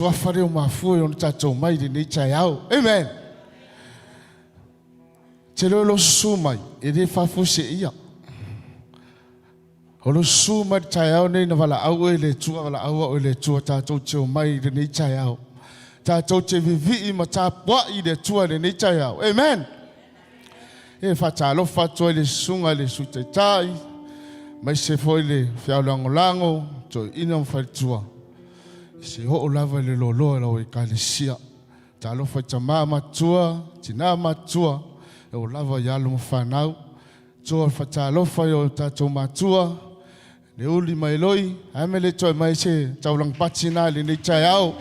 Wafare mafu on tato mai de nature yao. Amen. Chelo lo sumai ede fafu se ia. Holo sumai chayao ne na wala au ele tua wala au ele tua tato cheo mai de nature yao. Tato che vivi ma tapwa ide tua de nature yao. Amen. E fatalo fatwa le sunga le sutetai. Mai se foi le fialango lango to inam fatua. Se ho lava le lolo la o ekalesia talo fa chama matua tina matua o lava ya lo fanau to fa talo fa yo tato matua le uli mai loi amele to mai se taulang patina le ni chayao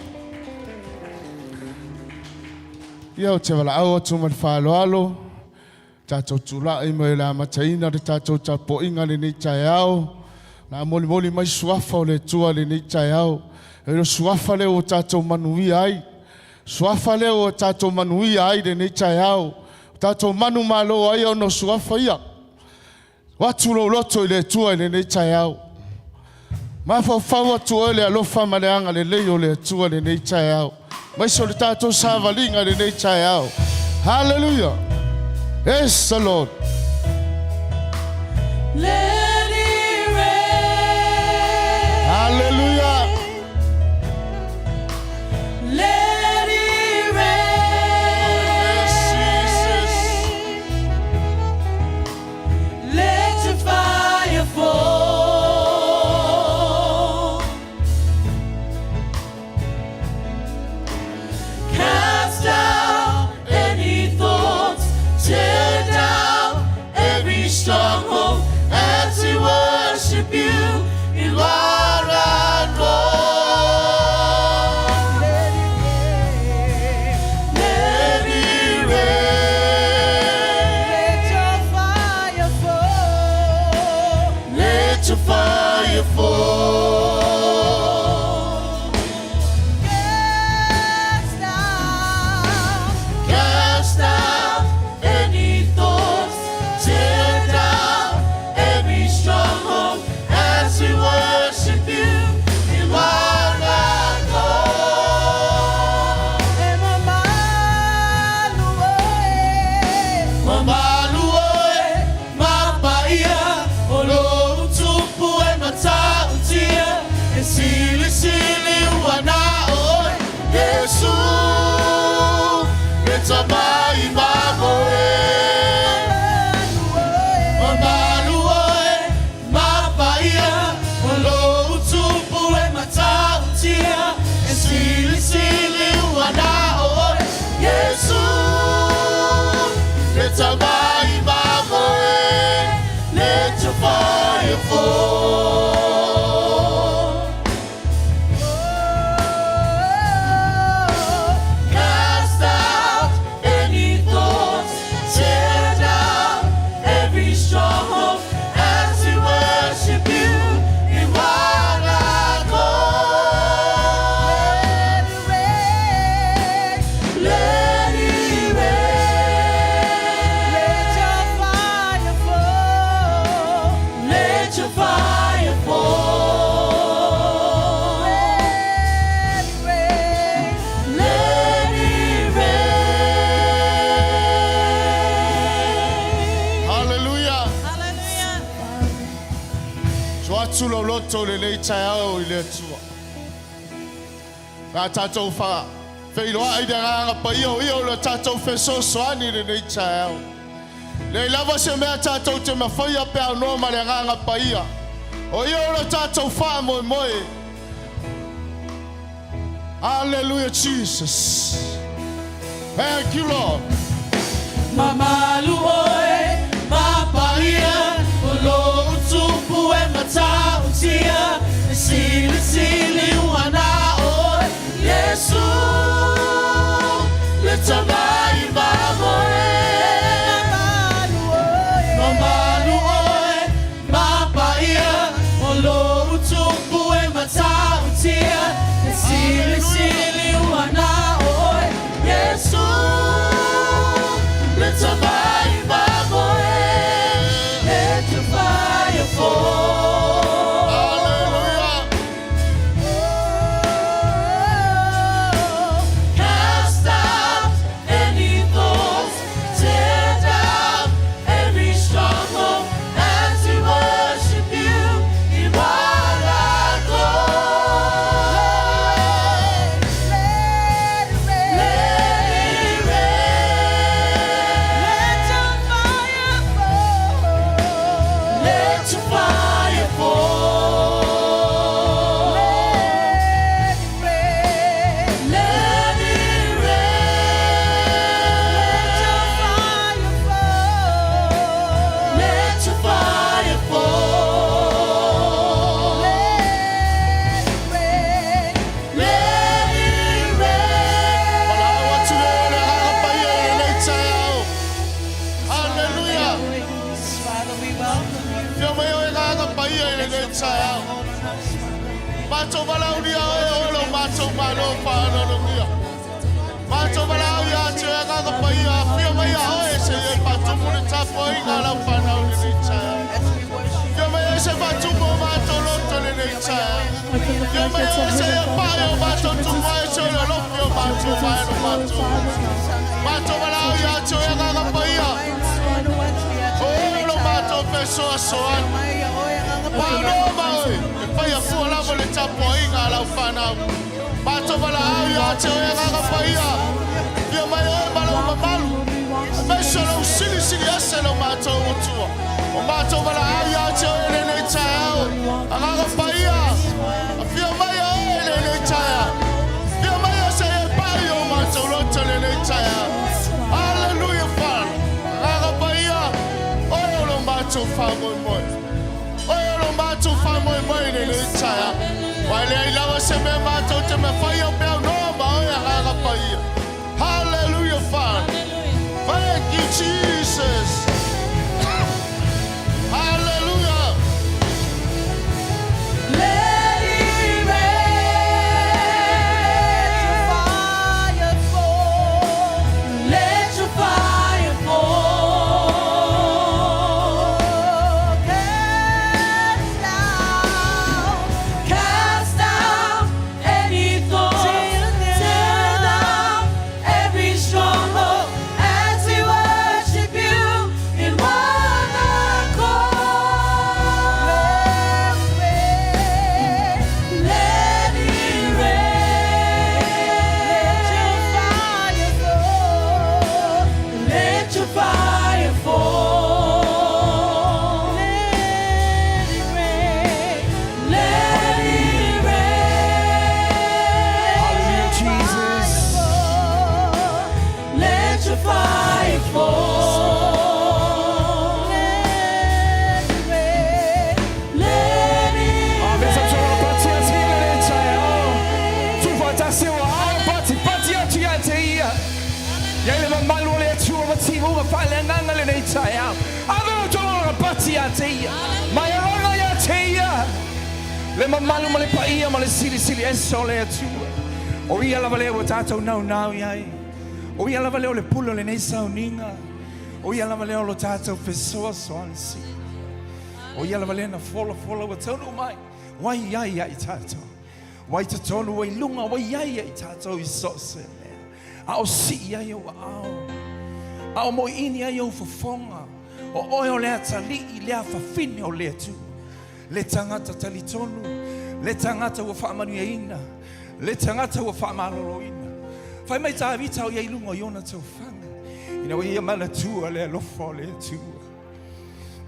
yo te wala au tu mal fa lo alo tato tula i mai la mataina de tato tapo inga le ni chayao na moli mai swafa le tua le ni chayao Ero suafa leo tato manui ai. Suafa leo tato manui ai de ne chayao. Tato manu malo ai ono suafa ia. Watu lo loto ile tua ile ne chayao. Mafa fawa tua ile alofa maleanga le leo le tua ile ne chayao. Maiso le tato savalinga ile ne chayao. Hallelujah. Yes, the Lord. Let it rain. Hallelujah. Let it rain. Let your fire fall. Cast out any thoughts, tear down every stronghold as we worship you in one accord. Fire fall. Cast out any thoughts, tear down every stronghold as we worship you in one accord. And Sili sili wanao Yesu Netabai mamoe Mamaluoe Mapaia Olo utupue matautia Sili sili wanao Yesu Netabai mamoe Let your fire fall. Sulo loto le le chayao ile tua. Ka tato fa. Fe lo ai da nga pa yo le tato fe so swani le le chayao. Le lava se me tato te ma fa ya pe no ma le nga pa ia. O yo le tato fa mo mo. Hallelujah Jesus. Thank you Lord. Mama luoe, mapaia, olo utupu e matautia, sili sili wanao, Yesu, letabai mamoe. Mama luoe, mapaia, olo utupu e matautia, sili sili wanao, Yesu. It's a ga pa ia fia mai a oe se e pa tumu le tapo inga la whana o le chaya. Fia mai e se pa tumu o mato loto le chaya. Fia mai e se e pai o mato tumu e se le lofi o mato mai no mato. Mato wala o ia te o ia ga pa ia. O lo mato peso a soan. Pa no mai e pai a fua lavo le tapo inga la whana o. Mato wala o ia te o ia ga pa ia. Fia mai o e malo malu. Meso lo sili sili ase lo mato o tua. O mato wala o ia te o ia le chaya o. Aga pa ia. Fia mai o e le chaya. Fia mai o se e pai o mato loto le chaya. Hallelujah, Father. Aga pa ia. O lo mato fa moi moi. O lo mato fa moi moi le chaya. Wale ai lava se me mato te me fai o peo no ma o aga pa ia. Hallelujah, Father. Thank you, Jesus. Hallelujah. Let it rain. Fire fall. Let your fire fall. Cast down any thought. Tear down every stronghold as we worship you in one accord. Let it rain. Let your fire fall. Let it rain. Let it rain. Hallelujah, Jesus. Let your fire fall. Let it rain. Let it Amen. Ça sera parti à tirer les chayas. Tu vois ta sewa, parti à tirer. Y'a le mal ou les tueurs, va tirer, va faire les nangs les chayas. Avant de parti à tirer. Maïrona ya tirer. Le mal ou les pays, les sili es sur les tueurs. O ia la valeu tato nau nau yai. O ia la valeu le pulo le nei Sauniga. O ia la valeu lo tato pessoa soansi. O ia la valena fola wa tonu mai. Wai ai ai tato. Wai te tonu wai lunga wai ai ai tato I sose. Ao si ai o ao. Ao mo ini ai o fofonga. O oe o lea tali I lea fafine o lea tu. Le tangata tali tonu. Le tangata wa whaamanu ia ina. Le tangata wa whaamalolo ina. Whai mai tā vita o iei lunga o iona tau whanga. Ina wa ia mana tua lea lofo lea tua.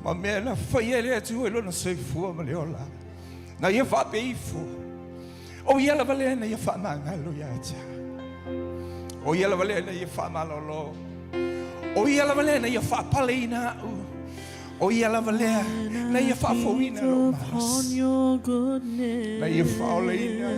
Ma mea na whai e lea tua e lona seifua ma leo la. Na ia whaapeifu. O ia la valea na ia whaamangalo ia tia. O ia la valea na ia whaamalolo. O ia la valea na ia whaapale ina au. O ia la valea na ia whaafouina lo maras. your goodness Na ia whaole ina.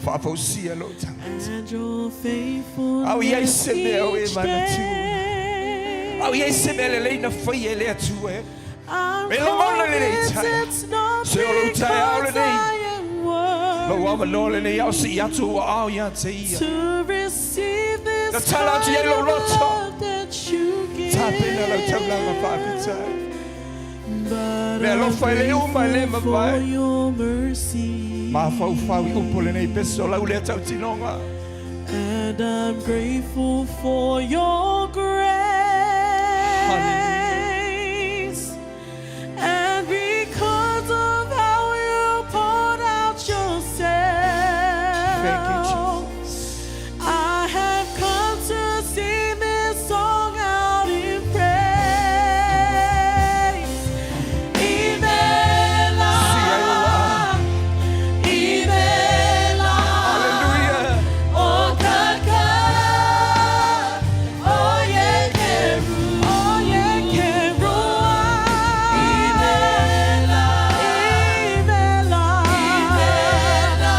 Whaapausia lo tangata. and your faithfulness Au iei se mea o e each mana tua. day. Au iei se mea le leina whai e lea tua e. I'm Me lo mona le nei convinced tai. it's not Se o lo tai au le because nei. I am worthy Lo ama no le nei au si atu wa au ia te ia. to receive this Na tala tu iei lo kind of roto. love that you give. Tāpena lau taulanga whaakitai. But Mea lo I'm whai le uma le grateful for mawai. your mercy. Ma whau whau I upo le nei peso lau lea tau tinonga. And I'm grateful for your grace. And because of how you poured out yourself, Thank you, Jesus. I have come to sing this song out in praise. Ibela, Ibela. Hallelujah. Oh, Kaka, oh, yeah, Keru, oh, yeah, Keru, Ibela, Ibela, Ibela,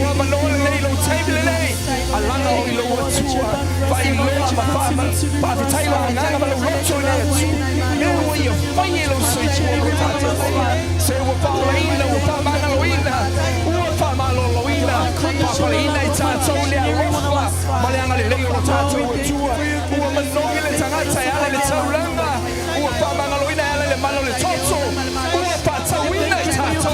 tua manole nei lo taibile nei alanga o ilo tua vai lo ma fama pa taila nganga ma lo rocho nei tu me wo ia fai lo soi tua lo tata se wo pa ina wo pa mana lo ina wo pa ma lo ina pa ina i tata o le rofa ma le anga le lo tata o tua wo manole le tangata ya le taulanga wo pa mana lo ina le malo le toto wo pa tawina i tata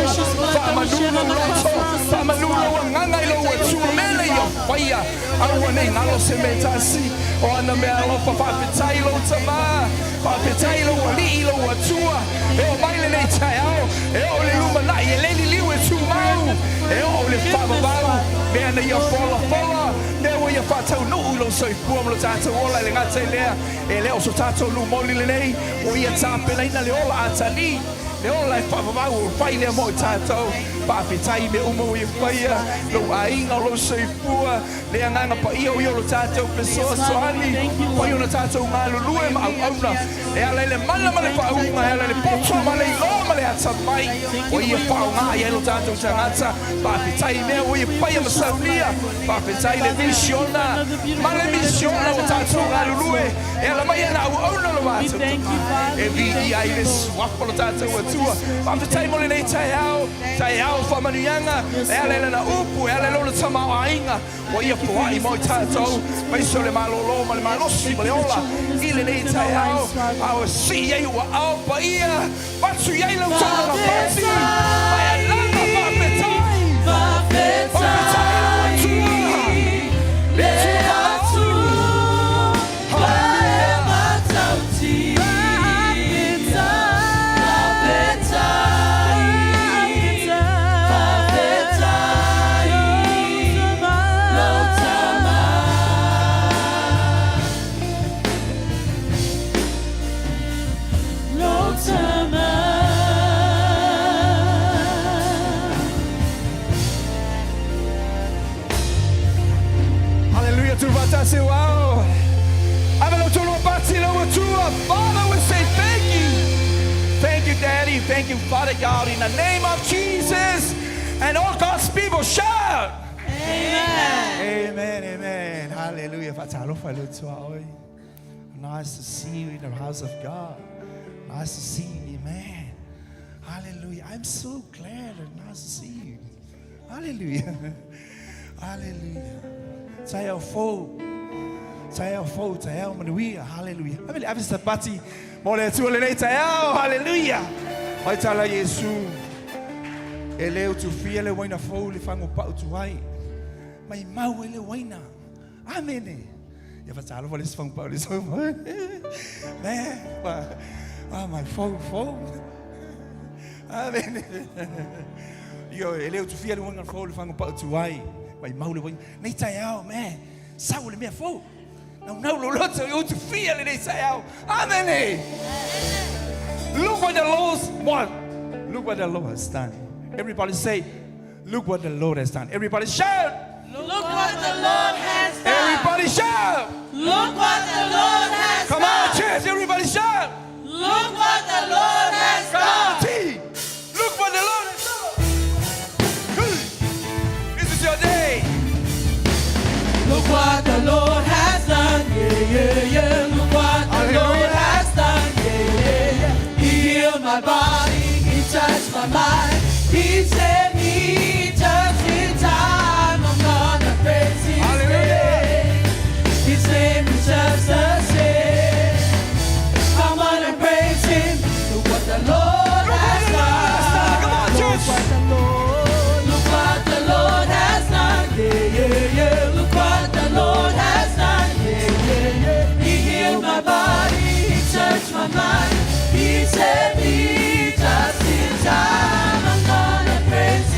pa manulu rocho pa manulu nganga ilo wo tua mele ia faia aua nei ngalo se me tasi o ana me alofa whawhetai lo tama whawhetai lo wali ilo atua e o maile nei tai au e o le luma nai e leni liu e tu mau e o le whamawau mea na ia whola me o ia whatau no ulo soi pua mo lo tātou ola le ngata i lea e leo so tātou lu moli le nei o ia tāpena ina le ola atani le ola e whamawau o whai lea mo i tātou whawhetai me umo i whaia lo ainga lo soi pua le anganga pa ia o lo tātou pesoa soani whai ona tātou ngā lulue ma au auna e ala le mana ma le whaunga e ala le potua ma le iloa ma le ata mai o ia whao ngā i lo tātou tangata whawhetai mea o ia whaia ma Sauniga whawhetai le misiona ma le misiona o tātou ngā lulue e ala mai ana au auna lo mātou e vi i ai le swapa lo tātou atua whawhetai mo le nei tai au whamanuianga e ala le na upu e ala le lo tamau ainga o ia puai mo i tātou mai so le malolo ma le malosi ma le ola i le nei tai au si iei ua au pa ia matu iei lau tōna na pati mai a langa whawhetai le tua Father, we say thank you. Thank you, Daddy. Thank you, Father God, in the name of Jesus. And all God's people shout. Amen. Amen. Amen. Hallelujah. Nice to see you in the house of God. Nice to see you, man. Hallelujah. I'm so glad and nice to see you. Hallelujah. Hallelujah. Say our foe. Hallelujah. I mean, I'm just party. More than 2 later. Hallelujah. I tell you, Jesus. Eleu tu fiele waina fo le fango pa tu ai. Mai mau ele waina. Amen. Ya fa talo fa le fango pa le so. Man, my phone. Amen. Yo, eleu tu fiele waina fo le fango pa tu ai. Mai mau le waina. Nei tai ao, man. Sao le me fo. No, lots you to feel it. Say out. Amen. Look what the Lord's what? Look what the Lord has done. Everybody say, look what the Lord has done. Everybody shout. Look what the Lord has done. Everybody shout. Look what the Lord has done. Come on, church. Everybody shout. Look what the Lord has Come on, done. T. Look what the Lord has done. This is your day. Look what the Lord has done. Yeah. Look what the Lord has done. Yeah. He healed my body. He touched my mind. He set me just in time. I'm gonna praise His name. His name is just the same. I'm gonna praise Him. Look what the Lord has done. Come on, church. Look what the Lord has done. Yeah. Look what the Lord has done. Yeah. He healed my body. He touched my mind. He set me just in time. I'm gonna praise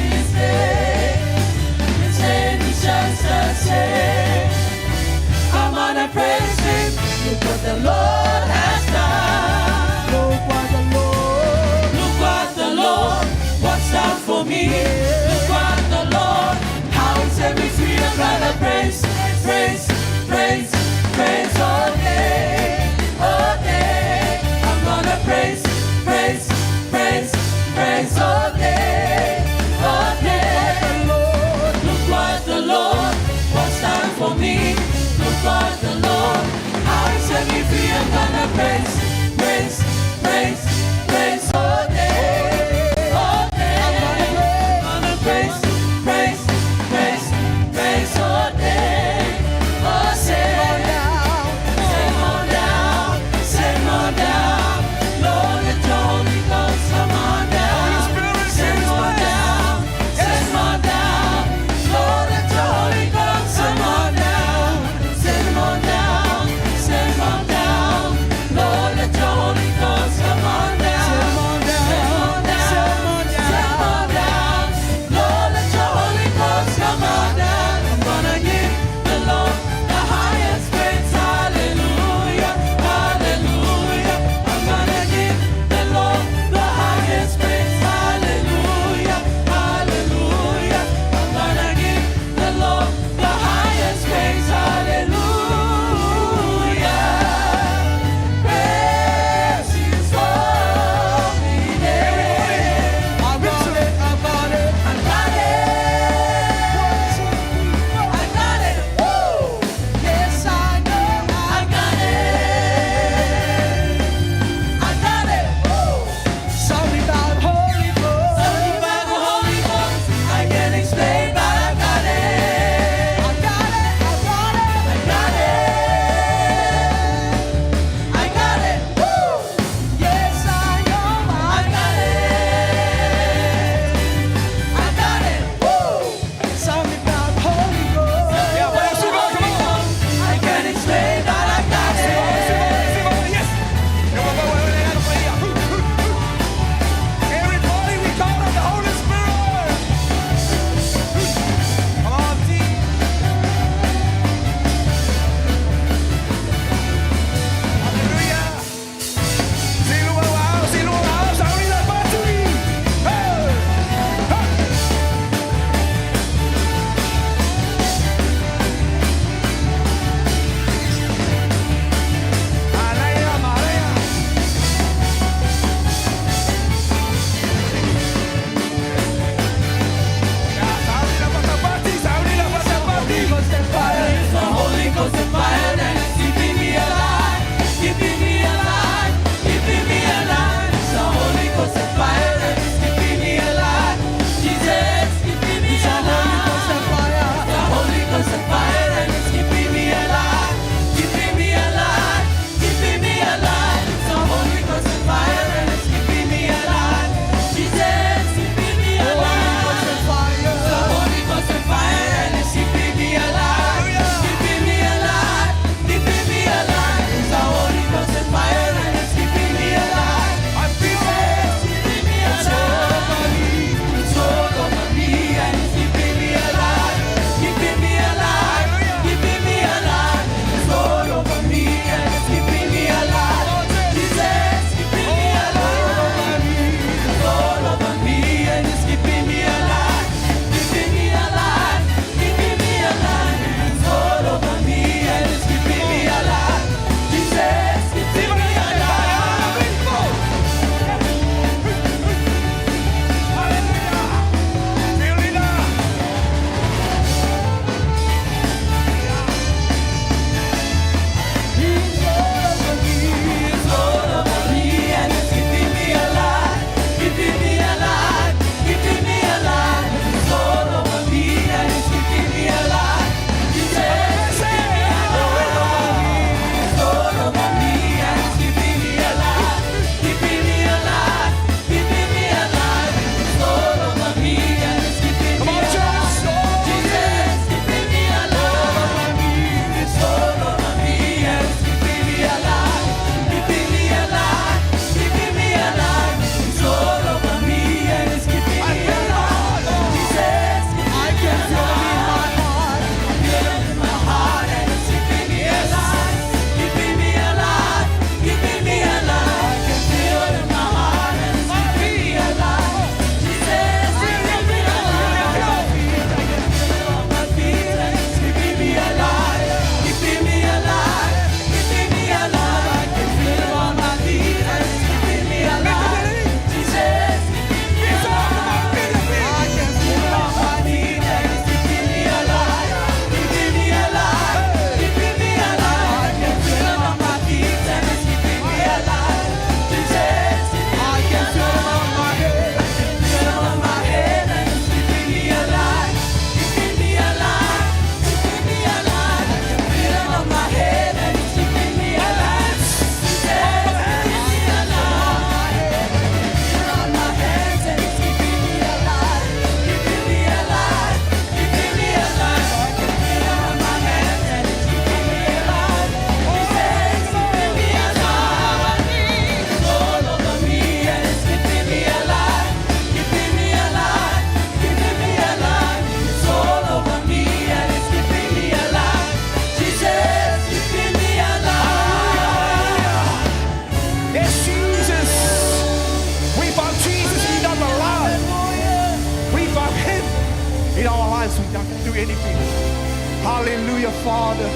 Hallelujah, Father.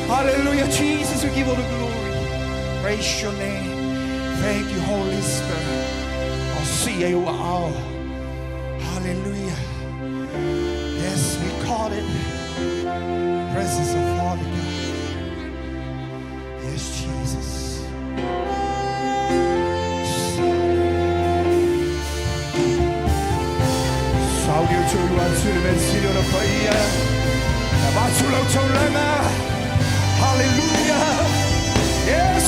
Hallelujah, Jesus, we give all the glory. Praise your name. Thank you, Holy Spirit. I'll see you all. Hallelujah. Yes, we call it presence of Father God. Yes, Jesus. Saudio Chulwa Chulwa Chulwa Paya. Abachula Chulama. Hallelujah. Yes.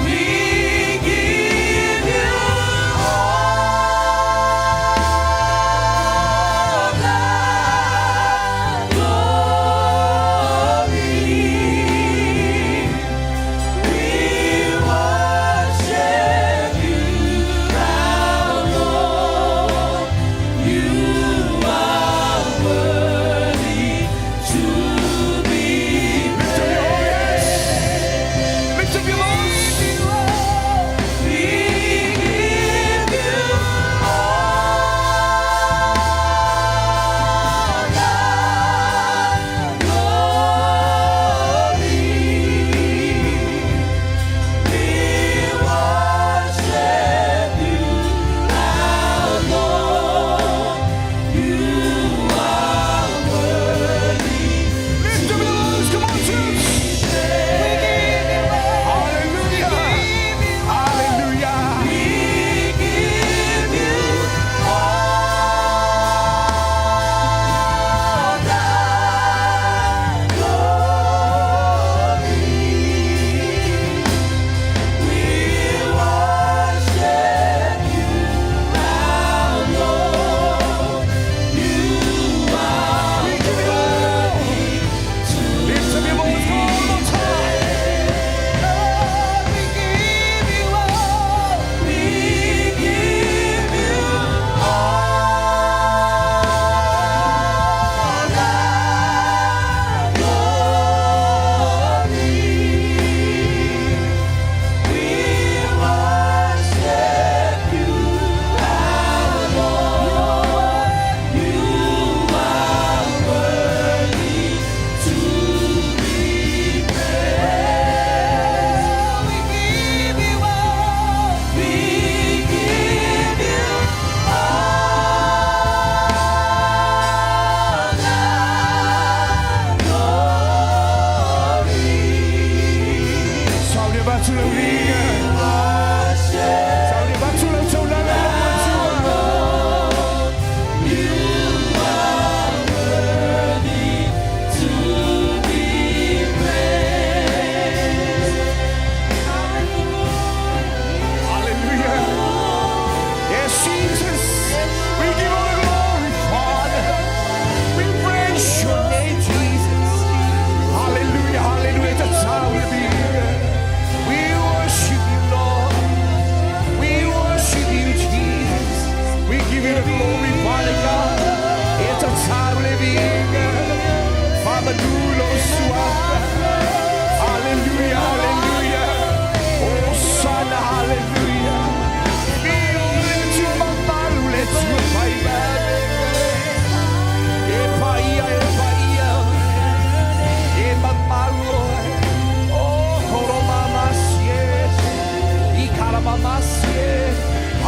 We give you all the glory. We worship you, our Lord. You are worthy to be praised. Lift up your voice. We give you all the glory. We worship you, our Lord. You are worthy. Lift up your voice. Come on, church. Hallelujah. Hallelujah. We give you all the glory. We worship you, our Lord. You are worthy to Lift up your voice. Come on, one more time. Lord, we give you all. We give you all the glory. We worship you, our Lord. You are worthy to be praised. We give you all. We give you all the glory. Saudio Batula Riga. Worship Saudio Batula Chulala. you are worthy to be praised. Hallelujah. Yes, Jesus. We give all the glory, Father. We praise your name, Jesus. Hallelujah. Hallelujah. That's how we be. We worship you, Lord. We worship you, Jesus. We give you the glory, Father God. It's a time living. Father, do Lord, hallelujah, hallelujah. Oh, Son, hallelujah. Be all let you, Mama, let you fight. Epaia, Epaia. Emama, Lord. Oh, Koromama, yes. Ikaramama, yes.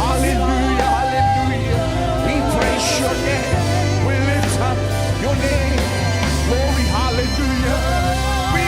Hallelujah, hallelujah. We praise your name. We lift up your name. Glory, hallelujah. We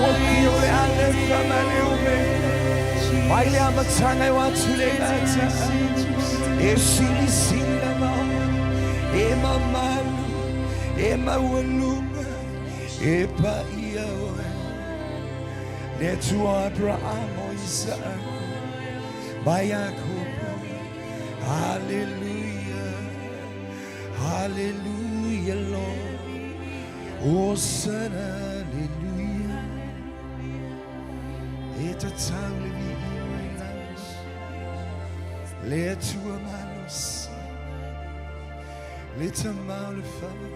waki o le ale whamale o me. Mai le amatanga i watu le ngata. E sili sila mau. E mamalu. E mawalunga. E pa ia oe. Le tua Abraham o Isaac. Mai Jacobo. Hallelujah. Hallelujah, Lord. Oh, son, hallelujah. Et a taule vi iwailans. Le tua malos. Le ta maule fama.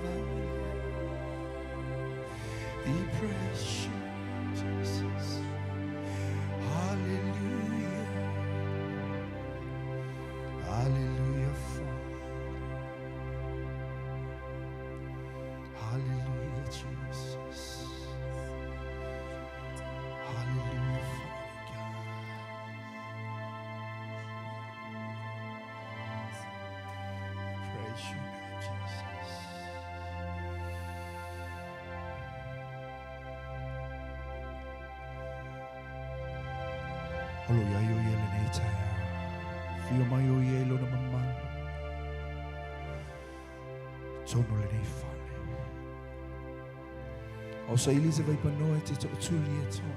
We praise you, Jesus. Hallelujah. Hallelujah, Father. Hallelujah, Jesus. Hallelujah, Father God. Praise you, Jesus. Olo ya yo yele nei taya. Fio mai yo yelo na mamma. Tono le nei fale. O sa Elisa vai panoa te to tuli e toa.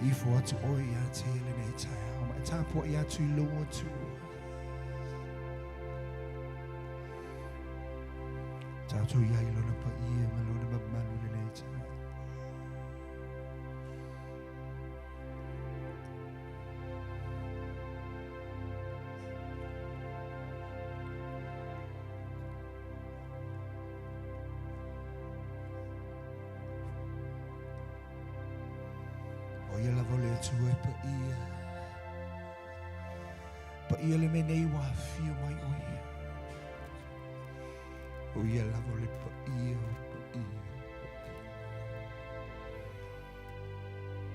Ifo atu oi ya te yele nei taya. O ma tapo ya tu lo tu. Tatu ya ilo na pa ia malo na mamma le nei taya. Ia la vole tu e pa ia le menei wa fio mai o ia. O ia la vole pa ia.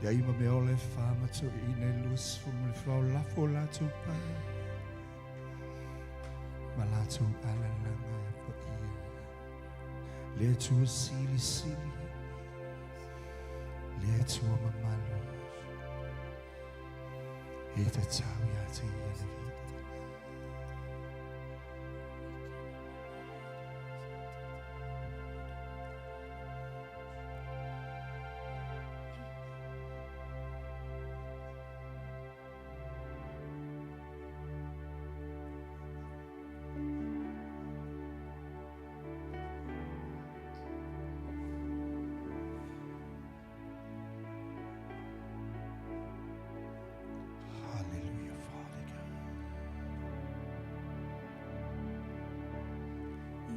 Ya ima me ole fama tu ine lus fum le flau la fola tu pa. Ma la tu ala langa pa ia. Le tu sili sili. Le tu mamalo. Eta tau ya te ia.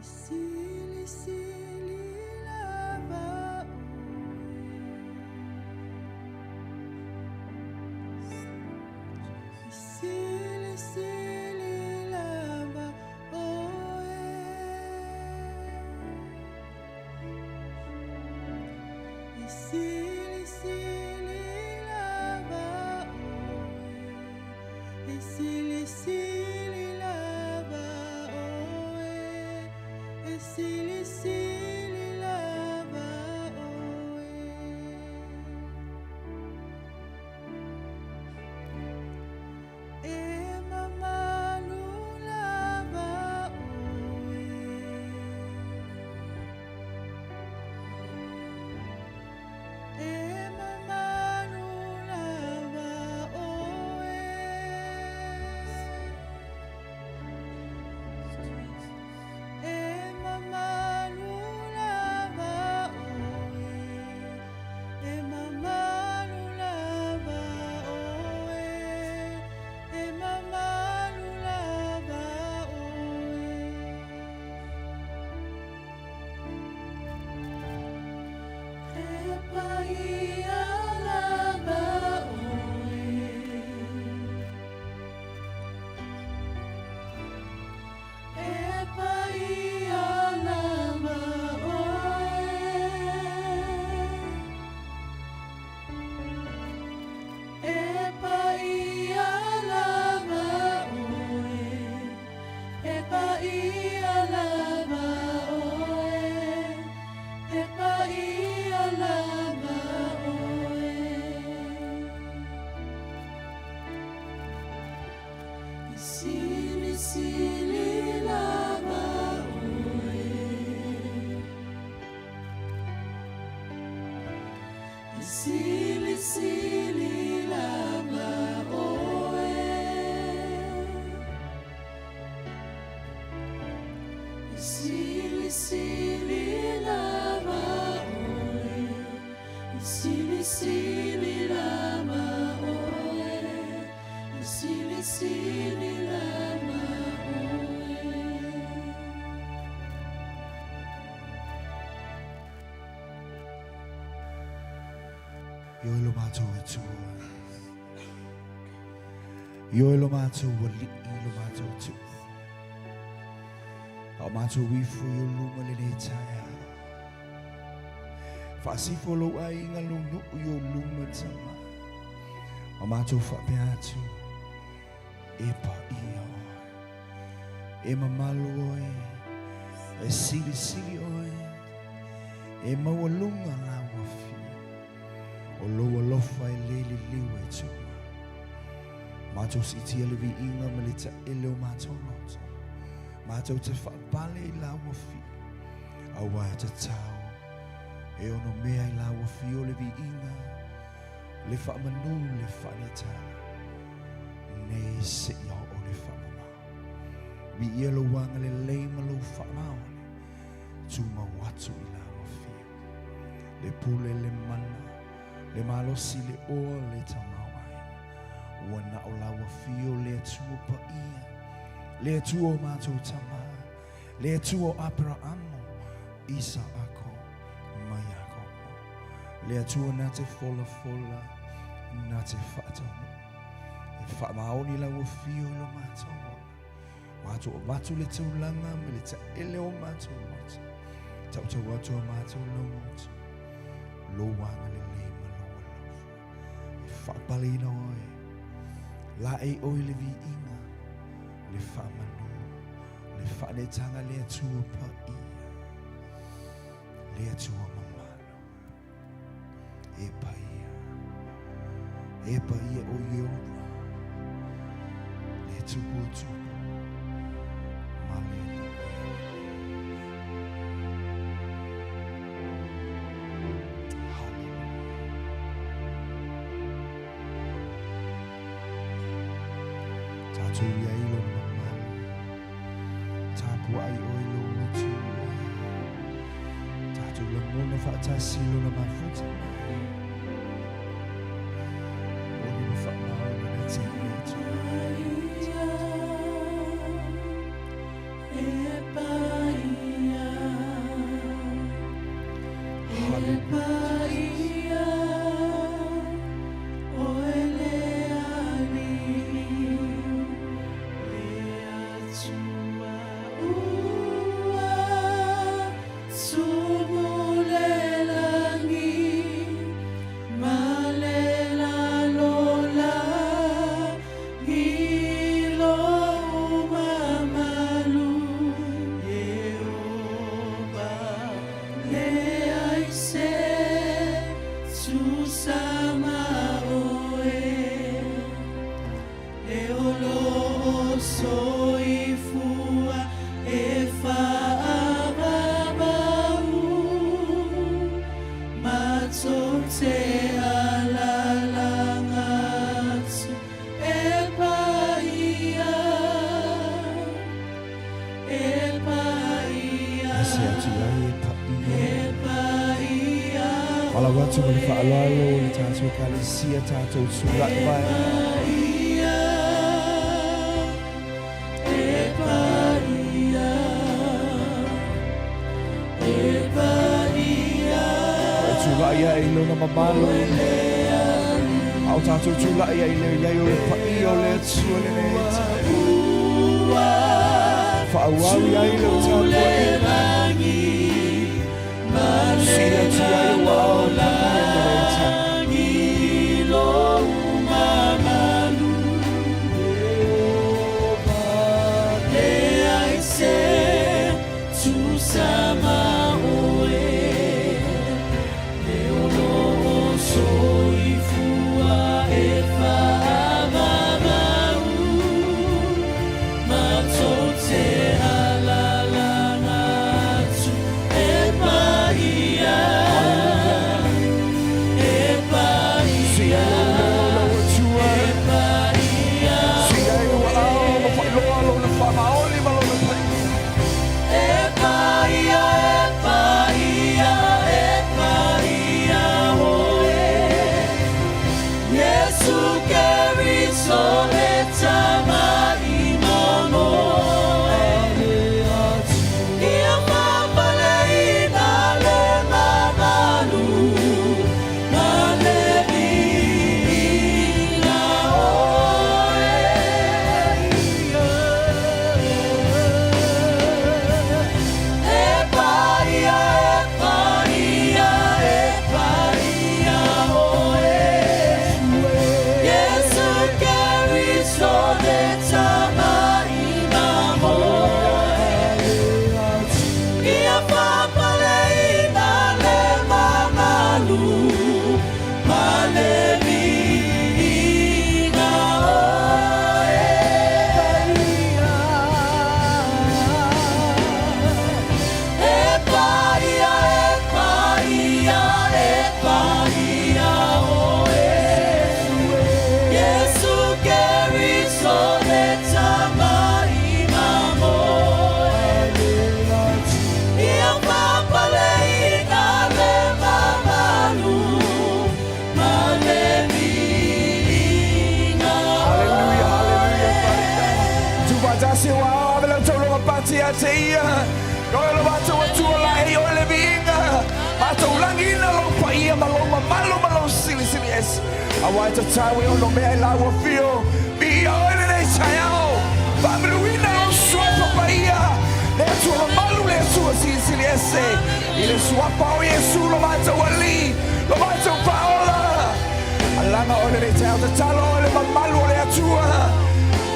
Sili sili lava sili sili lava sili sili lava sili sili lava Silly, silly lava, Emma lava, Emma lava, Sili sili lama oe. Sili sili lama oe. Sili sili lama oe. Sili sili lama oe. Yoelo mato tu. Yoelo mato wali ilo mato tu. Amato wifu yoluma le taya. Fasi follow ai ngalunu yoluma tama. Amato fa piatu. Epa iyo. Ema malo oi. E sili sili oi. Ema walunga la wafi. Olo lofa lele liwe tu. Mato siti elevi inga malita ele mato mato. Mato te fa pale la wafi. Awa te tau. E ono mea la wafi olevi inga. Le fa manu le fa neta. Ne se ya o le fa mama. Bi yelo wanga le leima lo fa mama. Tu ma watu ila wafi. Le pule le mana. Le malo si le o le tamawai. Wana o la wafio le tuo pa ia. Le tuo mato tama. Le tuo apra amo. Isa ako. Mayako. Le tuo nate fola fola. Nate fatono. Fa maoni la wafio lo mato. Mato o mato le taulanga. Me le ta ele o mato mato. Tauta wato mato lo mato. Lo wanga le le. Fa palina oi. La e oi le vi inga. Le fa manu. Le fa le tanga le tua pa ia. Le tua mamano. E pa ia. E pa ia o iona. Le tupu tupu. Malena. Tu ya ilo mama, tapu ai oilo mutu, tatu lemona fata silo na mafuta, oni no fata oni na tene tu. Ala watu mo fa alalo le tato kalisia tato surat vai. Chula ia ilo na mamalo. Au tato chula ia ilo ia yo pa io le tsule ne. Fa awau ia ilo tato e. Sia tia yo wow lo mamalu le ai se tu sama oe le ono soi fua e fa babau ma tote ala la na tu Awai ta tawe o no mea la wa fio. Mi o ele nei tai au. Whamaruina o sua papaia. Le tua malu le sua sili ese. I le sua pao Yesu lo mata wali. Lo mata paola. Alanga o le tai au ta talo o le mamalu o le atua.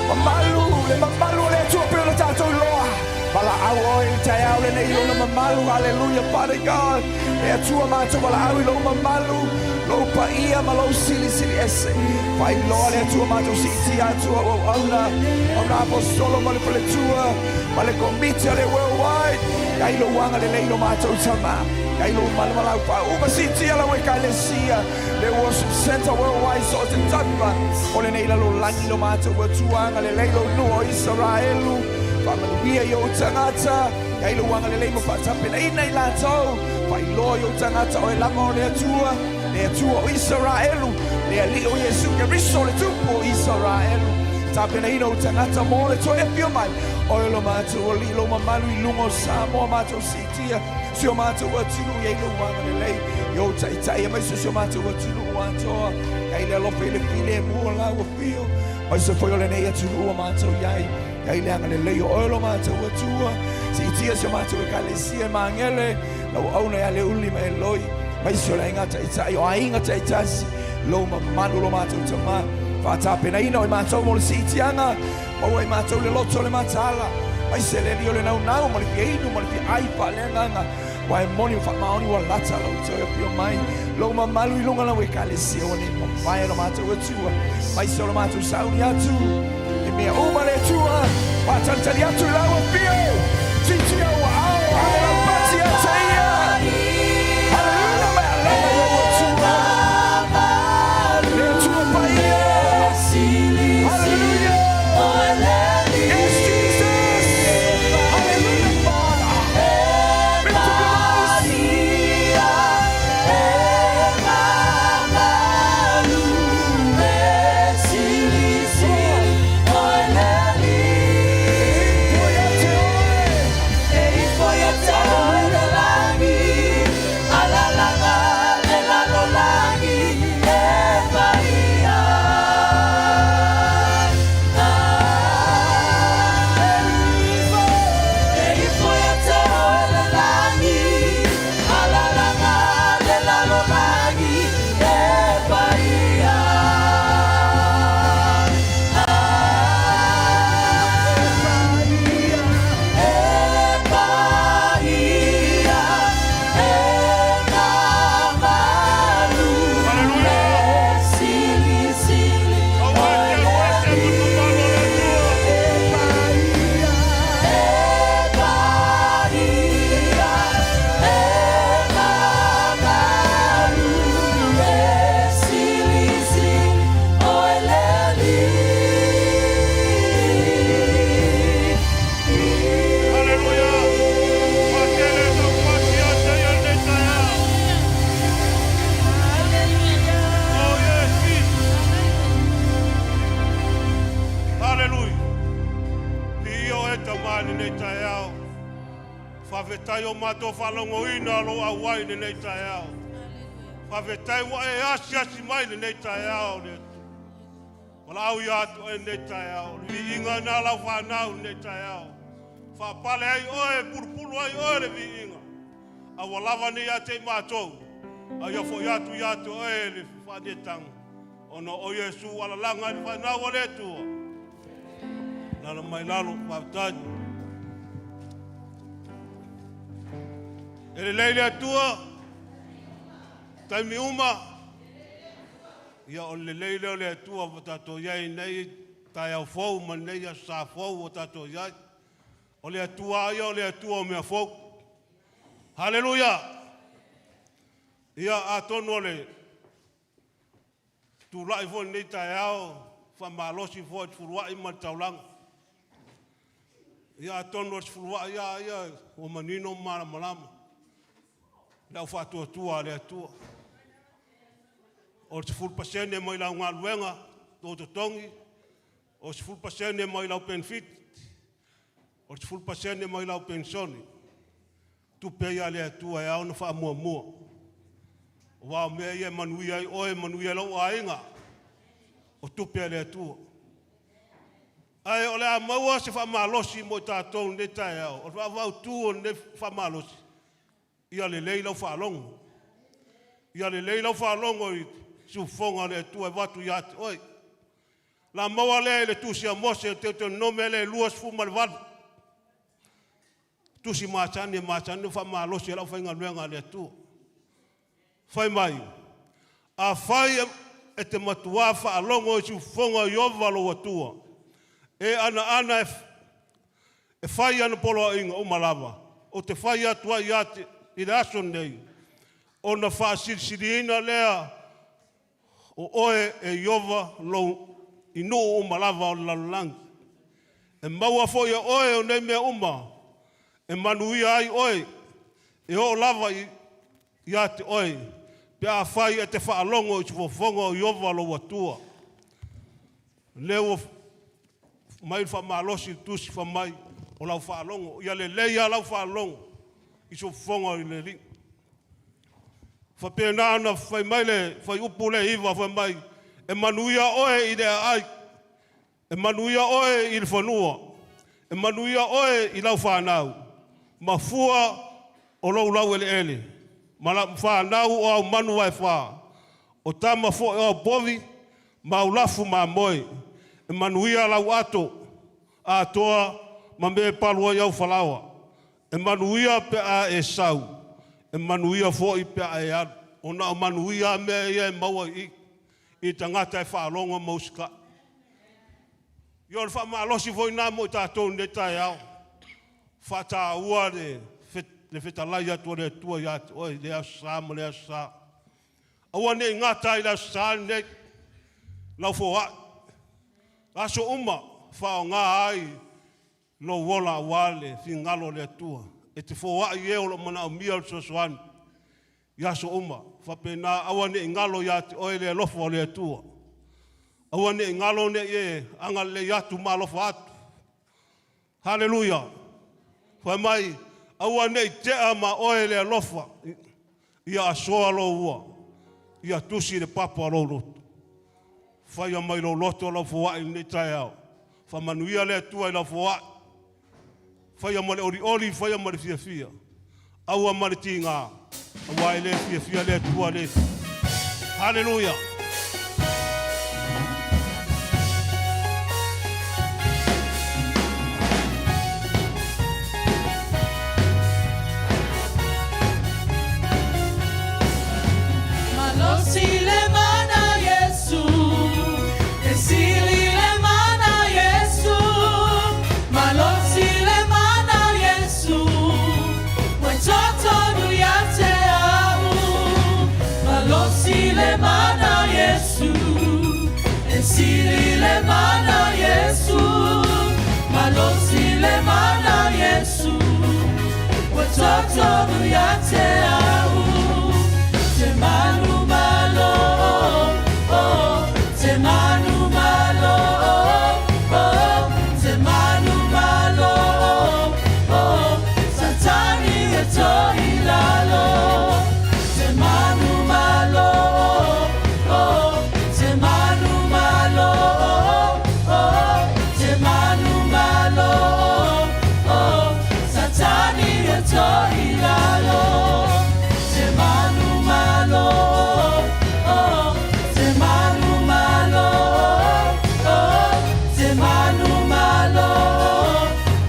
Mamalu o le atua pe o le tatou loa. Pala au o e tai au le nei lo mamalu. Hallelujah, Father God. Le atua mata wala au i lo mamalu. Lo pa ia ma lo sili ese. Pai loa le atua mato siti atua o auna. Auna apostolo ma le pale tua. Ma le komiti ale worldwide. Kai lo wanga le leilo mato tama. Kai lo malamalau pa uma siti ala we kalesia. Le worship center worldwide so te tapa. O le neila lo langi lo mato wa tuanga le leilo no o Israelu. Pamaluia yo tangata. Kai lo wanga le leimo fatape na ina ilato. Pai lo yo tangata o e lama le atua. Le atua o Israelu. Le ali o Yesu ke riso le tupo o Israelu. Tapena ino tangata mo le toe pio mai. O lo mato o li lo mamalu I lungo sa mo mato sitia. Sio mato o tunu ye lo wanga le lei. Yo tai mai sio mato o tunu wanto. Kai le lope le file mo la o fio. Mai se foi o le nei tunu o mato yai. Kai le anga le lei o lo mato o tua. Sitia sio mato e kalesia mangele. Lo ona ya le uli me loi. Mai sio la inga tai o ainga tai tasi. Lo mamalu lo mato tama. Fata pena ino I mato mo le sitianga. O e mato le loto le matala. Mai se le rio le nau mo le fienu mo le fi ai pa le nganga. Wai moni fa maoni wa lata lo to e pio mai. Lo mamalu I lunga la we kalesi o ni mai lo mato o tua. Mai se lo mato sauni atu. E me uma le tua. Pata tali atu la o pio. Titi o au ala pati atia. Hallelujah me ala o tua. Le tua pa ia. Hallelujah. Yes, Jesus. Hallelujah, Father. Lift up Whawhetai o mato whalongo ina lo awai ne nei tae ao. Whawhetai wa e asi mai ne nei tae ao. Wala au i atu e nei tae ao. Vi inga nā lau whanau nei tae ao. Whapale ai oe, purupuru ai oe le vi inga. A walawa ni a te mātou. A iafo i atu oe le whanetang. Ono o Yesu wala langa ni whanau o le tua. Nana mai lalo whawtani. Ele leile atua, taimi uma, ia o le leile o le atua o tato iai nei, tai au fau, ma nei a sa fau o tato iai. O le atua ia o le atua o mea fau. Hallelujah! Ia a tono le tūrai fo nei tai au, whamalosi fo at furuai ma taulanga. Ia a tono at furuai ia o manino mara malama. Lau whātua tua le atua. O te fulpasene mai lau ngā luenga, tō te tongi. O te fulpasene mai lau benefit. O te fulpasene mai lau pensioni. Tupea le atua e au na wha mua. O wā mea ia manui ai oe manui ai lau ainga. o tupe le tua. Ai o le a maua se whamalosi mo tātou ne tai au. O whau tua ne whamalosi. Ia le leila whalongo. Ia le leila whalongo i sufonga le tua watu iate. Oi, la maua le tusi a mose te nome le luas fuma le walu. Tusi mātani whamalosi la whainga nuenga le tua. Whai mai, a whai e te matua whaalongo i sufonga i ovalo atua. E ana e whai ana polo inga o malava. O te whai atua i ate i le aso nei. O na whaasirisirina lea o oe e iova lo i no o malava o lalulangi. E maua fo ia oe o nei mea uma. E manuia ai oe. E o lava i ate oe. Pe a whai e te whaalongo i tufofonga o iova lo atua. Leo mai whamalosi tusi whamai o lau whaalongo. Ia le leia lau whaalongo i tufofonga i le ring. Whapena ana whai mai le, whai upu le iwa whai mai. E manuia oe i le ai. E manuia oe i le whanua. E manuia oe i lau whanau. Ma fua o lau ele ele. Ma la whanau o au manu ai wha. O tama fo o au bovi, ma au lafu ma moe. E manuia lau ato. A toa ma me palua iau whalawa. E manuia pe a e sau. E manuia fo i pe a e anu. O na o manuia me e maua i tangata e whaalonga mausika. Ior wha maalosi fo i nā mo i tātou ne tai au. Whata ua le whetalai atua le tua i atu. Oi, le asa mo le asa. Aua ne ngata i le asa ne lau fo a. Aso uma whao ngā ai lo wola wale fi ngalo le tua. E te fo a i eo lo mana o mia o sosoani. Yaso uma, whapena awa ne ngalo yati oe le lofo le tua. Awa ne ngalo ne e anga le yatu malofo atu. Hallelujah. Whai mai, awa ne te ama oe le lofa. Ia asoa lo ua. Ia tusi le papa lo loto. Whai mai lo loto lo fua i ne tai au. Whamanuia le tua i lo fua. Whai mai le ori, whai mai le fia. Awa mai le tinga. Awa ele fia le tua le. Hallelujah. Malosi le mana Yesu, esili le mana Yesu, malosi le mana Yesu, watoto nuyate au, malosi le mana Yesu, esili le mana Yesu, malosi le mana Yesu, watoto nuyate au. Te manu malo, oh, te manu malo, oh, te manu malo, oh, satani e to ilalo. Te manu malo, oh, te manu malo, oh, te manu malo, oh, satani e to ilalo. Te manu malo, oh, te manu malo, oh, te manu malo,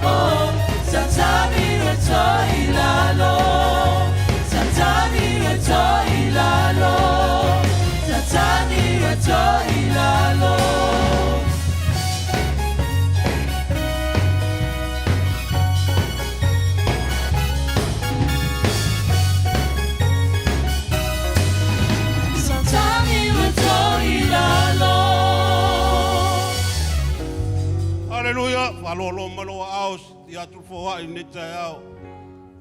oh, satani e to ilalo, satani e to ilalo, satani e to ilalo. Hallelujah. Walolo malo aus ia tu fo ai ne tai au.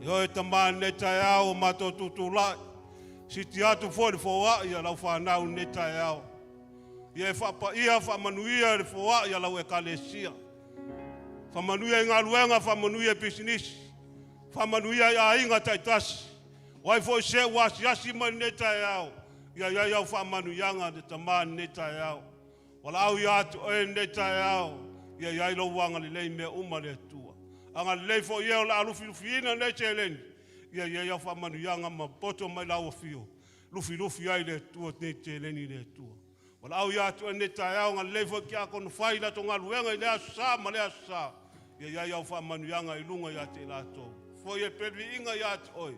Yo e tama ne tai au mato tutula. Si ti atu fo ia lau fa nau ne tai au. Ia fa pa ia fa manuia fo ia lau e kalesia. Fa manuia ngaluenga fa manuia business. Fa manuia ia inga taitasi. Wai fo se wasi asi man ne tai au. Ia fa manuia nga de tama ne tai au. Wala au ia tu e nei tai au. Ia iai lo wanga li lei mea uma le tua. Anga lei fo ia o la alufi lufi ina nei te leni. Ia ia wha manu ianga ma poto mai lau fio. Lufi lufi ai le tua nei te leni le tua. Wala au ia tu e nei tai au nga lei fo kia kono whai la tonga luenga i lea sa ma lea sa. Ia ia wha manu ianga i lunga ia te lato. Fo ia pervi inga ia te oi.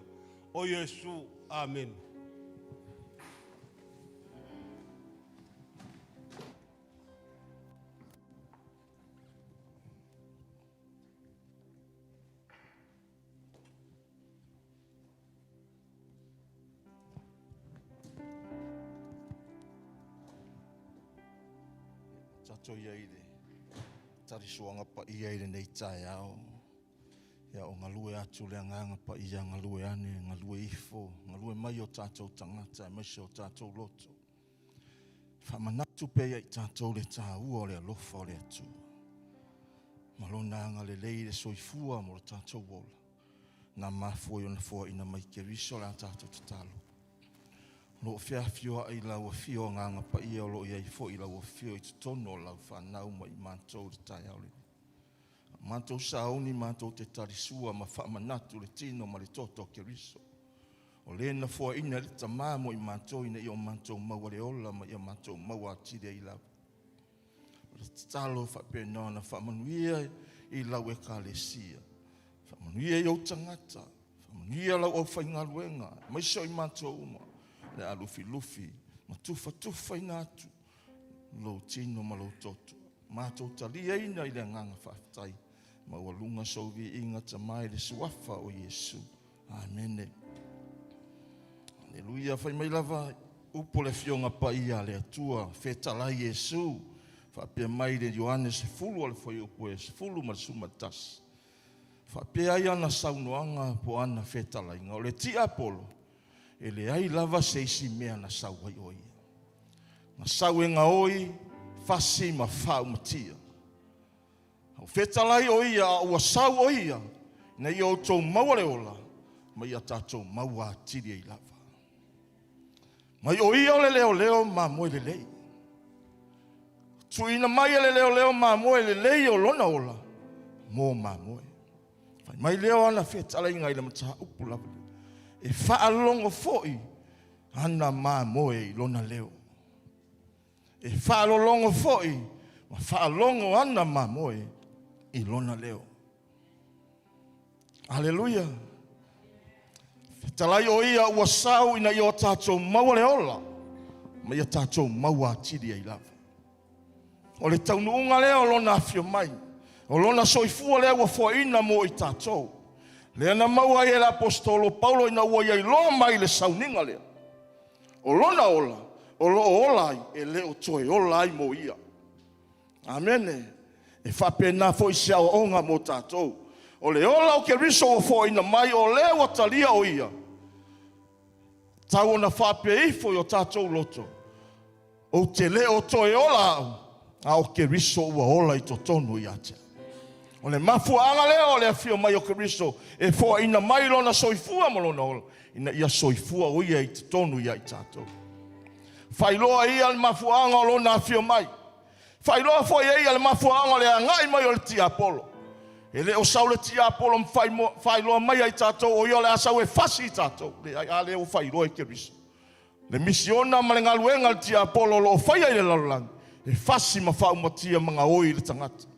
O Yesu. Amen. Tato iaile, tari suanga pa iaile nei tai au. Ia o ngalue atu le nganga pa ia ngalue ane, ngalue ifo, ngalue mai o tatou tangata, mai se o tatou loto. Whamanatu pe ia i tatou le tā ua o le alofa o le atu. Malona anga le leile soifua mo le tatou wola. Na mafua i ona fua ina mai ke riso le a tatou tatalo. Lo fia fio ai lau fio nganga pa ia o lo ia i fo i lau fio i tono lau whanau mai mantou le tai au le. Mantou sauni mantou te tarisua ma whamanatu le tino ma le toto ke riso. O le na fua ina le tamā mo i mantou ina i o mantou maua le ola ma i o mantou maua atire i lau. Le talo whapena na whamanuia i lau e ka le sia. Whamanuia i o tangata. Whamanuia lau au whaingaluenga. Mai so i mantou uma. Le alufi lufi, ma tufa tufa ina atu, lo tino ma lo toto. Mātou talia ina i le nganga whaftai, ma walunga sovi inga tamai le suafa o Yesu. Amene. Aleluia, whai mai lava, upo le fionga pa ia le atua, whetala Yesu, whapea mai le Ioane se fulu ale whai upo e se fulu ma sumatas. Whapea ia na saunoanga po ana whetala inga, o le ti apolo, e le ai lava seisi mea na sau ai oi. Na sau e nga oi, fasi ma whau matia. Au whetalai oi a ua sau oi a, na i o tau maua le ola, ma i a tātou maua tiri ai lava. Mai oi o le leo leo ma moe le lei. Tuina mai le leo leo ma moe le lei o lona ola, mo ma moe. Mai leo ana whetalai ngai le mataha upu lava. E whaalongo foi ana mā moe i lona leo. E whaalongo foi, ma whaalongo ana mā moe i lona leo. Aleluia. Talai o ia ua sau ina i o tātou maua le ola, ma ia tātou maua tiri ai lava. O le taunuunga leo lona afio mai, o lona soifua leo ua foina mo i tātou. Le ana maua e la apostolo Paulo ina ua iai loa mai le Sauniga lea. O lona ola, o lo olai e leo toe olai mo ia. Amene. E whapena fo i sia o onga mo tātou. O le ola o ke riso o fo ina mai o leo o talia o ia. Tau ona whape ifo i o tātou loto. O te leo toe ola au. A o ke riso ua ola i to tonu i atea. O le mafuanga leo le afio mai o Kristo e fo ina mai lona soifua mo lona ola. Ina ia soifua o ia i te tonu ia i tātou. Whailoa ia le mafuanga o lona afio mai. Whailoa fo ia le mafuanga le angai mai o le tia Apolo. E le o sau le tia Apolo whailoa mai ai tātou o ia le asau e fasi i tātou. Le ai ale o whailoa i Kristo. Le misiona ma le ngaluenga le tia Apolo lo o whaia i le lalulangi. E fasi ma whau matia mga oi le tangata.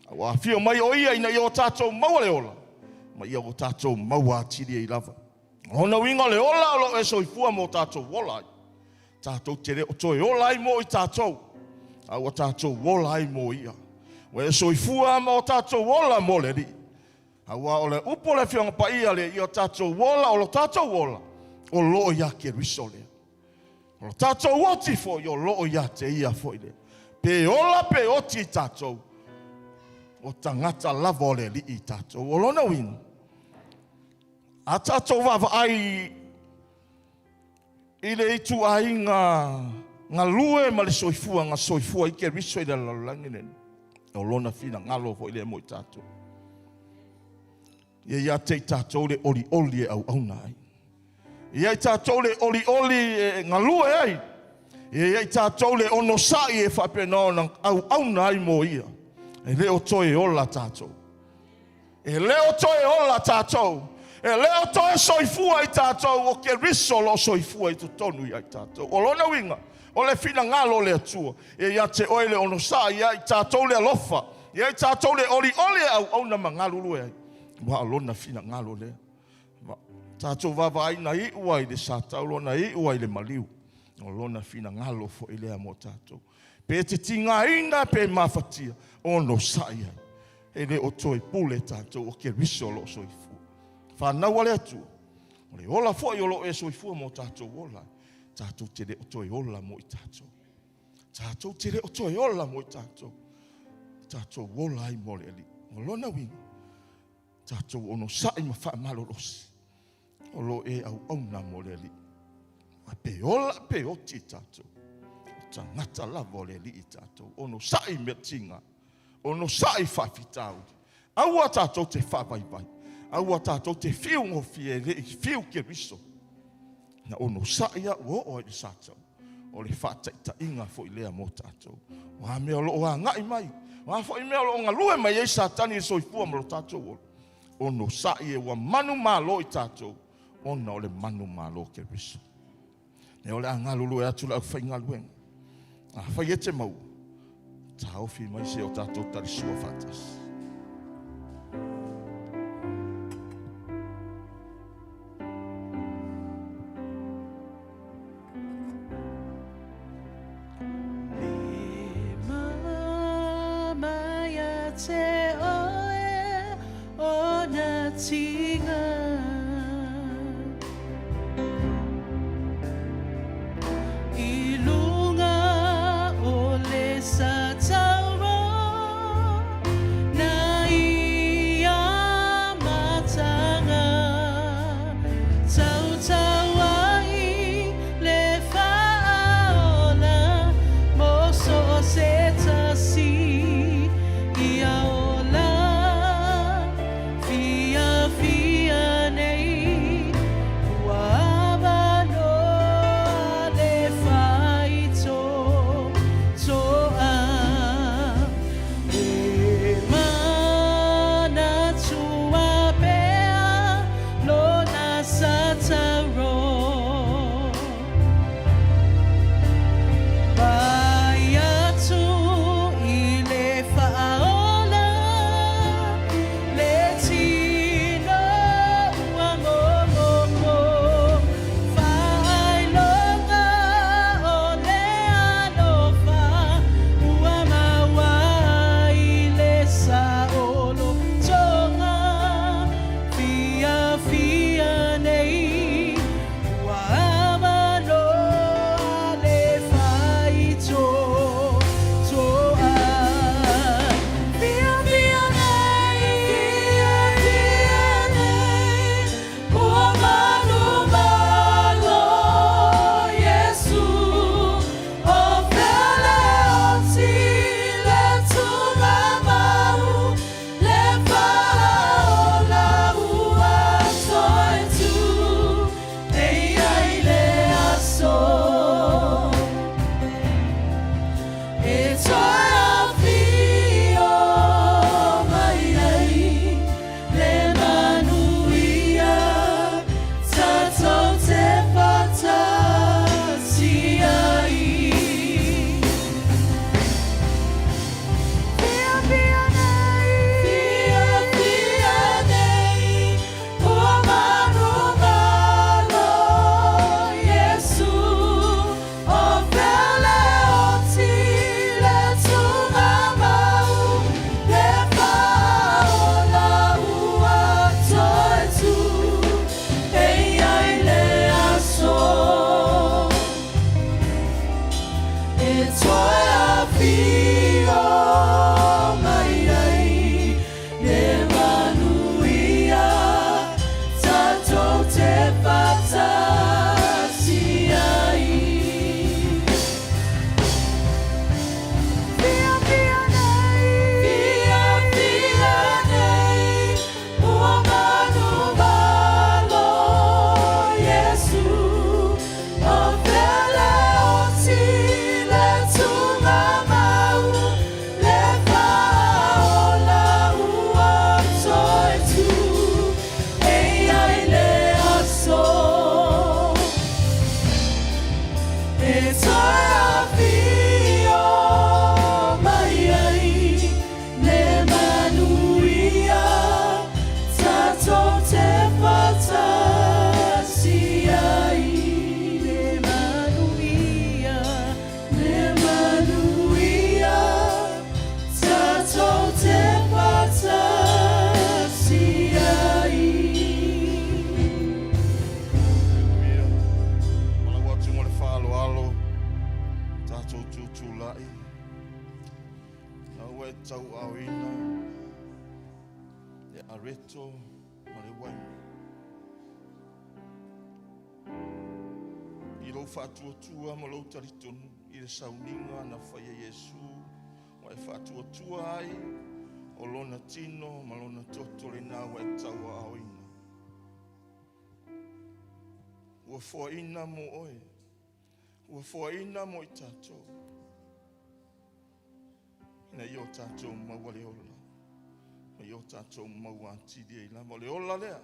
Wa fio mai o ia ina i o tātou maua le ola. Ma ia o tātou maua atiri i lava. Ona winga le ola o lo e soifua mo tātou wolai. Tātou tere o toi olai mo i tātou. A o tātou wolai mo ia. O e soifua mo tātou wola mo le ri. A wa o le upo le fionga pa ia le i o tātou wola o lo tātou wola. O lo ia ke riso le. O lo tātou woti fo i o lo ia te ia fo i le. Pe ola pe oti tātou. O tangata lava o le li i tātou. O lona wina. A tātou wawa ai i le itu ai ngā lue ma le soifua, ngā soifua i ke riso i le lalangi nene. O lona fina ngalo fo i le mo i tātou. Ia te i tātou le oli oli e au au nai. Ia i tātou le oli oli e ngā lue ai. E ai tātou le ono sai e whapena nang au nai mo ia. E leo toi ola tātou. E leo toi ola tātou. E leo toi soifua i tātou. O ke riso lo soifua i tu tonu i ai tātou. O lona winga. O le fina ngalo le atua. E ia te oile ono sa ia i tātou le alofa. Ia i tātou le oli au na mangalulu e ai. Wa alona fina ngalo le. Tātou vava aina i ua i le sātau lona i ua i le maliu. O lona fina ngalo fo i lea mo tātou. Pe te tinga ina pe mafatia. Ono sa ia. E le o toi pule tātou o ke riso lo soifua. Whanau ale atua. O le ola fo i olo e soifua mo tātou ola. Tātou te re o toi ola mo i tātou. Tātou te re o toi ola mo i tātou. Tātou ola i mo le ali. O lona winga. Tātou ono sai ma wha malorosi. O lo e au auna mo le ali. A pe ola pe o ti tātou. O ta ngata lava o le ali i tātou. Ono sai me tinga. Ono sai whawhitau. Aua tātou te whawaiwai. Aua tātou te whiu ngofi e le i whiu ke riso. Na ono saia o i sātou. O le whātaita inga fo i lea mo tātou. Wā mea lo o ngai mai. Wā fo i mea lo o ngā lue mai e sātani e soifua mo lo tātou. Ono saia wa manu mālo i tātou. Ona o le manu mālo ke riso. Ne o le anga lulu e atu lau whai ngā luenga. A whai e te mau. Tā ofi mai se o tātou tarisua whātasi. Ilunga o le sa tauro tutulai. Au e tau au ina. E areto ma le wai. I lo whātuatua ma lo taritonu i le Sauniga na whaia Iesu. Wa e whātuatua ai o lona tino ma lona toto le nā wa e tau au ina. Ua whaina mo oe. Ua whaina mo I tātou. Ina I o tātou maua le ola. I o tātou maua atiri e lama. Le ola lea.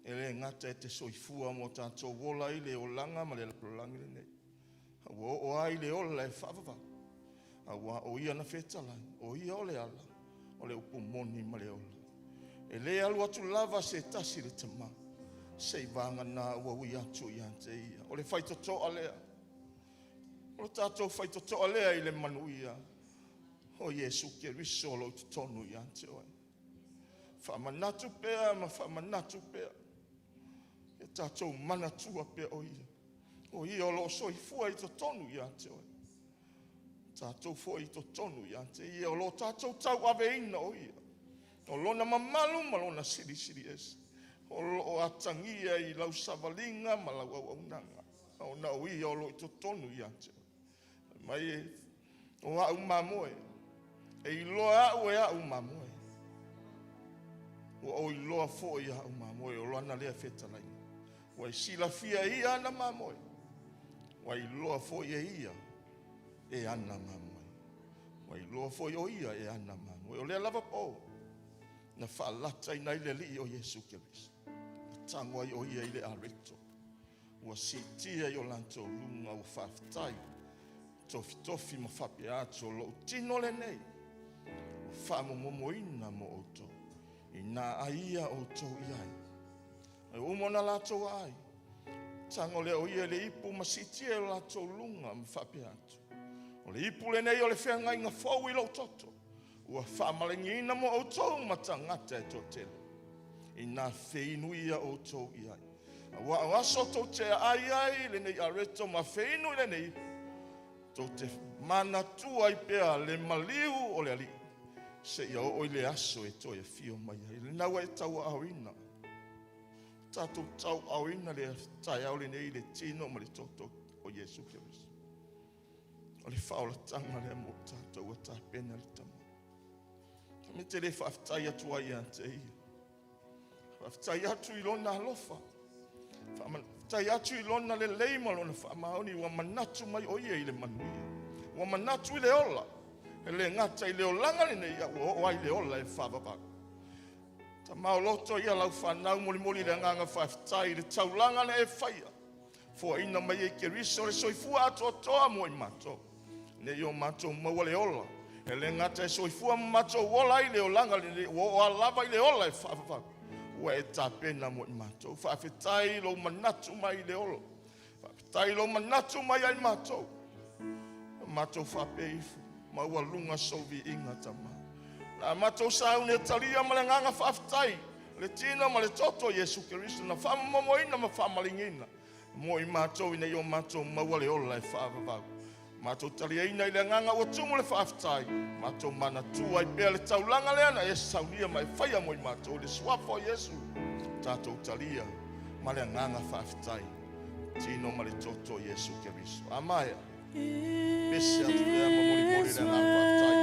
E le ngata e te soifua mo tātou wola I le olanga ma le lapulangi le nei. Awa o ai le ola e whawawha. Awa o ia na whetala. O ia o le ala. O le upumoni ma le ola. E le alu atu lava se tasi le tama. Sei vanga na ua ui atu I ante ia. O le whaitotoa lea. O tātou whaitotoa lea I le manuia. O Iesu ke riso lo tonu I ante oe. Whamanatu pea ma whamanatu pea. E tātou manatua pea o ia. O ia o lo soifua I to tonu I ante oe. Tātou fua I to tonu I ante ia. O lo tātou tau ave ina o ia. O lona mamalu ma lona siri siri esi. O atangia I lau savalinga ma lau au aunanga. O na o ia o lo I to tonu I ante. Mai e o au mamoe. E I loa au e au mamoe. O I loa fo I au mamoe. O loana lea whetalaina. O I sila fia ia ana mamoe. O I loa fo I ia e ana mamoe. O I loa fo I o ia e ana mamoe. O lea lava po. Na whaalata I nei le li o Iesu Kiristo. Tangwa I o ia I le areto. Ua sitia I o lanto lunga o whaftai. Tofi tofi ma whape ato lo tino le nei. Whamu momoina mo oto. I nā aia oto I ai. Ai umona lato ai. Tango le o ia le ipu ma sitia o lato lunga ma whape ato. O le ipu le nei o le whengai ngā whau I lo toto. Ua whamalengina mo oto ma tangata e to tele. I nā wheinuia oto I ai. Wa aso to te ai le nei areto ma wheinu le nei. To te mana tua I pea le maliu o le ali. Se ia o le aso e toi e fio mai. Le naua e tau auina. Tātou tau auina le tai au le nei le tino ma le toto o Iesu Kiristo. O le whaolatanga le mo tātou a tāpena le tama. Me te le whaftai atu ai ante ia. Whaftai atu I lona alofa. Tai atu I lona le leima lona whamaoni ua manatu mai o ia I le manuia. Ua manatu I le ola. E le ngata I le olanga le nei o ai le ola e whawawaka. Ta maoloto ia lau whanau moli le nganga whaftai le taulanga le e whaia. Fua ina mai e ke riso le soifua ato toa mo I mato. Ne o mato maua le ola. E le ngata e soifua mato wola I le olanga le nei o alava I le ola e whawawaka. Ua e tāpena mo I matou. Whawhetai lo manatu mai le olo. Whawhetai lo manatu mai ai matou. Matou whapeifu. Maua lunga sovi inga tama. Na matou saune talia ma le nganga whawhetai. Le tina ma le toto Iesu Kiristo. Na whamamoina ma whamalingina. Mo I matou I nei o matou maua le ola e whawawaka. Matou talia ina I le nganga o tumu le whawhetai. Matou mana tua I pea le taulanga le ana e saunia mai whaia mo I matou. Le swafo Iesu. Tātou talia ma le nganga whawhetai. Tino ma le toto Iesu Kiristo. Amaya. Pese atu lea ma mori le nganga whawhetai.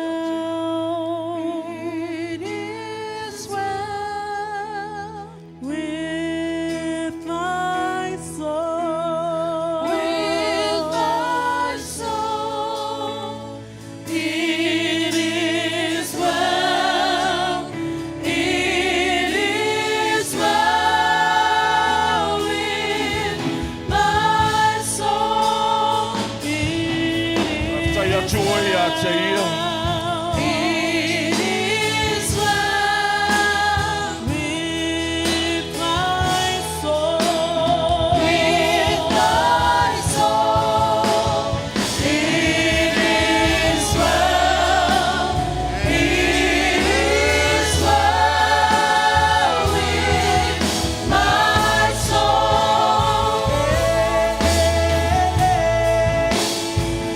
It is well with my soul. With my soul. It is well. It is well with my soul. Tai atu oi a te ia.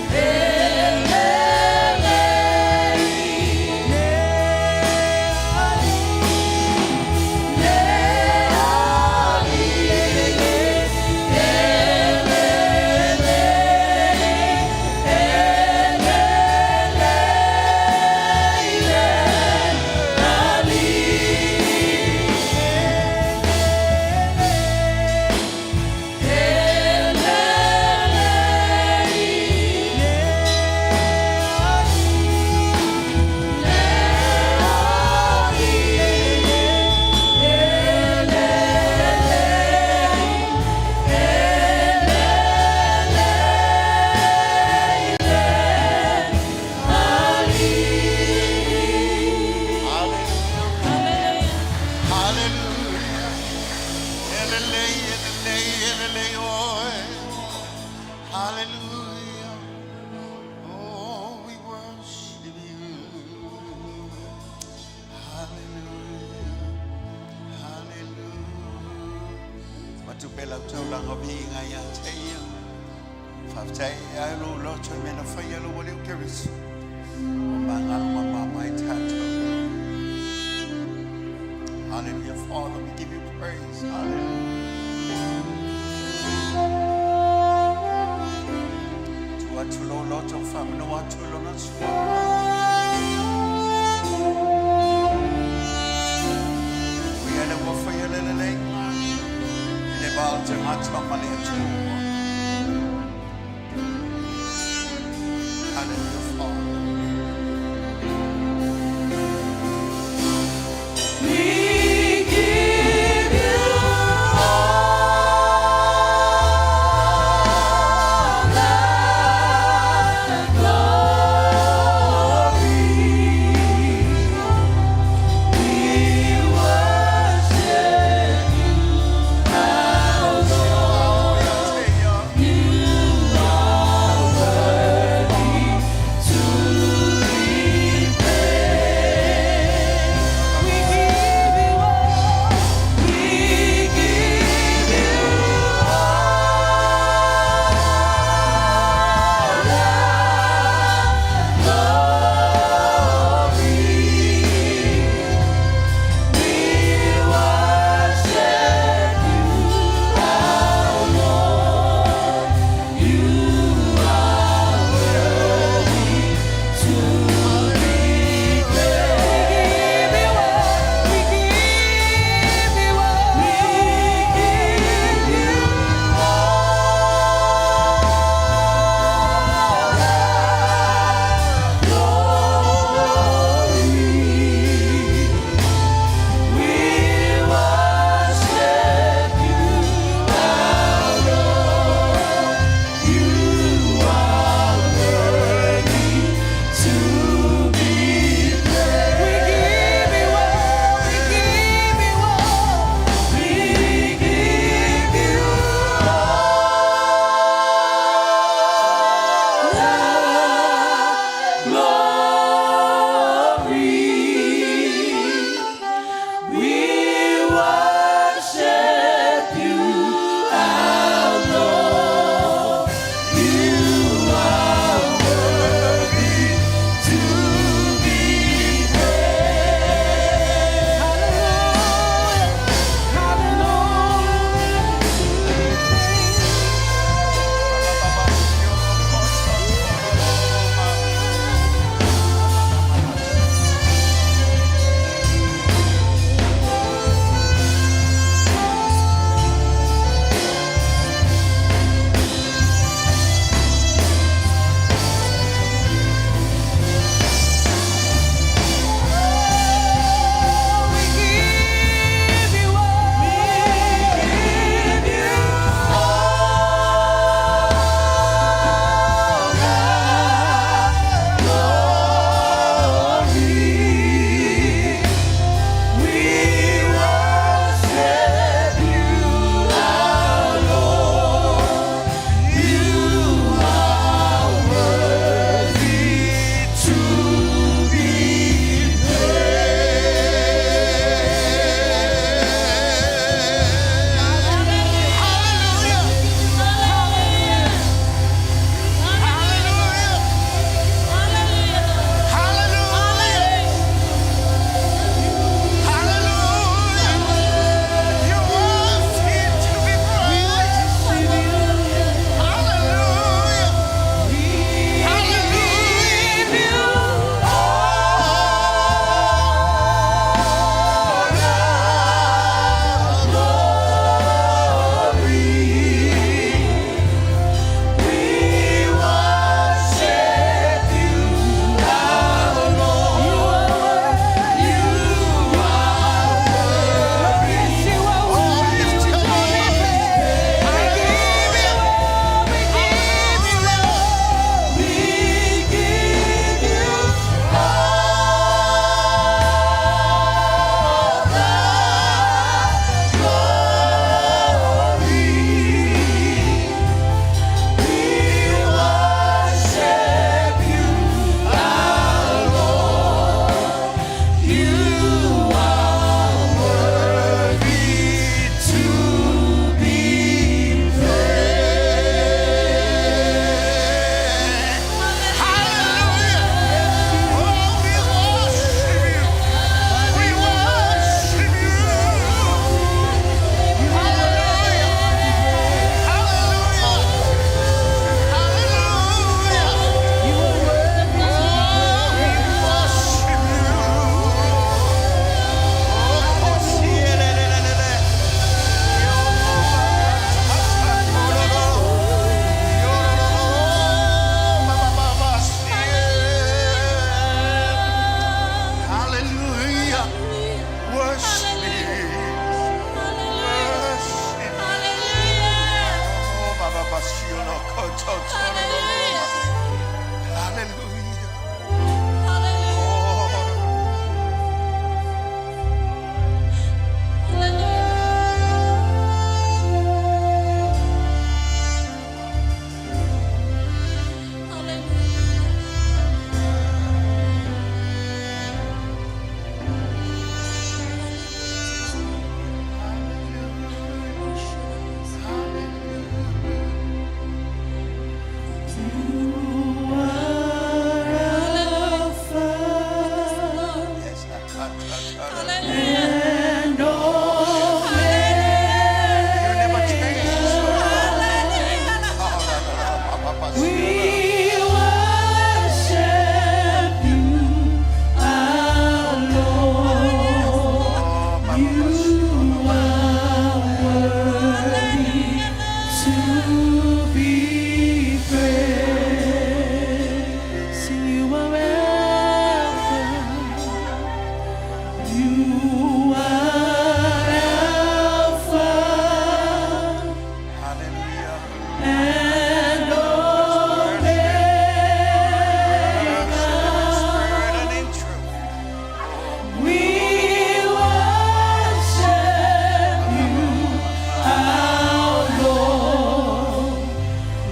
Yeah. tu bela tu lang of being I tell you. Faftai, I know Lord to men of fire, what you carries. Mangal, my tattoo. Hallelujah, Father, we give you praise. Hallelujah. To what to Lord of family, what to Lord of we had a war for your little leg. In the Baltimore, much of money to Hallelujah, Father. We give you all the glory. We worship you, our Lord.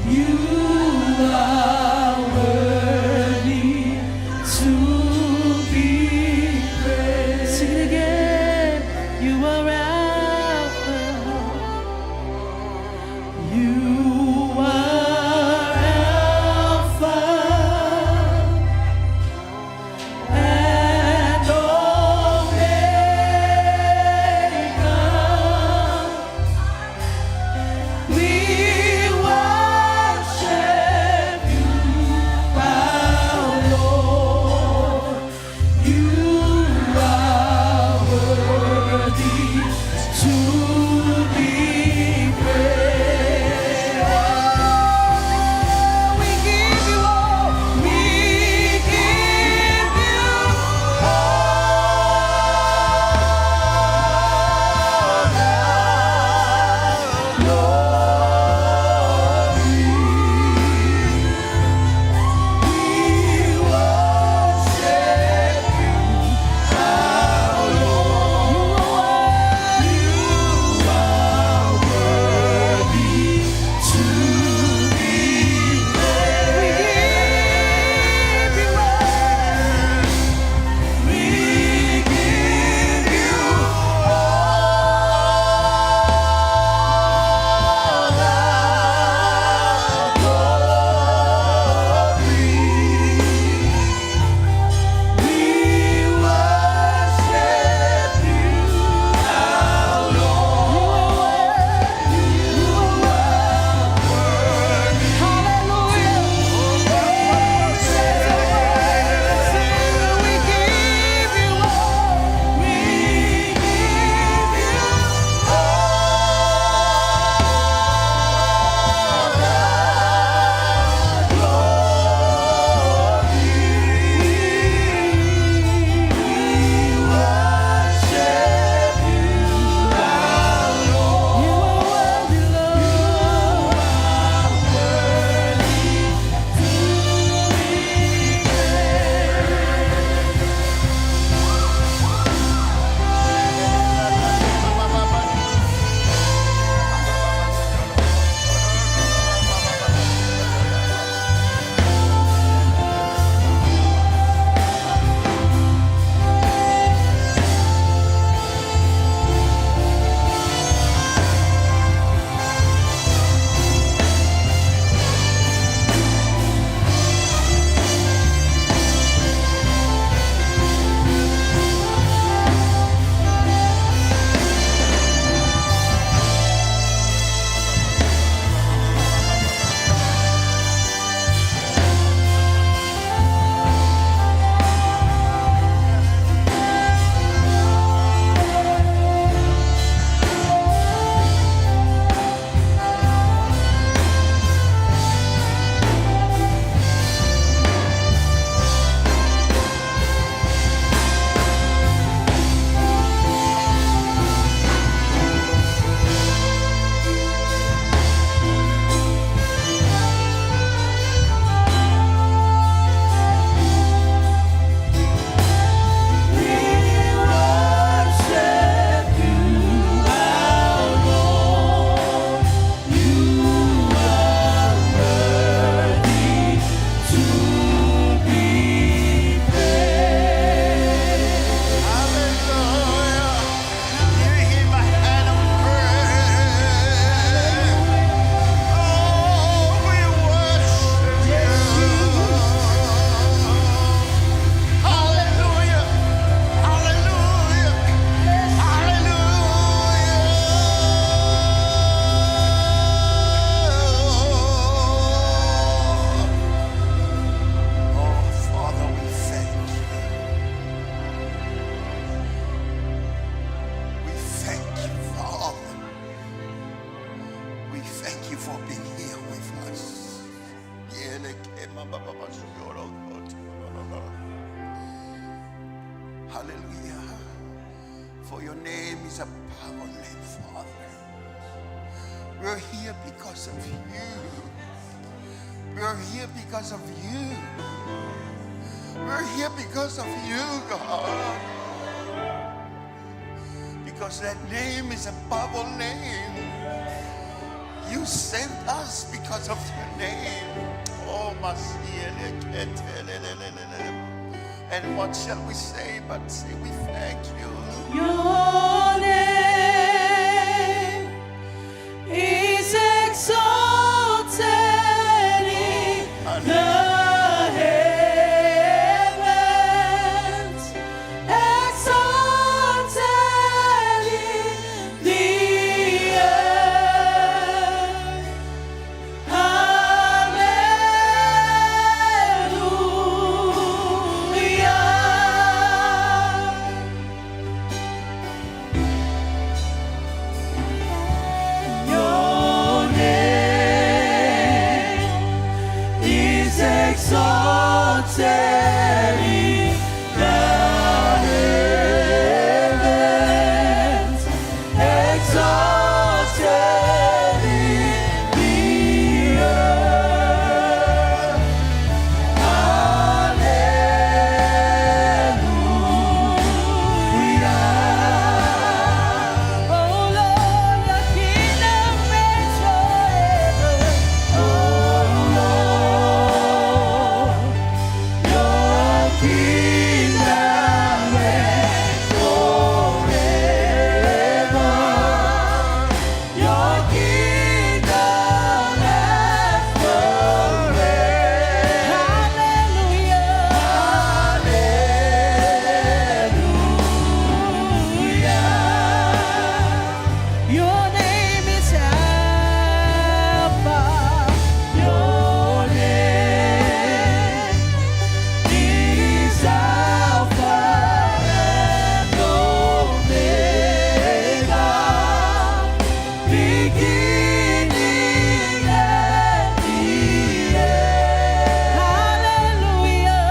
You is a powerful name, Father. We're here because of you. We're here because of you. We're here because of you, God. Because that name is a powerful name. You saved us because of your name. Oh, and what shall we say but say we thank you. Your name is exalted in the heavens, exalted in the earth. Your name is exalted in the heavens, exalted in the earth. Hallelujah. Oh Lord, your kingdom reigns forever. Oh Lord, your kingdom reigns forever. Your kingdom lasts forever. Hallelujah. Your name is Alpha. Your name is Alpha and Omega, beginning and the end. Hallelujah.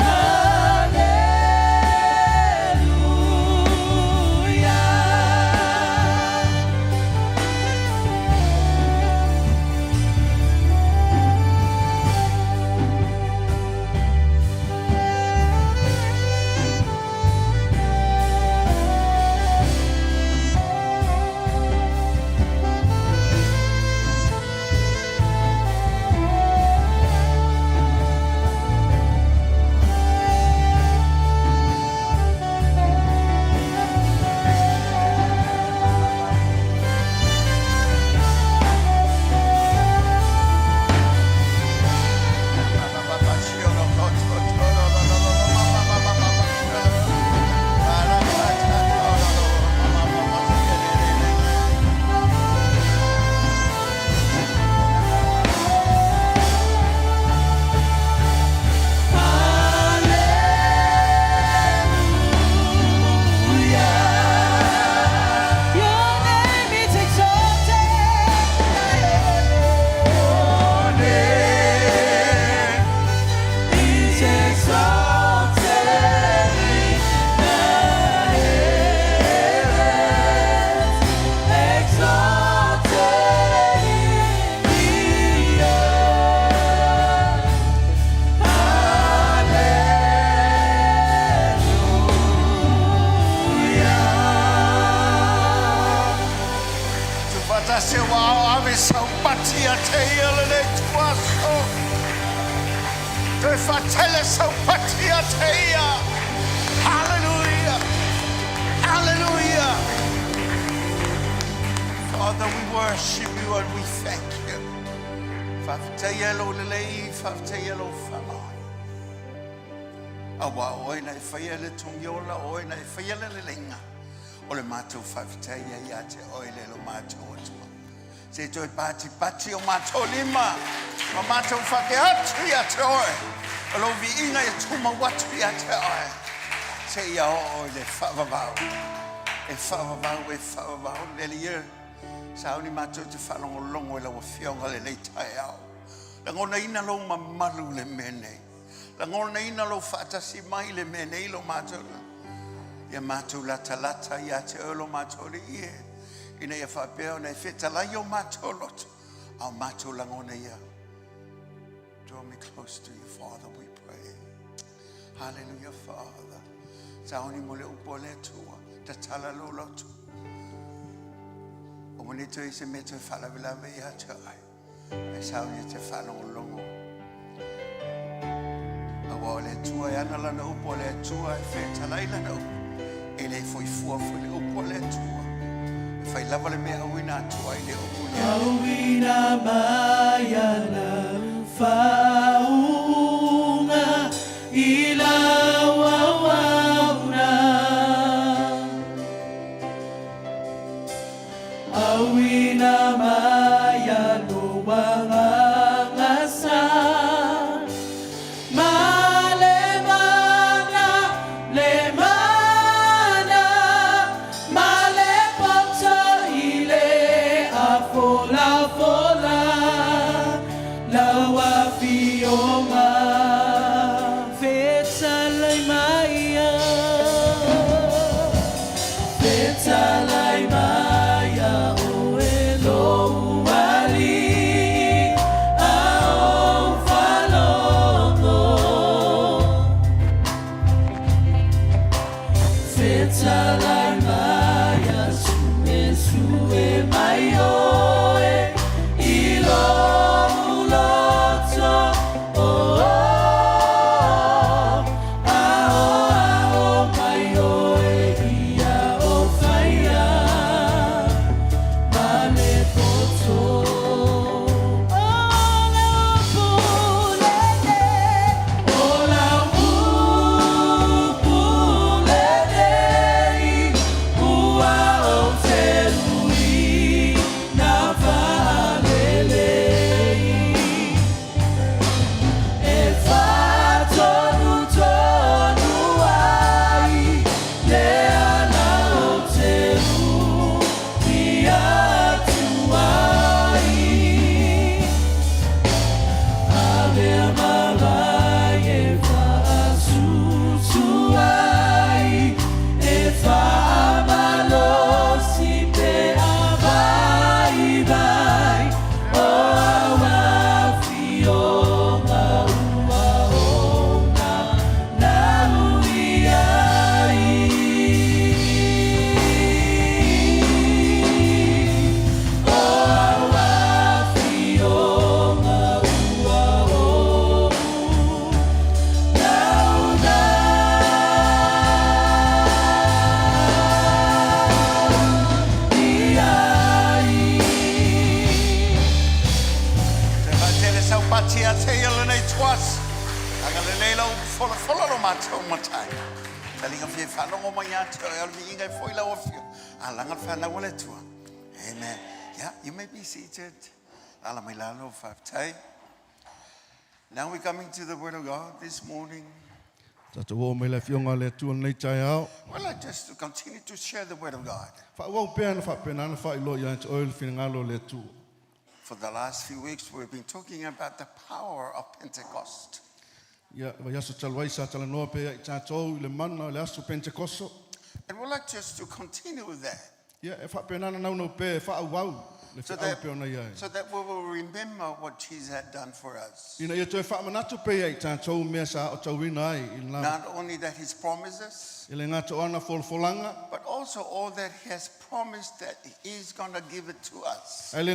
Your name is exalted. Your name is exalted in the heavens, exalted in the earth. Tupatase wao ave saupatia te ile tuaso. Te fatele saupatia te ia. Hallelujah. Hallelujah. Father, we worship you and we thank you. Faftayelo lelei, faftayelo falai. Awa oina e fayele tungiola, oina e fayele lelenga. Ole mātou whawhitaia ia te oile lo mātou atua. Se toi pati o mātou lima, ma mātou whake atu ia te oe. Alo vi inga e tuma watu ia te oe. Se ia o oile whawavau. E whawavau lele ia. Sauni mātou te whalongolongo e lawa whionga le nei tai au. Langona ina lo mamalu le menei. Langona ina lo whatasi mai le menei lo mātou. Ia mātou lata ia te olo mātou le ie. Ina ia whapea o nei whetalai o mātou loto. Au mātou langona ia. Draw me close to you, Father, we pray. Hallelujah, Father. Sauni mo le upo le tua. Ta tala lo loto. O mone toi se me toi whalawilawe ia te ai. E sauni te whanongolongo. Awa o le tua e ana lana upo le tua e whetalai lana upo. E le foi fua le upo le tua. E whai lava le mea awina tua i le upo le tua. Awina maya na faunga ila wawauna. Awina maya no wangangasa. Amen. Yeah, you may be seated. Now we're coming to the Word of God this morning. Well, I just to continue to share the Word of God. For the last few weeks, we've been talking about the power of Pentecost. And we'd like just to continue with that. So that we will remember what Jesus had done for us. Not only that He's promised us, but also all that He has promised that He's going to give it to us. And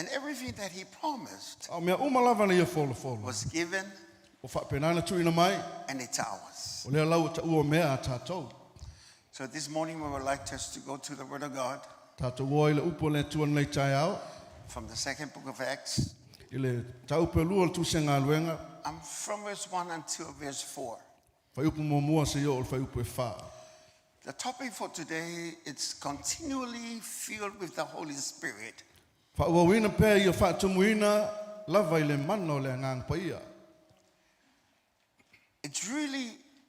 everything that He promised was given, and it's ours. So this morning we would like just to go to the Word of God from the second book of Acts. I'm from verse 1 until verse 4. The topic for today is continually filled with the Holy Spirit.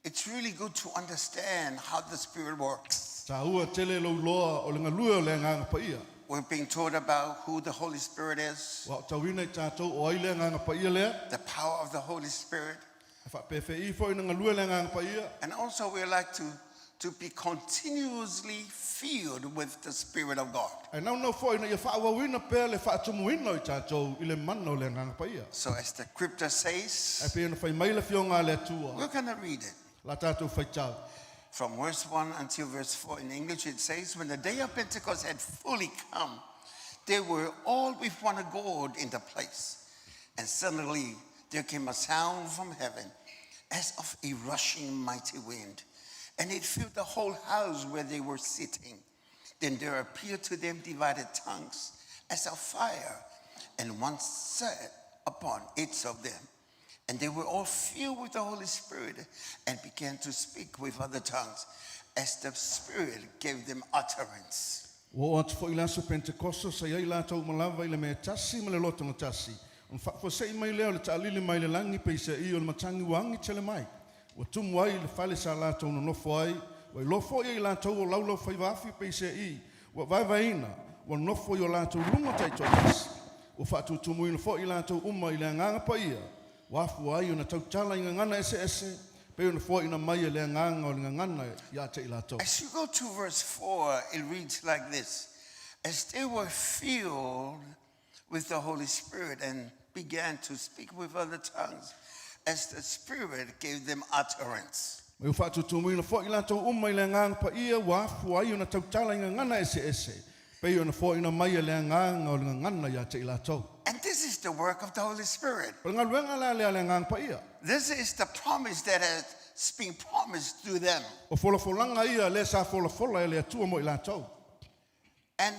It's really good to understand how the Spirit works. We've been taught about who the Holy Spirit is, the power of the Holy Spirit, Whapewhi fo ina ngalua le nganga pa ia. And also we like to be continuously filled with the Spirit of God. Ai nau fo ina ia whaawawina pēr le whaatumuina i tātou i le mana o le nganga pa ia. So as the scripture Ai says, pe ina whai maila fionga le atua. we're going to read it. La tātou whai tau. From verse 1 until verse 4 in English, it says, when the day of Pentecost had fully come, they were all with one accord in the place. And suddenly there came a sound from heaven as of a rushing mighty wind. And it filled the whole house where they were sitting. Then there appeared to them divided tongues as of fire, and one sat upon each of them. And they were all filled with the Holy Spirit and began to speak with other tongues as the Spirit gave them utterance. O atu fo i laso Pentekosto sa iai lātou malava i le mea tasi ma le loto na tasi. On whakfosei mai leo le ta'alili mai le langi pe se i o le matangi wangi tele mai. Wa tumu ai le whale sa lātou no nofo ai. Wa i lofo i lātou o laulau whai wafi pe se i. Wa vaivaina wa nofo i o lātou lunga taito tasi. Wa whatu tumu i nofo i lātou uma i le nganga pa ia. Wafu ai o na tautala i ngana ese ese. Pe o nofo i na mai le nganga o le ngana ia te i lātou. As you go to verse 4, it reads like this. As they were filled with the Holy Spirit and began to speak with other tongues, as the Spirit gave them utterance. Mai whatu tumu i nofo i lātou uma i le nganga pa ia. Wafu ai o na tautala i ngana ese ese. Pe o nofo i na mai le nganga o le ngana ia te i lātou. And this is the work of the Holy Spirit. O ngā ruenga la le nganga pa ia. This is the promise that has been promised to them. O wholafolanga ia le sa wholafola e le atua mo i lātou. And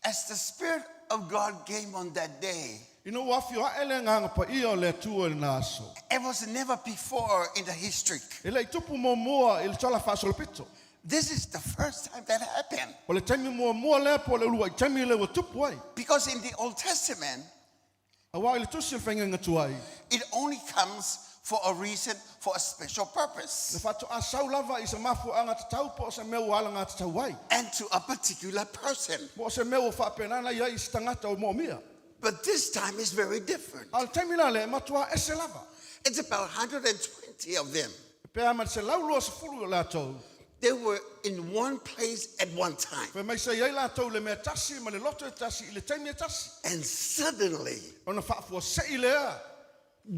as the Spirit of God came on that day, Ino wafio a ele nganga pa ia o le atua i naso. it was never before in the history. E le tupu mo moa i le tala whasolopito. This is the first time that happened. O le taimi moa le po le ulua i taimi le wa tupu ai. Because in the Old Testament, A wā i le tusi le whainga ngatu ai. it only comes for a reason, for a special Le purpose, whatu a sau lava i se mafu anga te tau po o se mea wala ngā te tau ai. and to a particular person. Po o se mea o whapenana ia i se tangata o mo mia. But this time is very different. A le taimi la le matua ese lava. It's about 120 of them. Pe ama se laulua se fulu o lātou. They were in one place at one time. Pe mai se iai lātou le mea tasi ma le loto e tasi i le taimi e tasi. And suddenly Ona whaafua se i lea.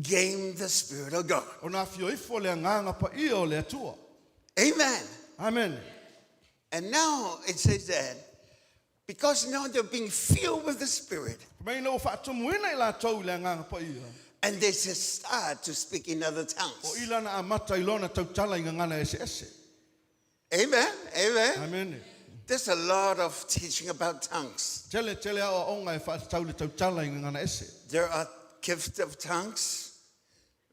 came the Spirit of God. Ona fio ifo le nganga pa ia o le atua. Amen. Amen. And now it says that because now they're being filled with the Spirit, Mai no whaatumuina i lātou le nganga pa ia. and they just start to speak in other O tongues. ilana a mata i lona tautala i ngana ese ese. Amen. Amen. Amen. There's a lot of teaching about tongues. Tele a onga e whaatau le tautala i ngana ese. There are gifts of tongues.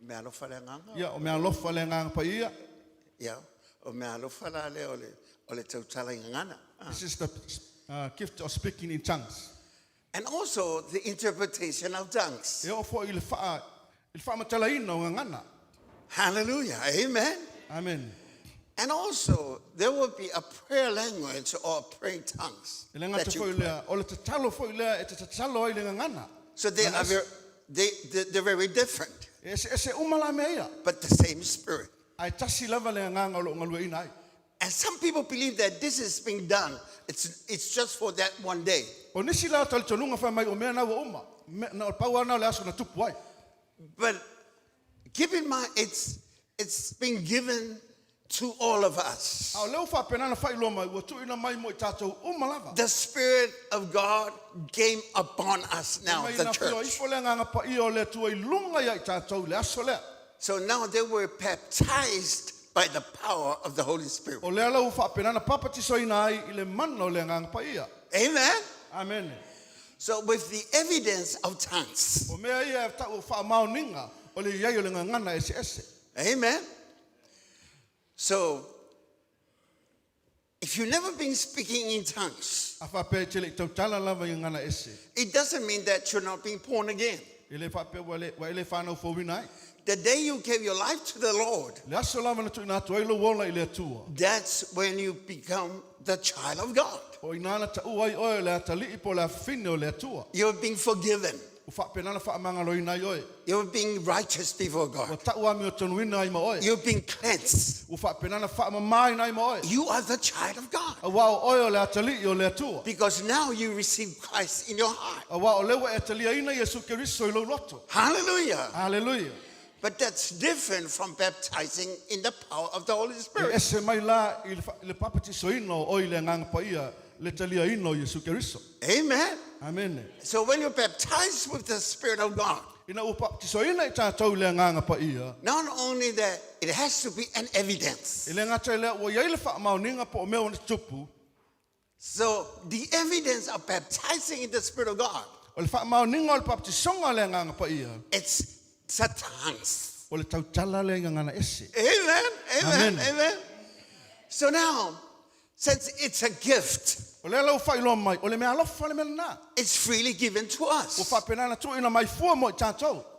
Me alofa le nganga. Ia o mea lofa le nganga pa ia. Yeah. O me alofa la le ole tautala i ngana. This is the gift of speaking in tongues. And also the interpretation of tongues. E o fo i le wha matala ina o ngana. Hallelujah. Amen. Amen. And also, there will be a prayer language or praying tongues. E le ngata that you fo i pray. lea. O le te talo fo i lea e te talo ai le ngana. So they are they're very different, Ese umala mea ia. but the same spirit. Ai tasi lava le nganga o lo ngalua ina ai. And some people believe that this is being done. It's just for that one day. O nisi la tali tonunga wha mai o mea na wa uma. Na o pau ana o le aso na tupu ai. But keep in mind, it's been given to all of us. A o leo wha penana wha ilo mai, ua tuina mai mo i tātou uma lava. The Spirit of God came upon us now, Mai the na whio church. ifo le nganga pa i o le tua i lunga ia i tātou le aso lea. So now they were baptized by the power of the Holy Spirit. O lea lau wha penana papatiso ina ai i le mana o le nganga pa ia. Amen. Amen. So with the evidence of tongues. O mea ia e tau wha maoninga o le iai o le ngangana ese ese. Amen. So if you've never been speaking in tongues, A wha pe tele i tautala lava i ngana ese. it doesn't mean that you're not being born again. I le wha pe wa ele whanau fōwina ai. The day you gave your life to the Lord, Le aso lava na tuina atu ailo wola i le atua. that's when you become the child of God. O inana ta uai oe le atali i po le afine o le atua. You're being forgiven. You're being righteous before God. You've been cleansed. You are the child of God. Because now you receive Christ in your heart. Hallelujah. Hallelujah. But that's different from baptizing in the power of the Holy Spirit. Amen. Amen. So when you're baptized with the Spirit of God, not only that, it has to be an evidence. So the evidence of baptizing in the Spirit of God, it's tongues. Amen. Amen. Amen. So now, since it's a gift, it's freely given to us.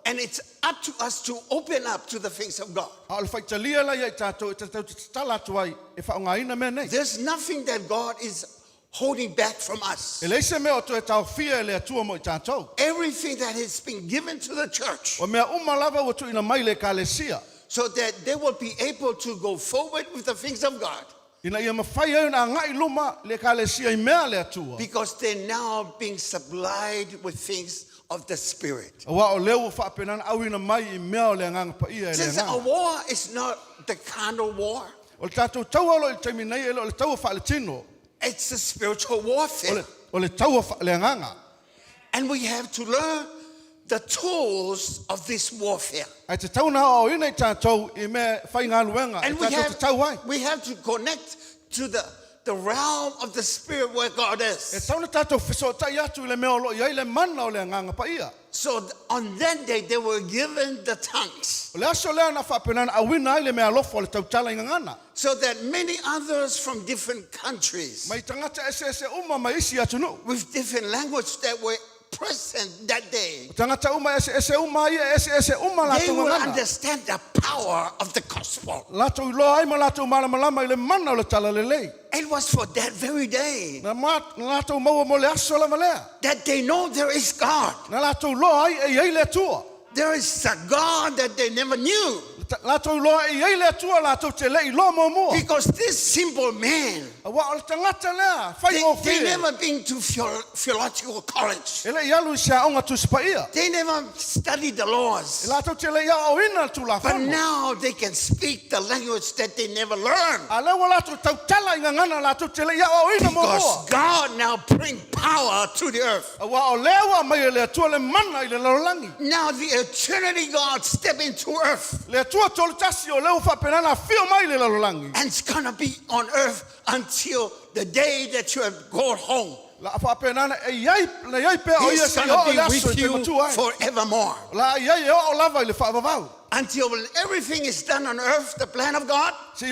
And it's up to us to open up to the things of God. There's nothing that God is holding back from us. Everything that has been given to the church, so that they will be able to go forward with the things of God. Because they're now being supplied with things of the Spirit. Since a war is not the carnal war, it's a spiritual warfare. And we have to learn the tools of this warfare. And we have to connect to the realm of the Spirit where God is. So on that day, they were given the tongues. So that many others from different countries with different language that were present that day, they will understand the power of the gospel. It was for that very day that they know there is God. There is a God that they never knew. Because this simple man, they never been to theological college. They never studied the laws. But now they can speak the language that they never learned. Because God now brings power to the earth. Now the eternity God step into earth. And it's going to be on earth until the day that you have gone home. He's going to be with you forevermore. Until when everything is done on earth, the plan of God. That's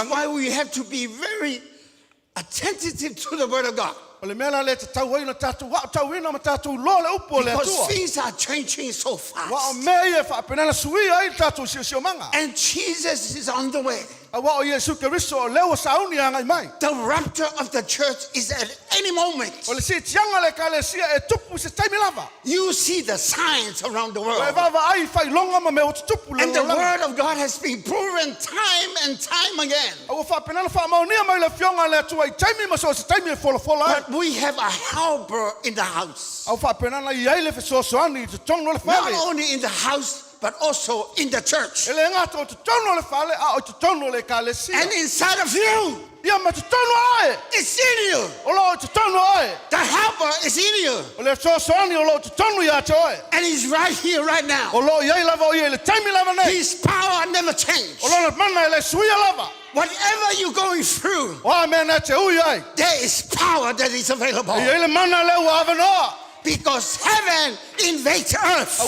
why we have to be very attentive to the Word of God. Because things are changing so fast. And Jesus is on the way. The rapture of the church is at any moment. You see the signs around the world. And the word of God has been proven time and time again. But we have a helper in the house. Not only in the house, but also in the church. And inside of you, it's in you. The helper is in you. And he's right here, right now. His power never changed. Whatever you're going through, there is power that is available. Because heaven invades earth.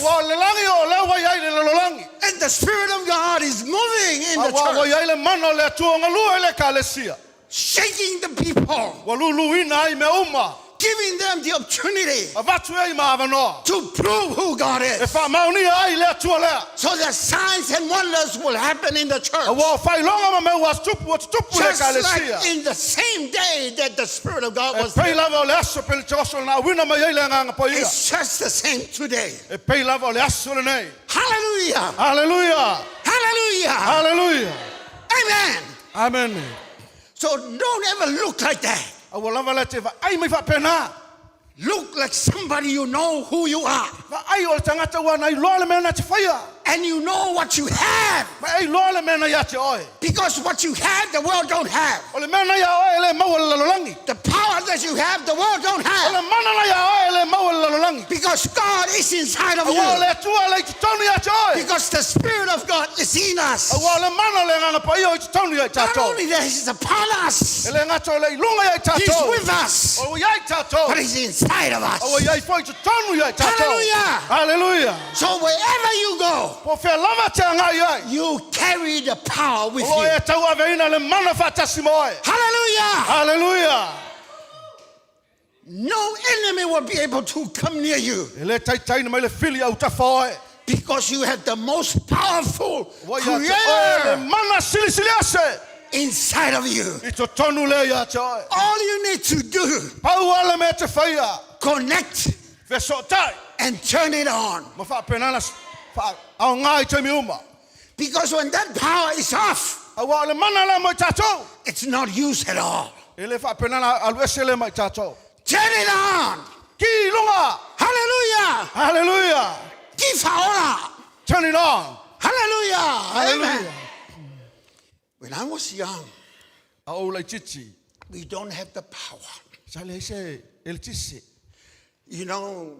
And the Spirit of God is moving in the church, shaking the people giving them the opportunity A watu e maavanoa. to prove who God E is. wha mauni ai lea tua lea. So that signs and wonders will happen in the A church. wā whai longa ma meu as tupu le Just like kalesia. in the same day that the Spirit of God E was pei there. lava o le aso pele te oso na wina mai ei le nganga po ia. It's just the same today. E pei lava o le aso le nei. Hallelujah. Hallelujah. Hallelujah. Hallelujah. Amen. Amen. So don't ever look like that. A wā lava le te wha ai mai wha pena. Look like somebody you know who you are. Wha ai o le tangata ua nai loa le mena te whaia. And you know what you have. Ma ei loa le mena ia te oe. Because what you have, the world don't have. O le mena ia oe le mau le lalolangi. The power that you have, the world don't O have. le mana na ia oe le mau le lalolangi. Because God is inside of A wā you. le tua le te tonu ia te oe. Because the Spirit of God is in us. A wā le mana le nganga pa ia o te tonu ia i Not tātou. only that, He's upon us. E le ngata o le ilunga ia i He's tātou. with us. O ia i tātou. But He's inside of O us. ia i fwoi te tonu ia i tātou. Hallelujah. Hallelujah. So wherever you go, Po whea lava te anga ia. you carry the power with O you. e tau aveina le mana whatasi moe. Hallelujah. Hallelujah. No enemy will be able to come near you E le taitai na mai le fili au ta whaoe. because you have the most powerful O ia te oe le Creator mana sili sili ase. inside of you. I to tonu le ia te oe. All you need to do, Pau ala me te whaia. connect Ve so tai. and turn it on. Ma wha penana au ngai te mi uma. Because when that power is off, A wā le mana le mai tātou. it's not used at all. E le wha penana alu ese le mai tātou. Turn it on. Ki lunga. Hallelujah. Hallelujah. Give honor. Turn it on. Hallelujah. Hallelujah. Amen. When I was young, A o le titi. we don't have the power. Sa le se el tisi. You know,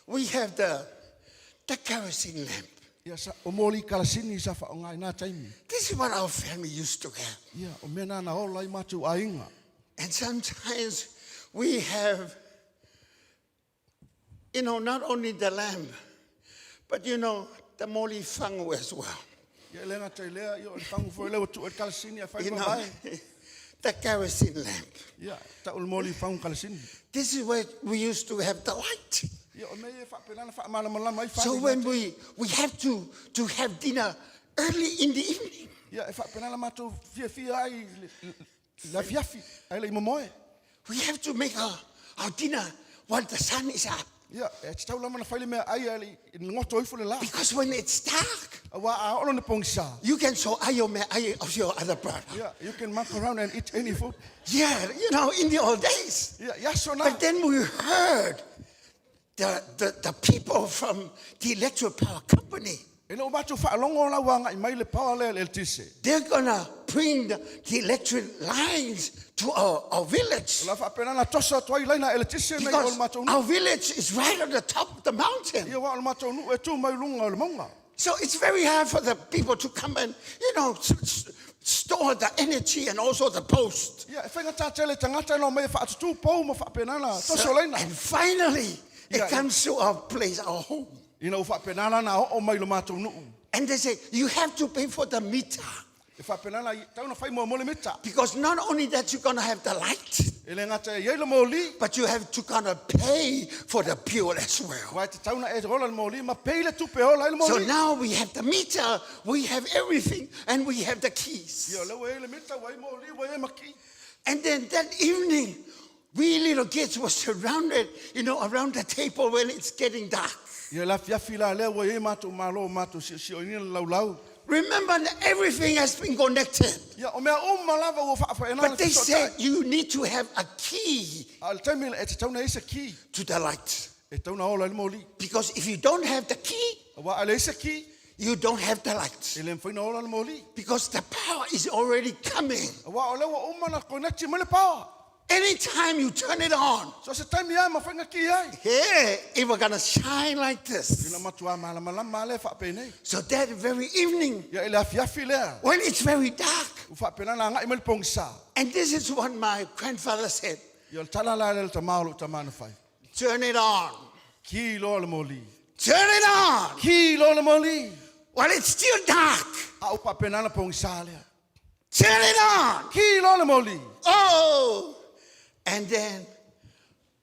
we have the kerosene lamp. Ia sa o moli kalasini sa wha o ngai nā taimi. This is what our family used to have. Ia o mena na o lai matu a inga. And sometimes we have, not only the lamp, but the moli fangu as well. Ia le ngata i lea, ia o le whangu fo leo tu o le kalasini a whai You know, mabai. the kerosene lamp. Ia, ta o le moli whangu kalasini. This is where we used to have the light. Ia o mei e wha penana wha malama lama i whai. So when we have to have dinner early in the evening, Ia e wha penana matu fia fia ai la fiafi. Ai le imomoe. we have to make our dinner while the sun is up. Ia, e te tau lama na whaile mea ai ali i ngoto ifu le la. Because when it's dark, A wā a olo ne pongsa. you can show ayo of your other brother. Yeah, you can muck around and eat any food. Yeah, in the old days. Yeah, so now. But then we heard the people from the electric power company, E no matu wha alongo la wanga i mai le power le el tise. they're gonna bring the electric lines to our village. La wha penana tosa toi laina el tise nei o Because le matou nu. our village is right on the top of the mountain. Ia wā o le matou nu e tū mai lunga o le maunga. So it's very hard for the people to come and, store the energy and also the post. Ia, e whainga tātele tangata no mei wha atutu pou ma wha penana tosa o laina. And finally, it Yeah. comes to our place, our home. Ina u wha penana na o mai le matou nu. And they say, you have to pay for the meter. E wha penana i tauna whai mo le mita. Because not only that you're going to have the light, E le ngata e le mo li. but you have to kind of pay for the fuel as well. Wai te tauna e rola le mo li ma pei le tupe o lai le mo So li. now we have the meter, we have everything, and we have the keys. Ia le le mita wai mo li wai e maki. And then that evening, we little kids were surrounded, around the table when it's getting dark. Ia la fiafi la le wai e matou malo matou si o ni lau lau. Remember that everything has been connected. Ia o mea o malava o wha wha But they said you need to have a key Al taimi e te tauna isa ki. to the light. E tauna o lai le mo li. Because if you don't have the key, Wa ale isa ki. you don't have the light. E le mwhaina o lai le mo li. Because the power is already coming. Wa o lewa o mana konekti mo le power. Anytime you turn it on, So se taimi ai ma whainga ki ai. hey, it was going to shine like this. Ina matua malama lama le wha penei. So that very evening, Ia e le afiafi lea. when it's very dark, U wha penana ngai mo le pongsa. and this is what my grandfather said, Ia le tala la le tamalo tamana whai. turn it on. Ki lo le mo li. Turn it on. Ki lo le mo li. While it's still dark, A upa penana pongsa lea. turn it on. Ki lo le mo li. Oh, and then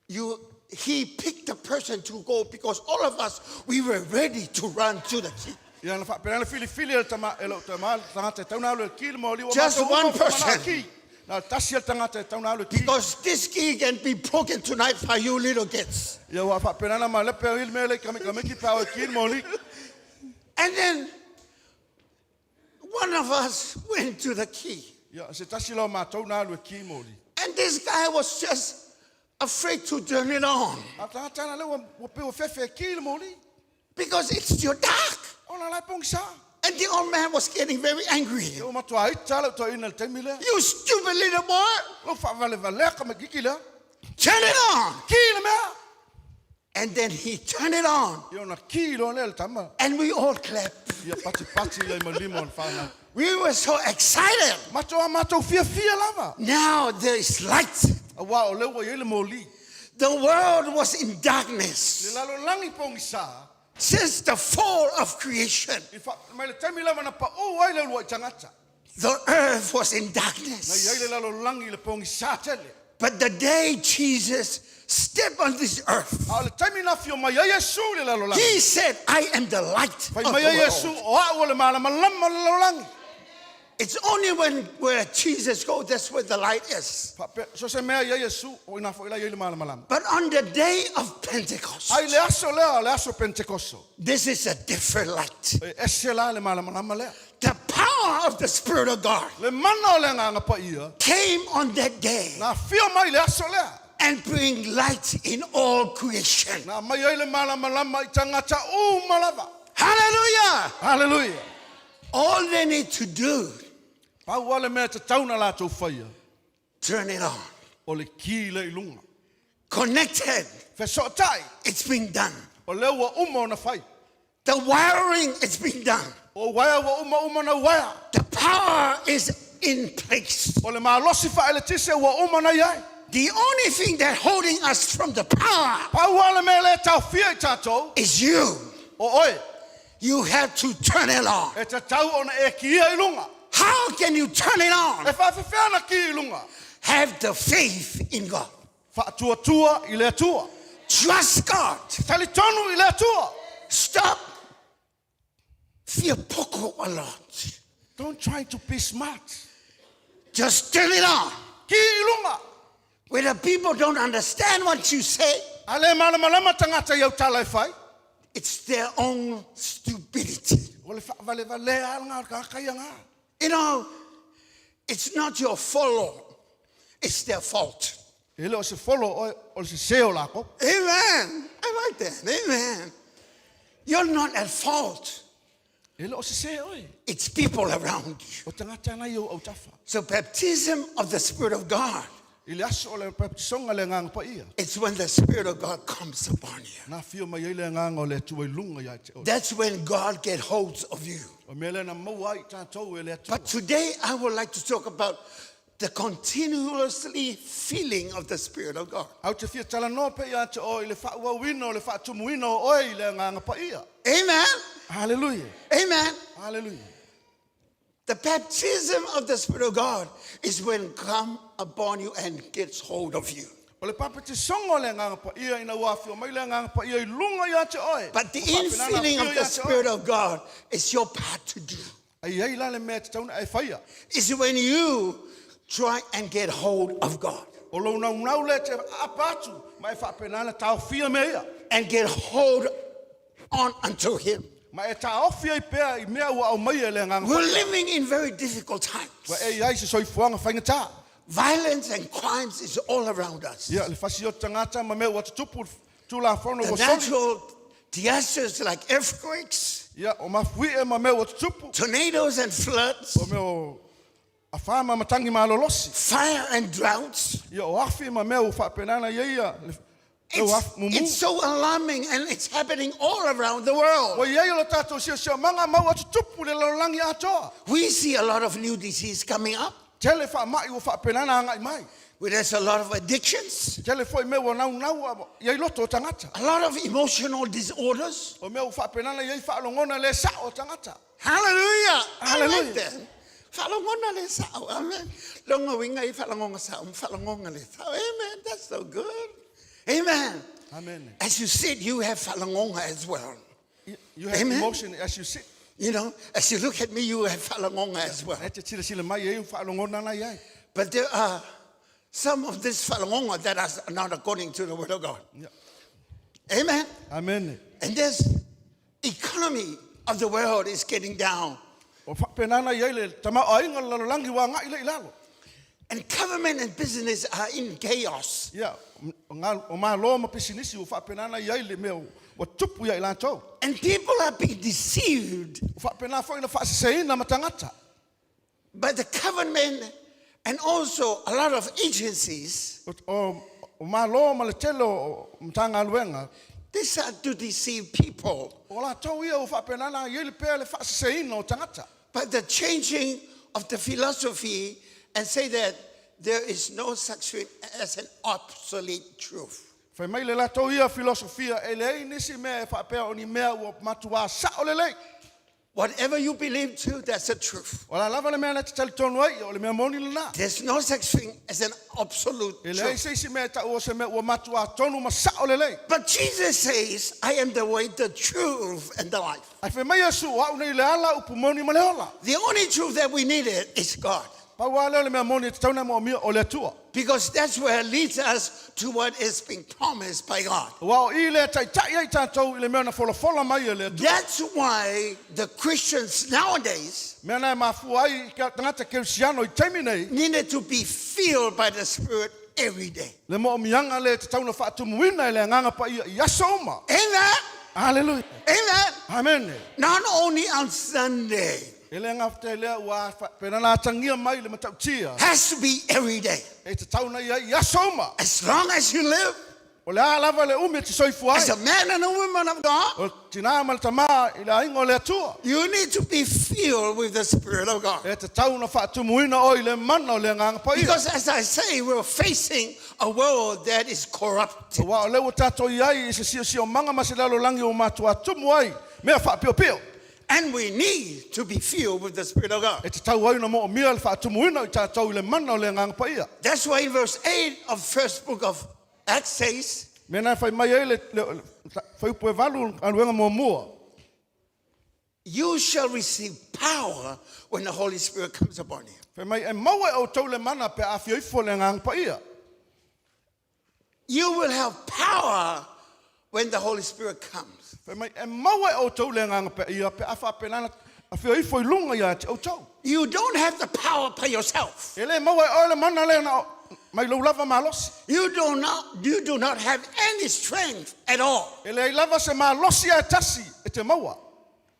he picked the person to go because all of us, we were ready to run to the king. Just one person. Because this key can be broken tonight for you little kids. And then one of us went to the key. And this guy was just afraid to turn it on. Because it's still dark. And the old man was getting very angry. You stupid little boy. Turn it on. And then he turned it on. And we all clapped. We were so excited. Now there is light. The world was in darkness. Since the fall of creation, the earth was in darkness. But the day Jesus stepped on this earth, he said, I am the light of the world. It's only where Jesus goes, that's where the light is. But on the day of Pentecost, this is a different light. The power of the Spirit of God came on that day and bring light in all creation. Hallelujah! Hallelujah! All they need to do, turn it on. Connected. It's been done. The wiring, it's been done. The power is in place. The only thing that holding us from the power is you. You have to turn it on. How can you turn it on? Have the faith in God. Trust God. Stop fear poco a lot. Don't try to be smart. Just turn it on. When the people don't understand what you say, it's their own stupidity. You know, it's not your fault, it's their fault. Amen. I like that. Amen. You're not at fault. It's people around you. So baptism of the Spirit of God, it's when the Spirit of God comes upon you. That's when God gets hold of you. But today I would like to talk about the continuously feeling of the Spirit of God. Amen. Hallelujah. Amen. Hallelujah. The baptism of the Spirit of God is when it comes upon you and gets hold of you. But the infilling of the Spirit of God is your part to do. It's when you try and get hold of God. And get hold on unto Him. We're living in very difficult times. Violence and crimes is all around us. The natural disasters like earthquakes, tornadoes and floods, fire and droughts. It's so alarming and it's happening all around the world. We see a lot of new disease coming up. There's a lot of addictions. A lot of emotional disorders. Hallelujah. Hallelujah. Amen. That's so good. Amen. Amen. As you sit, you have falangonga as well. You have Amen. emotion as you sit. You know, as you look at me, you have falangonga as well. E te tira sila mai e whaalongona na iai. But there are some of this falangonga that are not according to the word of God. Yeah. Amen. Amen. And this economy of the world is getting down. O whapenana iai le tama o inga lalolangi wa ngai le ilalo. And government and business are in chaos. Ia, o ngā loa ma pisinisi o whapenana iai le mea o tupu iai lantou. And people are being deceived O whapena fo ina whaaseseina ma tangata. by the government and also a lot of agencies. O mā loa ma le tele o mtanga aluenga. They start to deceive people O la tau ia o whapenana iai le pea le whaaseseina o tangata. by the changing of the philosophy and say that there is no such thing as an obsolete truth. Whai mai le la tau ia filosofia e le ei nisi mea e whapea o ni mea ua matua sa o le lei. Whatever you believe to, that's the truth. O la lava le mea na te tali tonu ai o le mea moni le na. There's no such thing as an absolute E le ei truth. seisi mea ta ua se mea ua matua tonu ma sa o le lei. But Jesus says, I am the way, the truth, and the life. Ai whai mai asu o au nei le ala upu moni ma le ola. The only truth that we needed is God. Pau a leo le mea moni e te tauna mo mia o le atua. Because that's where it leads us to what is being promised by God. Wa o i le tai tai ai tātou i le mea na wholofola mai e le atua. That's why the Christians nowadays Mea nai mafua ai i ka tangata kerisiano i taimi nei. needed to be filled by the Spirit every day. Le mo o mianga le te tauna whaatumuina i le nganga pa ia i aso oma. Amen. Hallelujah. Amen. Amen. Not only on Sunday, E le ngafte lea ua pena la tangia mai le matautia. has to be every day. E te tauna ia i aso oma. As long as you live O le a lava le umi te soifu ai. as a man and a woman of God, O tina ma le tama i le aingo le atua. you need to be filled with the Spirit of God. E te tauna whaatumuina o i le mana o le nganga pa ia. Because as I say, we're facing a world that is corrupted. Wa o lewa tato i ai i se sio manga ma se lalo langi o matua tumu ai. Mea whaapio pio. And we need to be filled with the Spirit of God. E te tau ai na mo o mia le whaatumuina o i tātou i le mana o le nganga pa ia. That's why in verse 8 of first book of Acts says, Mea nai whai mai ai le whai upo e valu aluenga mo mua. you shall receive power when the Holy Spirit comes upon you. Whai mai e maua e o tau le mana pe a whioifo le nganga pa ia. You will have power when the Holy Spirit comes. Whai mai e maua e o tau le nganga pe ia pe a whapenana a whioifo i lunga ia te o tau. You don't have the power by yourself. E le maua e o le mana le na mai lau lava malosi. You do not have any strength at all. E le lava se malosi e tasi e te maua.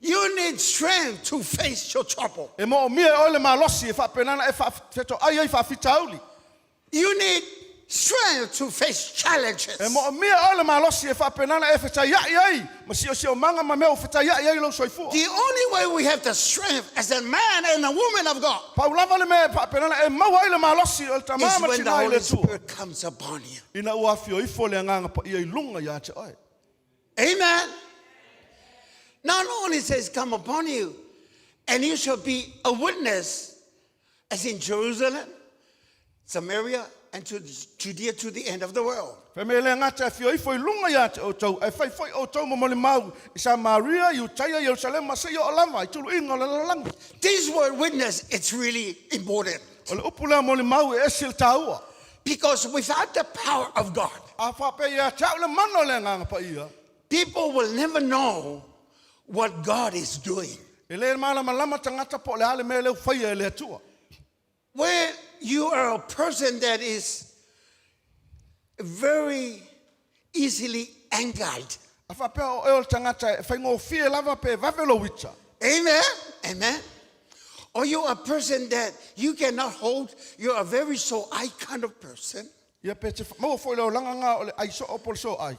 You need strength to face your trouble. E mo o mia e o le malosi e whapenana e whafeto ai ai whafita auli. You need strength to face challenges. E mo o mia e o le malosi e whapenana e wheta iai ai. Ma sio manga ma mea o wheta iai ai lau soifua. The only way we have the strength as a man and a woman of God Pau lava le mea e whapenana e maua ai le malosi o le is tamama when the tina i Holy le tua. Spirit comes upon you. Ina ua whioifo le nganga pa ia i lunga ia te ai. Amen. Not only says come upon you, and you shall be a witness, as in Jerusalem, Samaria, and to Judea to the end of the world. Pe me le ngata e whioifo i lunga ia te o tau. E whai whai o tau mo le mau. I Samaria, Iutaia, Jerusalem, ma se i o lava. I tulu inga o le lalangi. This word witness, it's really important. O le upulea mo le mau e esil taua. Because without the power of God, A whape ia te au le mana o le nganga pa ia. people will never know what God is doing. E le mana malama tangata po le ale me le whaia e le atua. When you are a person that is very easily angered. A whape o e o tangata e whaingo fie lava pe vavelo wita. Amen. Amen. Or you're a person that you cannot hold. You're a very so I kind of person. Ia pe te mau fo le o langa ngā o le aiso o pol so ai.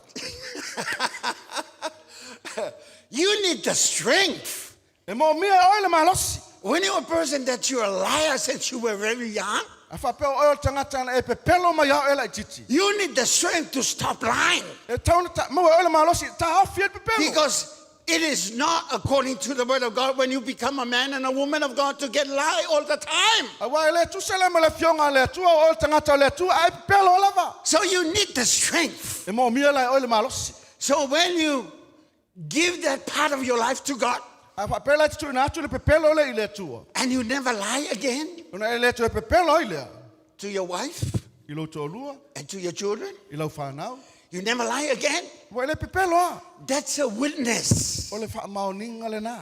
You need the strength. E mo mia o le malosi. When you're a person that you're a liar since you were very young, A whape o e tangata na e pe pelo mai au e la titi. you need the strength to stop lying. E tauna ta mau o le malosi ta au fie pe pelo. Because It is not according to the word of God when you become a man and a woman of God to get lie all the time. Awa le tu sele mo le fionga le tu o tangata le tu ai pelo lava. So you need the strength. E mo mia lai o le malosi. So when you give that part of your life to God Afa pela tu na tu le pelo le ile tu. and you never lie again Una le tu pelo ile. to your wife Ilo to lua, and to your children, ilo fa now. you never lie again, Wa le pelo. that's a witness. O le fa maoninga le na.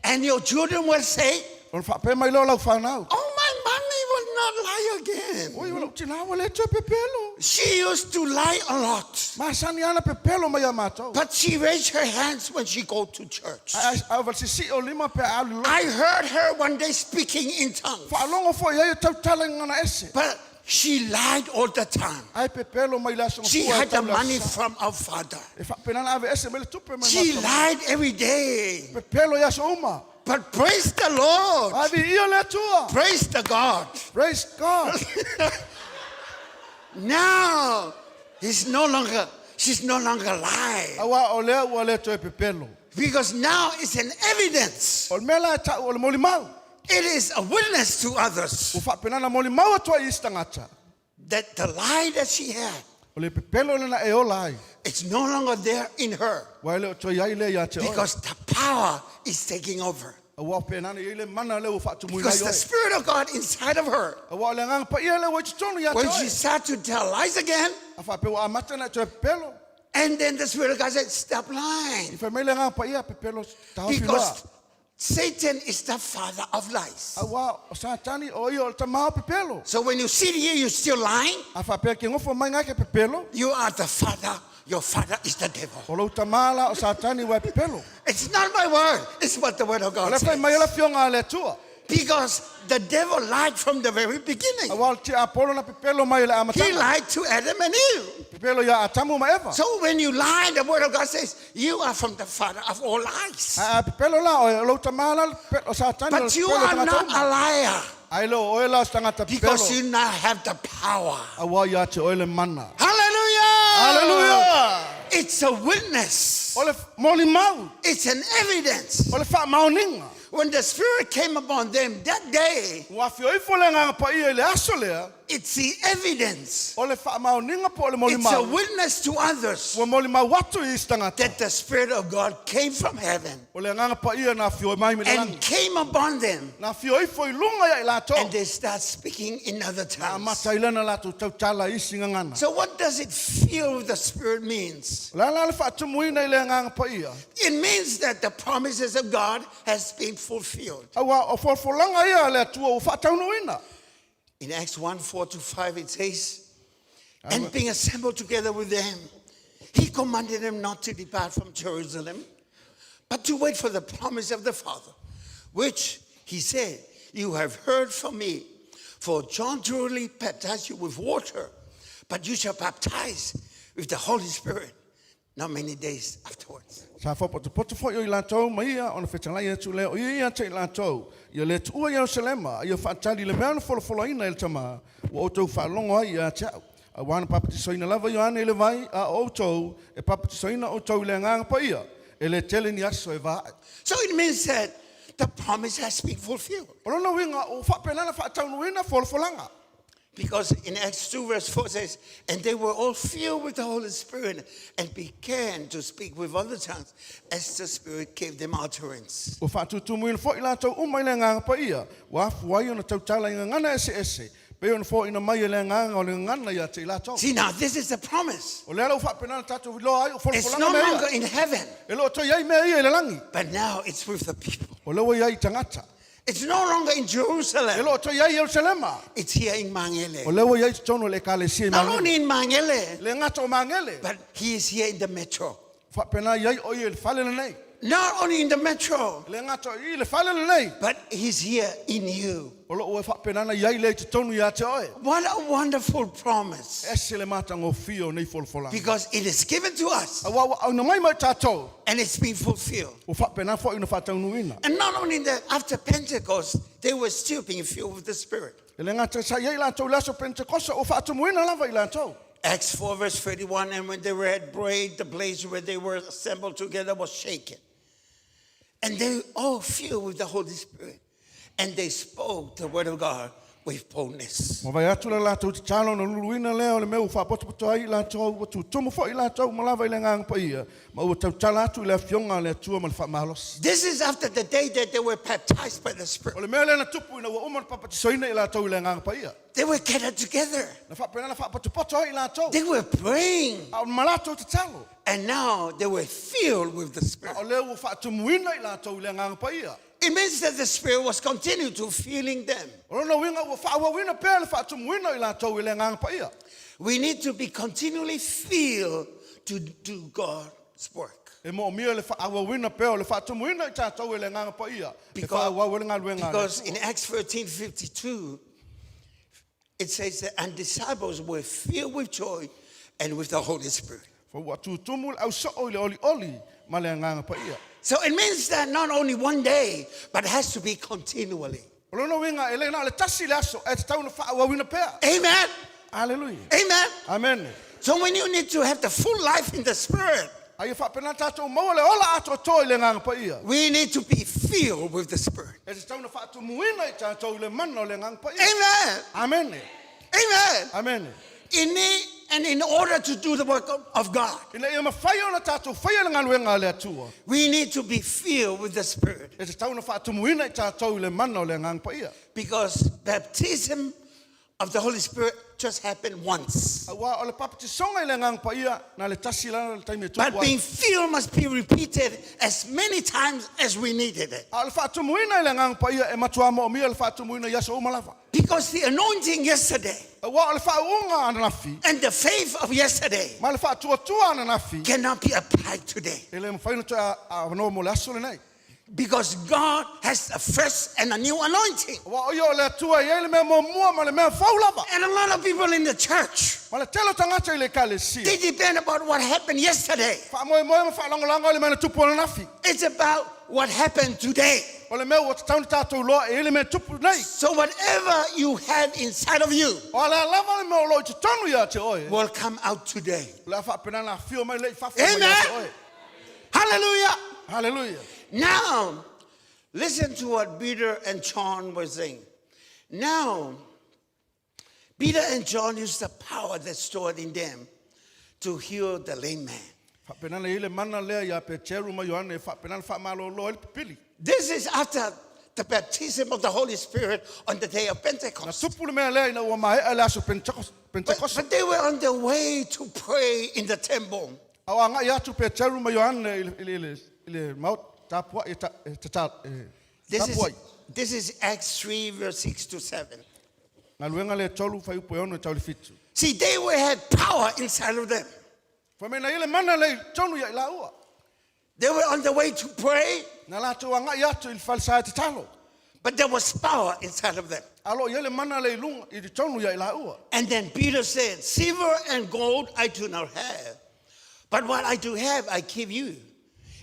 And your children will say, O fa pe mai lo la fa now. oh, my mommy will not lie again. O yo tina wa le tu pelo. She used to lie a lot, Ma sani ana pelo mai amato. but she raised her hands when she go to church. Ai va si o lima pe alu. I heard her one day speaking in tongues, Fa longo fo ye tau talenga na ese. but she lied all the time. Ai pelo mai la so. She had the money from our father. E fa penana ave ese mele tupe mai. She lied every day. Pelo ya so uma. But praise the Lord. Ai vi io le tua. Praise the God. Praise God. Now, she's no longer lying. Awa o le tu pelo. Because now it's an evidence. O mela ta o le molimau. It is a witness to others O fa penana molimau tua istangata. that the lie that she had, O le pelo na e o lai. it's no longer there in her. Wa le to ya ile ya te. Because the power is taking over. Awa penana ile mana le o fa tu mui Because the Spirit of God inside of her, Awa le ngang pa ia le wo tonu ya te. when she started to tell lies again, Afa pe wa mata na tu pelo. and then the Spirit of God said, stop I lying. fa mele ngang pa ia pelo ta fi Because Satan is the father of lies. Awa o satani o io ta mau pelo. So when you sit here, you're still lying. Afa pe ke ngofo mai nga ke pelo. You are the father. Your father is the devil. O lo tamala o satani wa pelo. It's not my word. It's what the word of God Le fa mai says. la fionga le tua. Because the devil lied from the very beginning. Awa te apolo na pelo mai le amata. He lied to Adam and Eve. Pelo ya atamu ma eva. So when you lie, the word of God says, you are from the father of all lies. A pelo la o lo tamala o satani. But you are not a liar. Ai lo o la stangata pelo. Because you now have the power. Awa ya te o le mana. Hallelujah! Hallelujah. It's a witness. O le molimau. It's an evidence. O le fa maoninga. When the Spirit came upon them that day, Wa fio i fo le nga pa ia le aso le. it's the evidence. O le fa maoninga po le It's a molimau. witness to others Wa molimau watu i stangata. that the Spirit of God came from heaven O le nga pa ia na fio mai me lang. and came upon them, Na fio i fo i lunga ya i lato. and they start speaking in other Na tongues. mata ilana la tu tau tala i singa ngana. So what does it feel the Spirit means? La le fa tu muina i le nga pa ia. It means that the promises of God has been fulfilled. Awa o fo langa ia le tu o fa tau nuina. In Acts 1:4-5 it says, and being assembled together with them, he commanded them not to depart from Jerusalem, but to wait for the promise of the Father, which he said, you have heard from me. For John truly baptized you with water, but you shall baptize with the Holy Spirit not many days afterwards. Sa fo poto fo i lato mai ia ona fetala ia tu le o ia te lato. Ia le tu ia Jerusalema ia fa tali le meana fo ina el tama. O to fa longo ia cha. A wana papati soina lava Ioane le vai a o to e papati soina o to le nga pa ia. Ele tele ni aso e va. So it means that the promise has been fulfilled. O lona winga o fa penana fa tau nuina fo langa. Because in Acts 2:4 says, and they were all filled with the Holy Spirit and began to speak with other tongues as the Spirit gave them utterance. O fa tu muina fo i lato o mai le nga pa ia. Wa fuai ona tau tala nga ngana ese. Pe ona fo ina mai le nga o le ngana ia te lato. See, now this is the promise. O le ala fa penana tatu lo ai fo It's langa no me. longer in heaven, E lo to ia me ia le langi. but now it's with the people. O le ia i tangata. It's no longer in E Jerusalem. lo to ia i Jerusalema. It's here in O Mangele. le ia i tono le kalesia Not mangele. only in Mangele, Le ngata o mangele. but he is here in the metro. Fa pena ia o ia le fale le nei. Not only in the metro, Le ngata i le fale le nei. but he's here in you. O lo o fa pena na ia i le tonu ia te oe. What a wonderful promise. Ese le mata ngo fio nei folfolanga. Because it is given to us Awa au na mai mai tato. and it's been fulfilled. O fa pena fo ina fa tonu ina. And not only that, after Pentecost, they were still being filled with the Spirit. Le ngata sa ia la to la so pentekosa o fa tu muina lava i la to. Acts 4:31, and when they were at prayed, the place where they were assembled together was shaken. And they all filled with the Holy Spirit. And they spoke the word of God with boldness. Ma vai atu le lātou te talo na luluina leo le meu whapotopoto ai lātou wa tu tumu fo i lātou malawa i le ngang pa ia. Ma ua tau tala atu i le fionga le atua ma le whamalos. This is after the day that they were baptized by the O Spirit. le mea le na tupu ina ua umar papatisoina i lātou i le ngang pa ia. They were gathered together. Na whapena na whapotopoto ai lātou. They were praying. A ma lātou te talo. And now they were filled with the Spirit. O leo ua whaatumuina i lātou i le ngang pa ia. It means that the Spirit was continuing to filling them. O lona winga ua whaawawina pēr le whaatumuina i lātou i le ngang pa ia. We need to be continually filled to do God's work. E mo mia le whaawawina pēr le whaatumuina i tātou i le ngang pa ia. E whaawawina luenga. Because in Acts 13:52, it says that and disciples were filled with joy and with the Holy Spirit. Fa ua tutumu au so'o i le oli ma le ngang pa ia. So it means that not only one day, but it has to be continually. O lona winga e le na le tasi le aso e te tau na whaawawina pēr. Amen. Hallelujah. Amen. Amen. So when you need to have the full life in the Spirit, Ai e whapena tātou maua le ola ato tō i le ngang pa ia. we need to be filled with the Spirit. E te tau na whaatumuina i tātou i le mana o le ngang pa ia. Amen. Amen. Amen. Amen. And in order to do the work of God, Ina ia mawhai ona tātou whai le ngaluenga le atua. we need to be filled with the Spirit. E te tau na whaatumuina i tātou i le mana o le ngang pa ia. Because baptism of the Holy Spirit just happened once. Awa o le papatisonga i le ngang pa ia na le tasi lana le taimi e tupu But being filled must be repeated as many times as we needed it. A le whaatumuina i le ngang pa ia e matua mo o mia le whaatumuina i aso umalawa. Because the anointing yesterday Awa o le whaunga ana nafi. and the faith of yesterday Ma le whaatuatua ana nafi. cannot be applied today. E le mwhaina to a wanoa mo le aso le nei. Because God has a fresh and a new anointing. Wa o yo le atua i le mea mo mua ma le mea whaulava. And a lot of people in the church, Ma le telo tangata i le kalesia. they depend about what happened yesterday. Whaamoe moe ma whaalangolanga o le mea tupu ana nafi. It's about what happened today. O le mea o te tauni tātou loa e le mea tupu nei. So whatever you have inside of you O le lava le mea o lo i te tonu ia te oe. will come out today. Le whaapena na whio mai le i whawhia mai ia te oe. Amen. Hallelujah. Hallelujah. Now, listen to what Peter and John were saying. Now, Peter and John used the power that's stored in them to heal the lame man. Whapena le ile mana lea ia pe teru mai Ioane e whapena le whaamalo lo e le pipili. This is after the baptism of the Holy Spirit on the day of Na Pentecost. tupu le mea lea ina ua mahe le aso Pentecost. But they were on their way to pray in the temple. Awa nga ia tu pe teru mai Ioane ile maut tapua e tapua. This is Acts 3, verse 6 to 7. Nga luenga le tolu whai upo e ono e tau le fitu. See, they had power inside of them. Whamena ile mana le tonu ia i la ua. They were on the way to pray, Nga la tu anga ia tu il falsa te talo. but there was power inside of them. Alo ia le mana le lunga i tonu ia i la ua. And then Peter said, silver and gold I do not have, but what I do have I give you.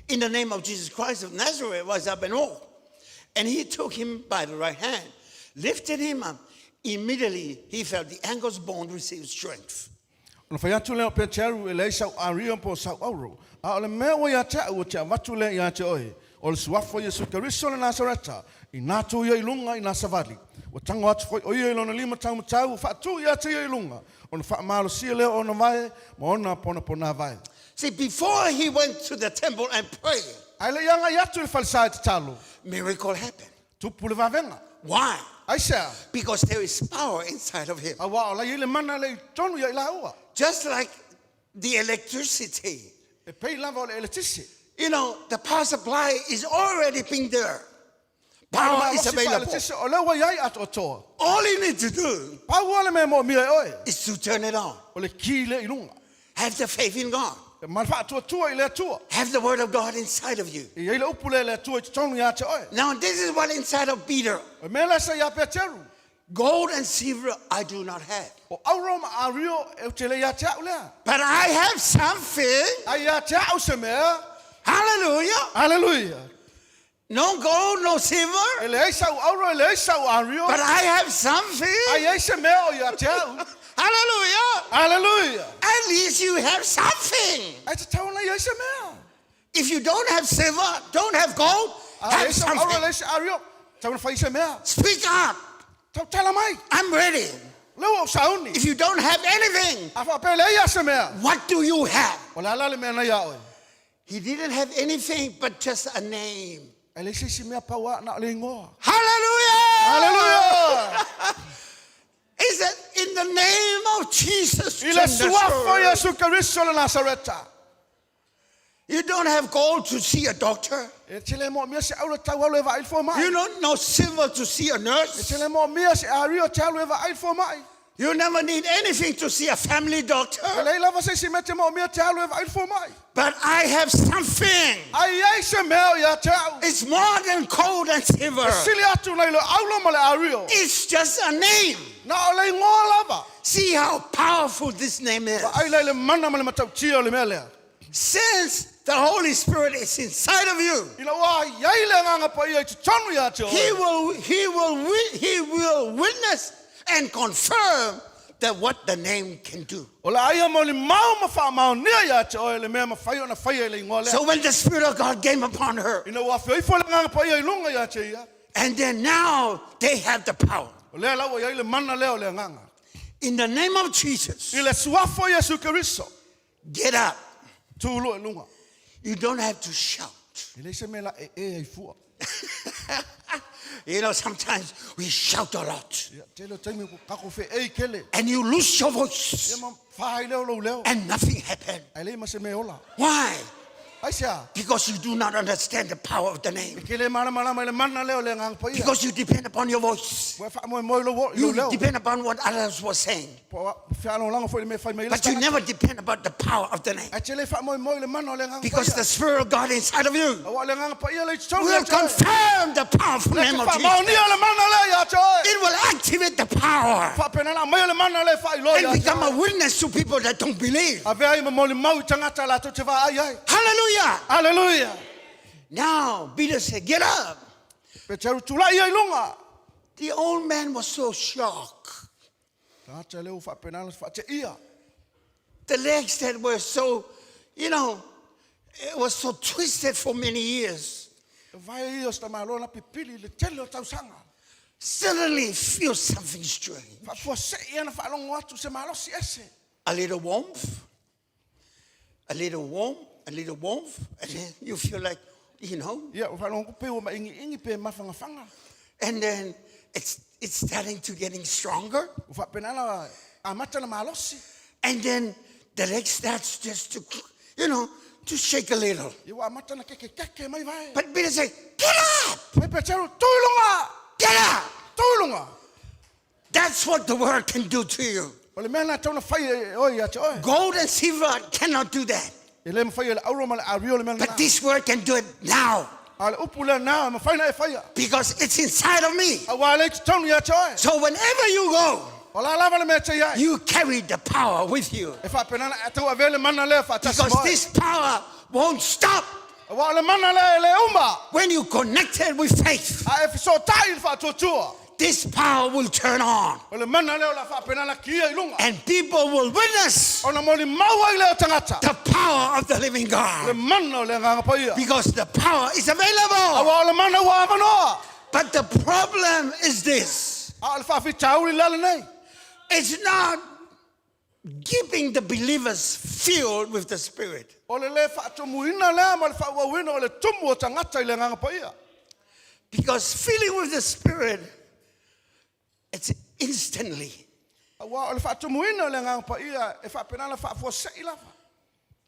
In the name of Jesus Christ of Nazareth, rise up and walk. And he took him by the right hand, lifted him up. Immediately he felt the ankle's bone receive strength. Ona whai atu leo pe teru e le isau aria po sau auro. A o le mea o ia te au te awatu le ia te oe. O le suafo Yesu Karisto le Nazareta. I nātu ia i lunga i Nasavali. O tango atu whai o ia i lona lima tau matau. Whaatu ia te ia i lunga. Ona wha maalo sia leo ona vai. Ma ona pona pona vai. See, before he went to the temple and prayed, Ai le ianga i atu le falsai te talo. miracle happened. Tupu le vavenga. Why? Ai sea. Because there is power inside of him. Awa o la i le mana le tonu ia i la ua. Just like the electricity. E pei lava o le eletisi. You know, the power supply is already being there. Power is available. O le wa iai atu o toa. All you need to do Pau o le mea mo mia e oe. is to turn it on. O le ki le i lunga. Have the faith in God. Ma wha atua i le atua. Have the word of God inside of you. I le upu le atua i te tonu ia te oe. Now, this is what inside of Peter. O mea la sa ia pe teru. Gold and silver I do not have. O auro ma ario e te le ia te au lea. But I have something. Ai ia te au se mea. Hallelujah. Hallelujah. No gold, no silver. E le eisa u auro e le eisa u ario. But I have something. Ai eisa mea o ia te au. Hallelujah. Hallelujah. At least you have something. Ai te tau na ia eisa mea. If you don't have silver, don't have gold, Have something. Speak up. I'm ready. If you don't have anything, what do you have? He didn't have anything but just a name. Hallelujah! Hallelujah! He said, in the name of Jesus. You don't have gold to see a doctor. You don't know silver to see a nurse. You never need anything to see a family doctor. But I have something. It's more than gold and silver. It's just a name. See how powerful this name is. Since the Holy Spirit is inside of you, He will witness and confirm that what the name can do. So when the Spirit of God came upon her, and then now they have the power. In the name of Jesus, get up. You don't have to shout. You know, sometimes we shout a lot. And you lose your voice. And nothing happened. Why? Because you do not understand the power of the name. Because you depend upon your voice. You depend upon what others were saying. But you never depend upon the power of the name. Because the Spirit of God inside of you will confirm the powerful name of Jesus. It will activate the power and become a witness to people that don't believe. Hallelujah. Hallelujah. Now, Peter said, get up. The old man was so shocked. The legs that were so, you know, it was so twisted for many years. Suddenly feel something strange. A little warmth. A little warmth. A little warmth, and then you feel like, you know. And then it's starting to getting stronger. And then the leg starts just to, you know, to shake a little. But Peter said, get up! Get up! That's what the word can do to you. Gold and silver cannot do that. But this word can do it now. Because it's inside of me. So whenever you go, you carry the power with you. Because this power won't stop. When you connected with faith, this power will turn on. And people will witness the power of the living God. Because the power is available. But the problem is this. It's not keeping the believers filled with the Spirit. Because filling with the Spirit, it's instantly.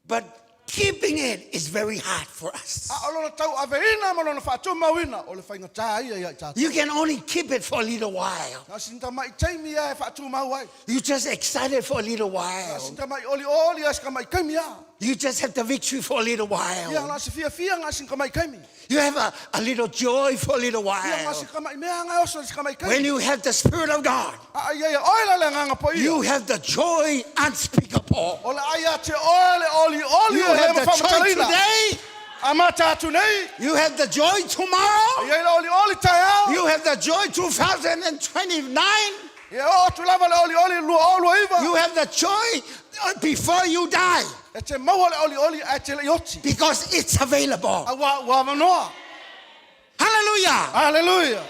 But keeping it is very hard for us. You can only keep it for a little while. You just excited for a little while. You just have the victory for a little while. You have a little joy for a little while. When you have the Spirit of God, you have the joy unspeakable. You have the joy today. You have the joy tomorrow. You have the joy 2029. You have the joy before you die. Because it's available. Hallelujah. Hallelujah.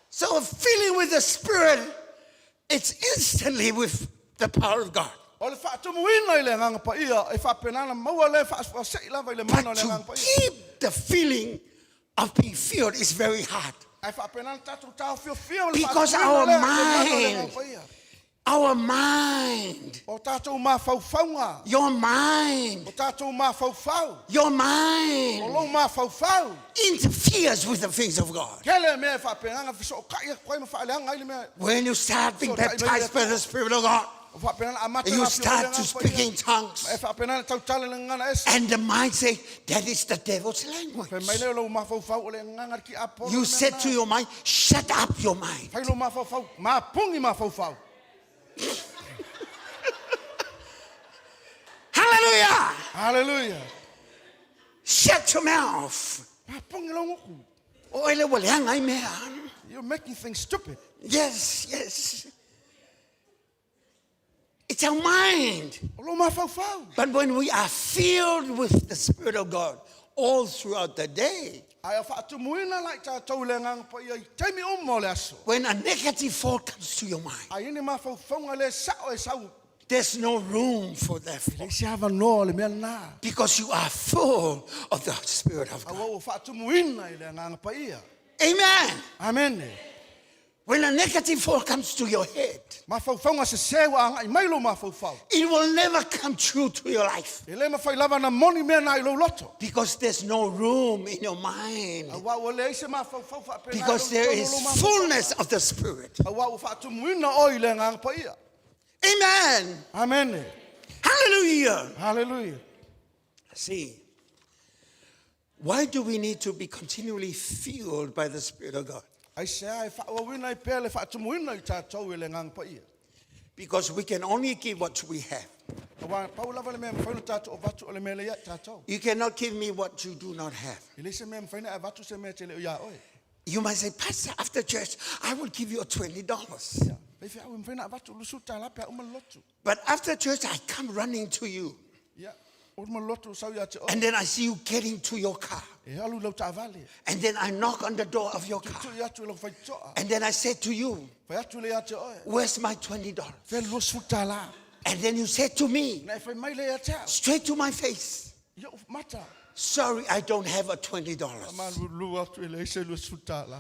So filling with the Spirit, it's instantly with the power of God. O le whaatumuina i le nganga pa ia, e whapenana maua le whaasei lava i le mana o But le to nganga pa ia. keep the feeling of being filled is very hard. Ai whapenana tatu tau fio o le Because whaatuina our le mana o le mind- nganga pa ia. Our mind, O tātou mā whauwhaunga. your mind, O tātou mā whauwhau. your O mind lou mā whauwhau. interferes with the things of God. Kele mea whapenanga fiso o kai koe ma whaaleanga i le mea. When you start being baptized by the Spirit of God, O whapenana a mata you ngā start whio to le speak nganga in pa ia. tongues, E whapenana tau tala le ngana esa. and the mind says, that is the devil's Pe language. mai leo lou mā whauwhau o le nganga ki apolo. You said to your mind, shut up your mind. Pai lou mā whauwhau. Mā pungi mā whauwhau. Hallelujah! Hallelujah. Shut your mouth. Mā pungi lau nguku. O ele wale hangai mea. You're making things stupid. Yes, yes. It's our mind. O lou mā whauwhau. But when we are filled with the Spirit of God all throughout the day, Ai a whaatumuina lai tātou le nganga pa ia. Taimi umo le aso. when a negative thought comes to your mind, Ai ini mā whauwhaunga le sao e sau. there's no room for that thought Le se hava no le mea nā. because you are full of the Spirit of God. Awa o whaatumuina i le nganga pa ia. Amen. Amen. When a negative thought comes to your head, Mā whauwhaunga se sewa anga i mailo mā whauwhau. it will never come true to your life E le ma whai lava na moni mea nā i lo loto. because there's no room in your mind. Awa o le eise mā whauwhau whaapena. Because there is fullness of the Spirit. Awa o whaatumuina o i le nganga pa ia. Amen. Amen. Hallelujah. Hallelujah. See, why do we need to be continually filled by the Spirit of God? Ai se ai whaawawina i pēle whaatumuina i tātou i le nganga pa ia. Because we can only give what we have. Awa pau lava le mea mwhaina tātou o watu o le mea le ia tātou. You cannot give me what you do not have. I le se mea mwhaina e watu se mea te le o ia oe. You might say, Pastor, after church, I will give you $20. Ia. Pei whia au mwhaina e watu lusu tā lape a uma lotu. But after church, I come running to you. Ia. Uma lotu sau ia te oe. And then I see you getting to your car. E alu lau tā vale. And then I knock on the door of your Tu car. i atu e lau whai toa. And then I say to you, Whai atu le ia te oe. where's my $20? Whai lusu tā la. And then you say to me, Nei whai mai le ia te au. straight to my face, Ia o mata. sorry, I don't have a $20. Ma lu atu e le ise lusu tā la.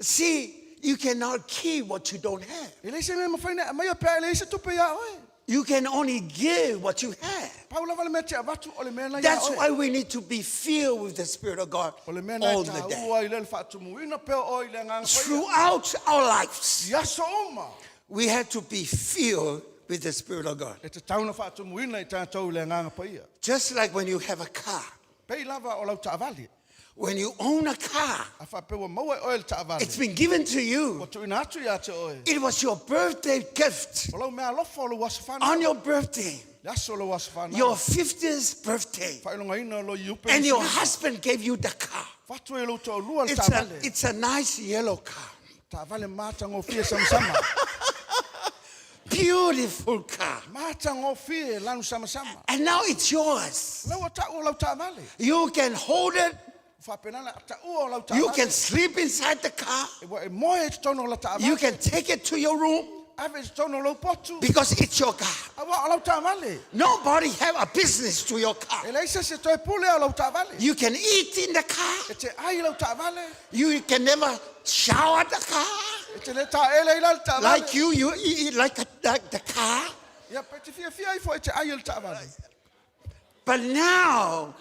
See, you cannot keep what you don't have. E le ise mea mwhaina e mai a pēa e le ise tupe ia oe. You can only give what you have. Pau lava le mea te a watu o le mea na ia That's oe. why we need to be filled with the Spirit of God O le mea na all e the tā day. ua i le whaatumuina pēo o i le nganga pa ia. Throughout our lives, Ia so uma. we have to be filled with the Spirit of God. E te tauna whaatumuina i tātou i le nganga pa ia. Just like when you have a car. Pei lava o lau tā vale. When you own a car, A whapewa maua e oe le tā vale. it's been given to O you. tu ina atu ia te oe. It was your birthday gift O lau mea lofa o lo wasa whana. on your birthday, Yaso lo wasa whana. your 50th birthday, Whailonga ina lo iupe. and your husband gave you the car. Watu e lo tō lua le It's tā a, vale. it's a nice yellow car. Tā vale māta ngō fie sama-sama. Beautiful car. Māta ngō fie lanu sama-sama. And now it's yours. Lau a tā o lau tā vale. You can hold it. Whapenana a tā ua o lau tā You vale. can sleep inside the car. E wa e moe e te tono o lau tā You vale. can take it to your room Ave e te tono o lau potu. because it's your car. Awa o lau tā vale. Nobody have a business to your car. E leisa se toi pule o lau tā vale. You can eat in the car. E te ai lau tā vale. You can never shower the car. E te le tā ele i lau tā vale. Like you eat like the car. Ia pe te fia fia i fo e te ai le tā vale. But now,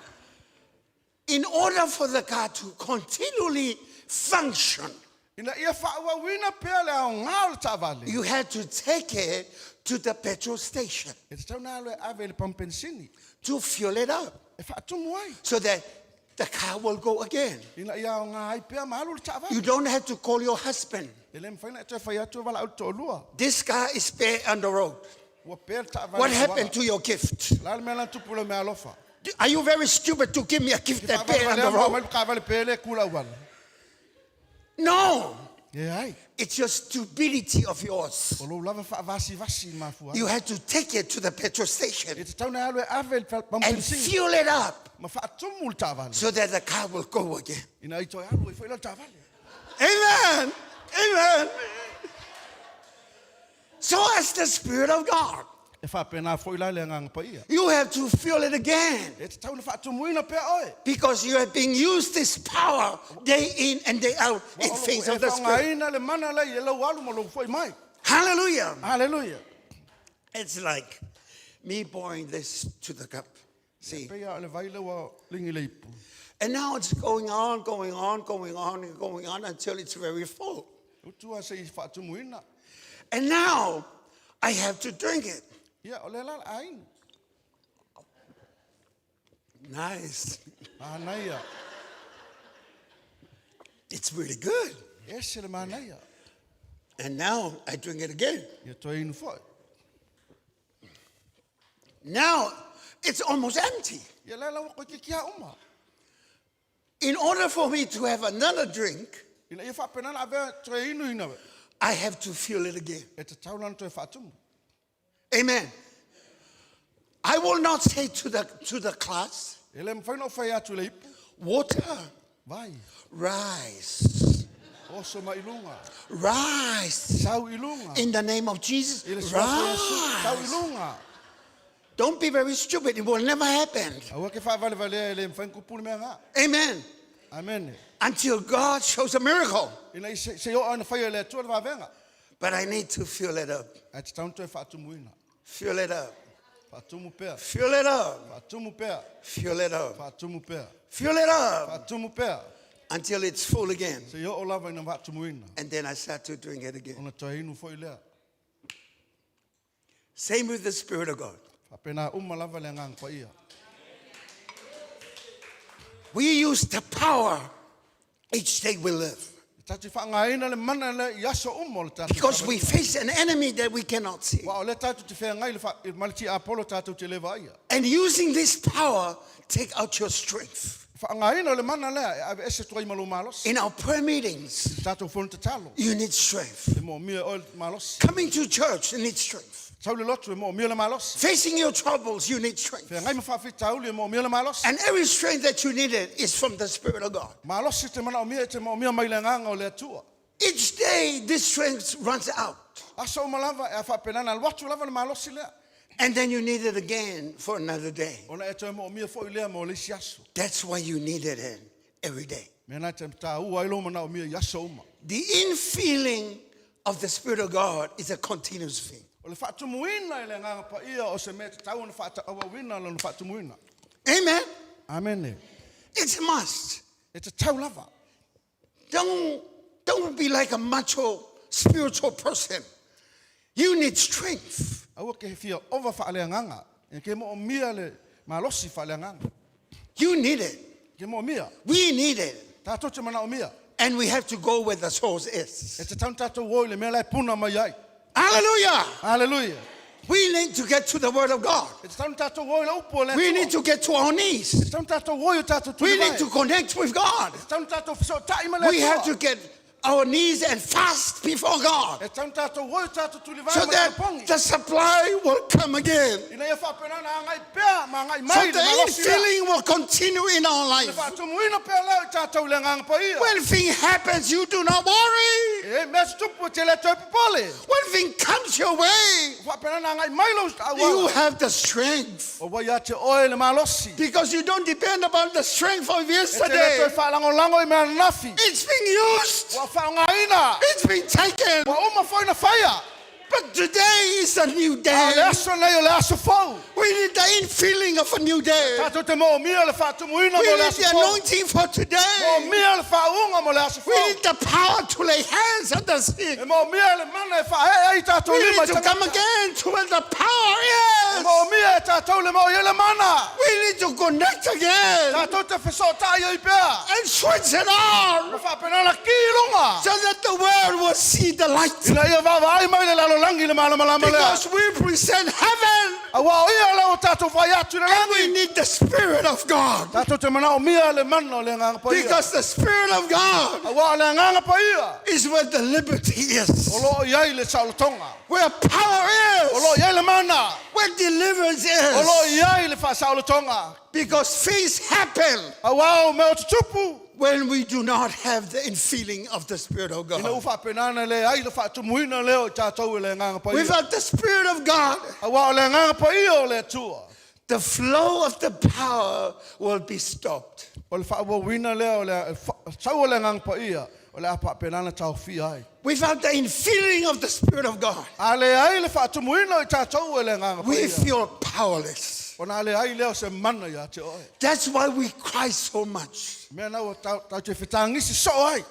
in order for the car to continually function, Ina ia whaua wina pēr le au ngā o le tā vale. you had to take it to the petrol station E te tau nā loe ave le pampensini. to fuel it up E whaatumu ai. so that the car will go again. Ina ia o ngā ai pēr mahalu le tā You vale. don't have to call your husband. E le mwhaina e te whai atu wala au tō lua. This car is spare on the road. Ua pēr tā vale. What happened to your gift? Lale mea lan tupu le mea alofa. Are you very stupid to give me a gift that spare on the road? Mai ka vale pēle kula wala. No, E ai. it's your stupidity of yours. O lo lava whaavasi mafua. You had to take it to the petrol E station te tau nā loe ave le and pampensini. fuel it up Ma whaatumu le tāwale. so that the car will go again. Ina i toi alu e whaila tāwale. Amen. Amen. So as the Spirit of God, E whapena whaila le nganga pa ia. you have to feel it again. E te tau le whaatumuina pea oe. Because you have been used this power day in and day out in things of the Spirit. Whaongaina le mana lei e lau alu ma lau whai mai. Hallelujah. Hallelujah. It's like me pouring this to the cup. See? Pea le vaile wa lingi le ipu. And now it's going on until it's very full. Utua se I whaatumuina. And now I have to drink it. Ia o le lala ainu. Nice. Mahanaia. It's really good. E se le mahanaia. And now I drink it again. Ia toi inu whai. Now it's almost empty. Ia lela wa koe ke kia uma. In order for me to have another drink, Ina ia whapena na avea toi inu ina we. I have to feel it again. E te taulana toi whaatumu. Amen. I will not say to the class, E le mwhaina o whai atu le ipu. water, Vai. rise, Oso ma ilunga. rise. Sau ilunga. In the name of Jesus, I le suafu Yesu. Sau rise. ilunga. Don't be very stupid. It will never happen. Aua ke whaavale vale e le mwhain kupuni mea ngā. Amen. Amen. Until God shows a miracle. Ina I se o ana whai e le atua le wawenga. But I need to fill it up. E te taun toi whaatumu ina. Fill it up. Whaatumu pea. Fill it up. Whaatumu pea. Fill it up. Whaatumu pea. Fill it up Whaatumu pea. until it's full again. Se o lava ina whaatumu ina. And then I start to drink it again. Ona toi inu whai lea. Same with the Spirit of God. Whapena uma lava le ngang pa ia. We use the power each day we live. Tati whaangaina le mana le yaso umo le tatu. Because we face an enemy that we cannot see. Wa o le tatu te whea ngai le maliti apolo tatu te lewa ia. And using this power, take out your strength. Whaangaina le mana le ave ese tuai malu malos. In our prayer meetings, Tatu whonu te talo. you need strength. E mo mia o malos. Coming to church, you need strength. Tau le lotu e mo mia le malos. Facing your troubles, you need strength. Whea ngai mawhawhi tauli e mo mia le malos. And every strength that you needed is from the Spirit of God. Malos te mana o mia te mo mia mai le nganga o le atua. Each day, this strength runs out. Aso malava e whapenana al watu lava le malos i lea. And then you need it again for another day. Ona e toi mo mia fo i lea mo le si aso. That's why you need it in every day. Mena te ta ua ilo mana o mia yaso uma. The infilling of the Spirit of God is a continuous thing. O le whaatumuina i le nganga pa ia o se me te tau na whaatawawina le whaatumuina. Amen. Amen. It's a must. E te tau lava. Don't be like a macho spiritual person. You need strength. Aua ke he fia ova whaalea nganga. E ke mo o mia le malosi whaalea nganga. You need it. Ke mo o mia. We need it. Tātou te mana o mia. And we have to go where the source is. E te tau tātou woi le mea lai puna mai ai. Hallelujah. Hallelujah. We need to get to the Word of God. E te tau tātou woi le upo le We need to get to our knees. E te tau tātou woi o tātou tui We vai. need to connect with God. E te tau tātou fiso tai ma le We have to get our knees and fast before God. E tau tātou woi o tātou tui vai So ma le that pongi. the supply will come again. Ina ia whapenana a ngai pea ma ngai So mai the le malosi lea. infilling will continue in our Le life. whaatumuina pea leo i tātou le nganga pa ia. When thing happens, you do not worry. E mea stupu te le toi pipole. When thing comes your way, Whapenana a ngai mai lo you awa. have the strength. O wai a te oe le malosi. Because you don't depend upon the strength of E te le toi yesterday. whaalango i mea nafi. It's been used. Wa whaongaina. It's been taken. Wa uma whaina whaia. But today is a new A le day. aso nei o le aso fau. We need the infilling of a new day. Tātou te mo mia le whaatumuina We mo le need aso the fau. anointing for Mo today. mia le whaunga mo le aso We fau. need the power to lay hands on the sick. E mo mia le mana e whae ai tātou We lima need to come tangata. again to where the power E is. mo mia e tātou le mo i le mana. We need to connect again Tātou te whesotai ai pea. and switch it on Mo whapenana ki runga. so that the world will see the light. Ina ia wawa ai mai le lalolangi le malamalama lea. Because we present heaven Awa o ia le o tātou whai atu le And we langi. need the Spirit of God. Tātou te mana o mia le mana o le nganga pa ia. Because the Spirit of God Awa le nganga pa ia. is where the liberty O is. lo iai le saulotonga. Where power O lo is. iai le mana. Where deliverance O lo is. iai le wha saulotonga. Because things happen Awa o me o tutupu. when we do not have the infilling of the Spirit of Ina God. ufa penana le ai le wha tumuina leo tātou le nganga pa ia. Without the Spirit of God, Awa o le nganga pa ia o le tua. the flow of the power will be stopped. O le wha wina leo le sau o le nganga pa ia. O le apa penana tau fi ai. Without the infilling of the Spirit of God, A le ai le wha tumuina o tātou le nganga pa we ia. feel powerless. O nā le ai leo se mana ia te oe. That's why we cry so much. Mea nau tau te whetangisi so ai.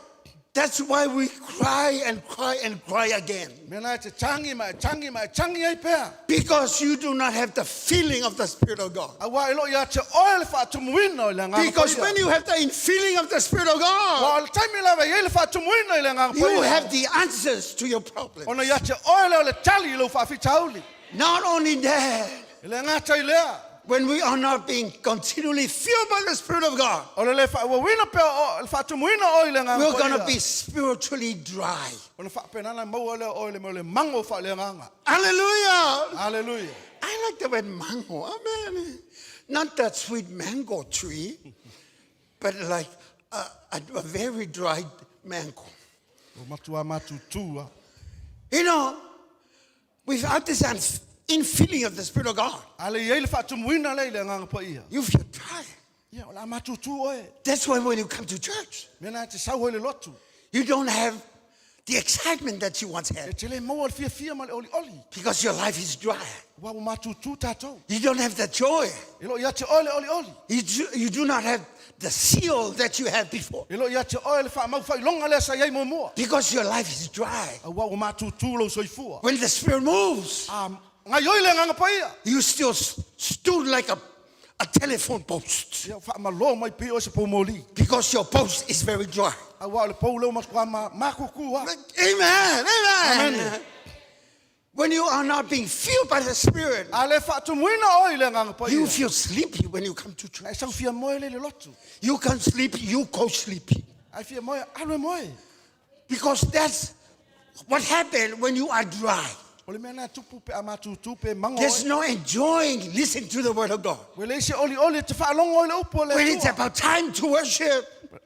That's why we cry and cry and cry again. Mea nai te tangi ai pēr. Because you do not have the feeling of the Spirit of God. Awa ilo ia te oe le whaatumuina o le nganga Because pa when ia. you have the infilling of the Spirit of God, Wa o le taimi lawa ia le whaatumuina i le nganga pa you ia. have the answers to your problems. Ona ia te oe leo le tali i lo whaafitauli. Not only that, I le ngata i lea. when we are not being continually filled by the Spirit of God, O le whawawina pēr o le whaatumuina o i le nganga we're pa going ia. to be spiritually dry. O le whaapenana maua leo o le mango wha le nganga. Hallelujah. Hallelujah. I like the word mango. Amen. Not that sweet mango tree, but like a very dry mango. O matua matutua. You know, without this infilling of the Spirit of God, Ale ia le whaatumuina le i le nganga pa ia. you feel dry. Ia o la matutu oe. That's why when you come to church, Mea nai te sau o le lotu. you don't have the excitement that you once E had te le maua le fia ma le oli oli. because your life is dry. Wa o matutu tātou. You don't have the joy. Ilo ia te oe le oli oli. You do not have the zeal that you had before Ilo ia te oe le whaamau whai longa lea sa iai mua mua. because your life is dry. A wa o matutu lo soifua. When the Spirit moves, Ngai oi le nganga pa ia. you still stood like a telephone post Ia whaamalo mai pi o se pomoli. because your post is very dry. A wa o le pou leo mas kua makukua. Amen. Amen. Amen. When you are not being filled by the Spirit, A le whaatumuina oi le nganga pa you ia. feel sleepy when you come to Ai church. sau fia moe le lotu. You can sleep, you go sleepy. Ai fia moe alwe moe. Because that's what happened when you are dry. O le mea nā tupu pe a matutu pe mango There's oe. no enjoying listening to the Word of God. Wele isi oli oli te whaalonga o le upo le When it's tua. about time to worship,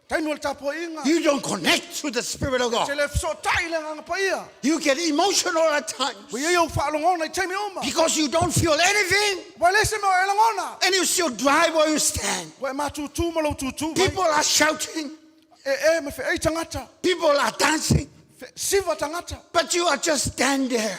Taimi o le tapo inga. you don't connect to the Spirit of Te God. le so tai le nganga pa ia. You get emotional at times Wa ia o whaalonga ona i taimi oma. because you don't feel anything Wele se mea o elangona. and you still dry where you stand. Wa e matutu ma lo tutu. People are shouting, Me fe ei tangata. people are dancing, Fe siva tangata. but you are just stand there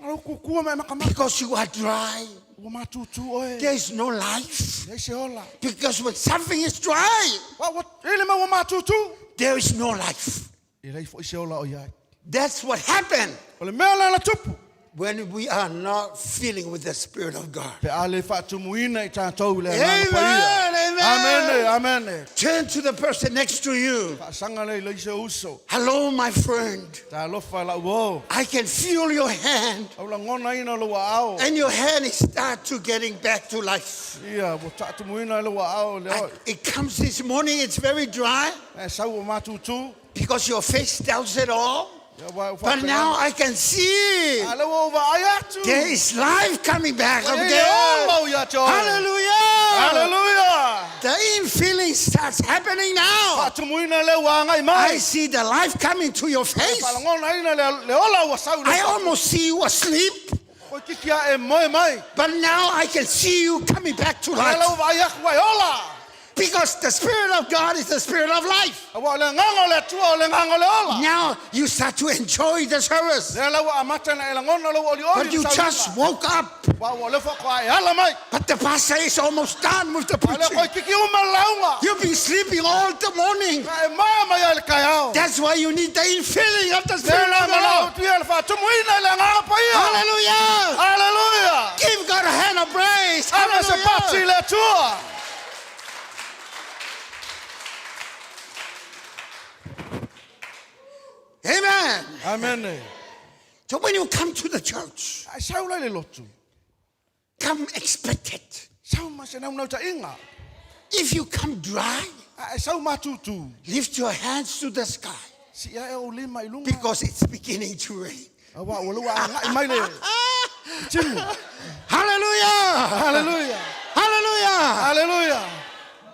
Ngaro kukua me makamaka. because you are dry. Wa matutu oe. There is no life. Nei se ola. Because when something is dry, Wa ele me wa matutu. there is no life. E rei fo i se ola o iai. That's what happened O le mea la tupu. when we are not filling with the Spirit of God. Pe a le whaatumuina i tātou le nganga pa ia. Amen, amen. Amen, amen. Turn to the person next to you. Whaasanga le le se uso. Hello, my friend. Tā lofa la uo. I can feel your hand, Au la ngona ina lo wa ao. and your hand is start to getting back to life. Ia, mo tātumuina lo wa ao le oi. It comes this morning, it's very dry E sau o matutu. because your face tells it all. Ia wa o But now I can see Ala wa wa ai atu. there is life coming back Wa again. ele olo ia te oi. Hallelujah. Hallelujah. The infilling starts happening now. Tātumuina le wa ngai I mai. see the life coming to your face. Wala ngona ina le ola wa sau. I almost see you asleep, Ko kikia e moe mai. but now I can see you coming back to Ala life. wa ai aku wai ola. Because the Spirit of God is the Spirit of life. Wa le ngango le tua o le ngango le ola. Now you start to enjoy the service. Le la wa amata na e la ngona lo oli oli. But you just woke up. Wa wa le fa ko ai ala mai. But the pastor is almost done with the Ala ko preaching. kiki uma launga. You've been sleeping all the morning. Ai mai mai ale kai au. That's why you need the infilling of the Spirit Le of la God. tua le fa tumuina le nganga pa ia. Hallelujah. Hallelujah. Give God a hand of praise. Ana se pati Hallelujah. le tua. Amen. Amen. So when you come to the church, Ai sau le lotu. come expected. Sau ma se nau ta inga. If you come dry, Ai sau ma tutu. lift your hands to the sky Si ai o lima i lunga. because it's beginning to rain. Awa o lua ngai mai le. Timu. Hallelujah! Hallelujah. Hallelujah! Hallelujah.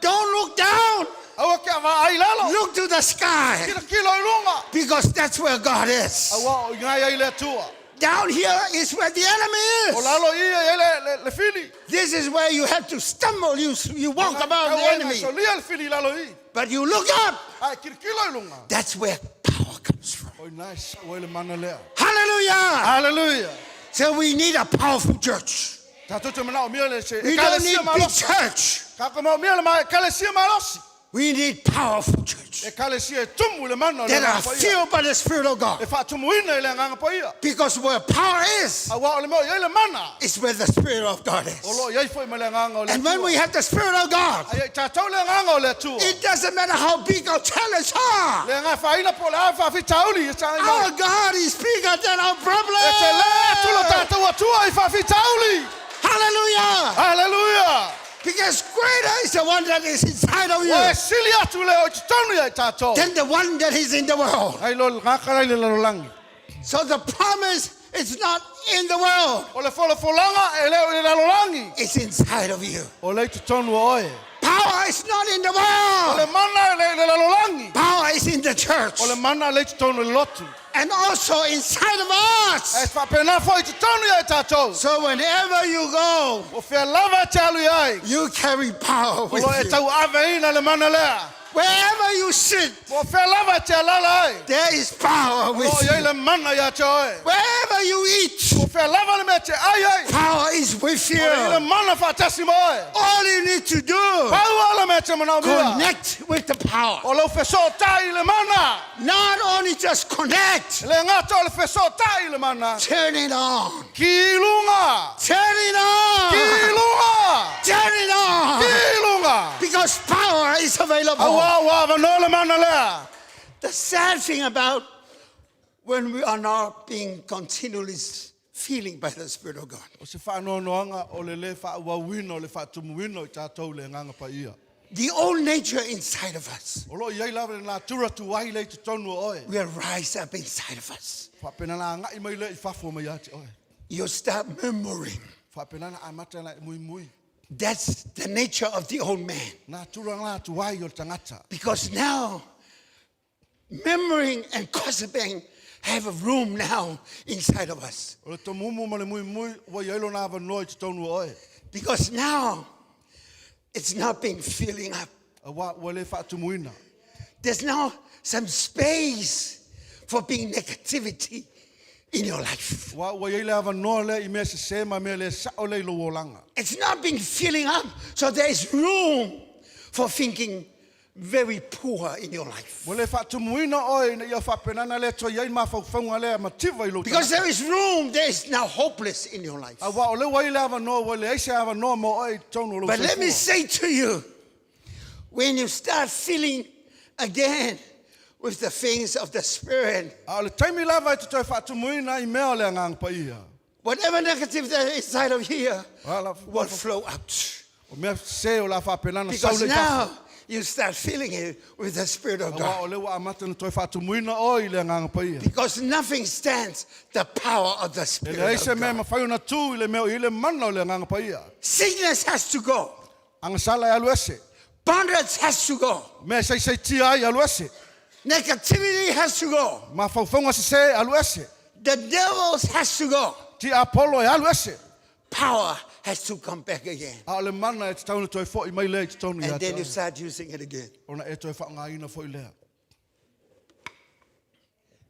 Don't look down. Awa ke va ai lalo. Look to the sky Kira kilo i lunga. because that's where God is. Awa o ngai ai le tua. Down here is where the enemy O is. lalo i le fili. This is where you have to stumble. You walk about the enemy. So lia le fili lalo i. But you look up. Ai kira kilo i lunga. That's where power comes from. O nice o le mana lea. Hallelujah. Hallelujah. So we need a powerful church. Tato te mana o mia le se. We don't need big church. Ka ko mia le mai kalesia malosi. We need powerful church E kalesia tumu le mana le. that are filled by the Spirit of God. E fa tumu ina le nganga pa ia. Because where power is, Awa o le mo ia le mana. is where the Spirit of God is. O lo ia foi ma le nganga o le. And when we have the Spirit of God, ai tato le nganga o le tu. it doesn't matter how big our challenges are. Le nga fa ina po la fa fi tauli sa Our ina. God is bigger than our E te le tu lo problem. tato wa tu ai fa fi tauli. Hallelujah. Hallelujah. Because greater is the one that is inside of O you silia tu le o tonu ia tato. than the one that is in the world. Ai lo ngaka le lo langi. So the promise is not in the world. O le folo folanga e le lo langi. It's inside of you. O le tonu oe. Power is not in the O le world. mana le lo langi. Power is in the church. O le mana le tonu le lotu. And also inside of E us. fa pena foi tonu ia tato. So whenever you go, O fe lava talu ai. you carry power O with lo e you. tau ave ina le mana lea. Wherever you sit, O fe lava te lala ai. there is power O with ia you. le mana ia te oe. Wherever you eat, O fe lava le me te ai ai. power is with O le you. mana fa tasimo oe. All you need to do, Pau ala me te mana mia. connect with the power. O lo fe so tai le mana. Not only just connect, Le ngata o le fe so tai le mana. turn it on. Ki lunga. Turn it on. Ki lunga. Turn it on. Ki lunga. Because power is available. Awa wa no le mana lea. The sad thing about when we are not being continually feeling by the Spirit of God. O se fa no noanga o le fa wa wino le fa tumu wino i tatou le nganga pa ia. The old nature inside of us O lo iai lava le na tura tu wai le te tonu oe. will rise up inside of us. Fa pena na ngai mai le i fafo mai ate oe. You start murmuring. Fa pena na amata na mui mui. That's the nature of the old man. Na tura ngā tu wai o le tangata. Because now, murmuring and gossiping have a room now inside of us. O le tomumu ma le mui mui wa iai lo na ava noi te tonu oe. Because now, it's not being filling up. A wa le fa tumuina. There's now some space for being negativity in your life. Wa iai le ava no le I mea se sema mea le sa o le lo wolanga. It's not being filling up, so there is room for thinking very poor in your life. Mo le fa tumuina oe na ia fa pena na le to iai ma fa fonga le ma tiva I lo. Because there is room, there is now hopeless in your life. A wa o le wai le ava no wa le aise ava no mo oe tonu lo. But let me say to you, when you start feeling again with the things of the Spirit, A le taimi lava I te toi fa tumuina I mea o le ngang pa ia. whatever negative that is inside of here Ala will flow out. o mea se o la fa pena na Because saule now you start feeling it with the Spirit of Wa God. o le wa amata na toi fa tumuina oe le ngang pa ia. Because nothing stands the power of the E Spirit le aise of mea God. ma fai na tu I le mea I le mana o le ngang pa ia. Sickness has to go. Anga sala e alu ese. Bondage has to go. Mea sei tia ai alu ese. Negativity has to go. Ma faufonga se alu ese. The devils has to go. Ti Apollo e alu ese. Power has to come back again. A o le mana e te taunu toi fo I mai le te taunu ia And then you te. start using it again. Ona e toi fa ngā ina fo I lea.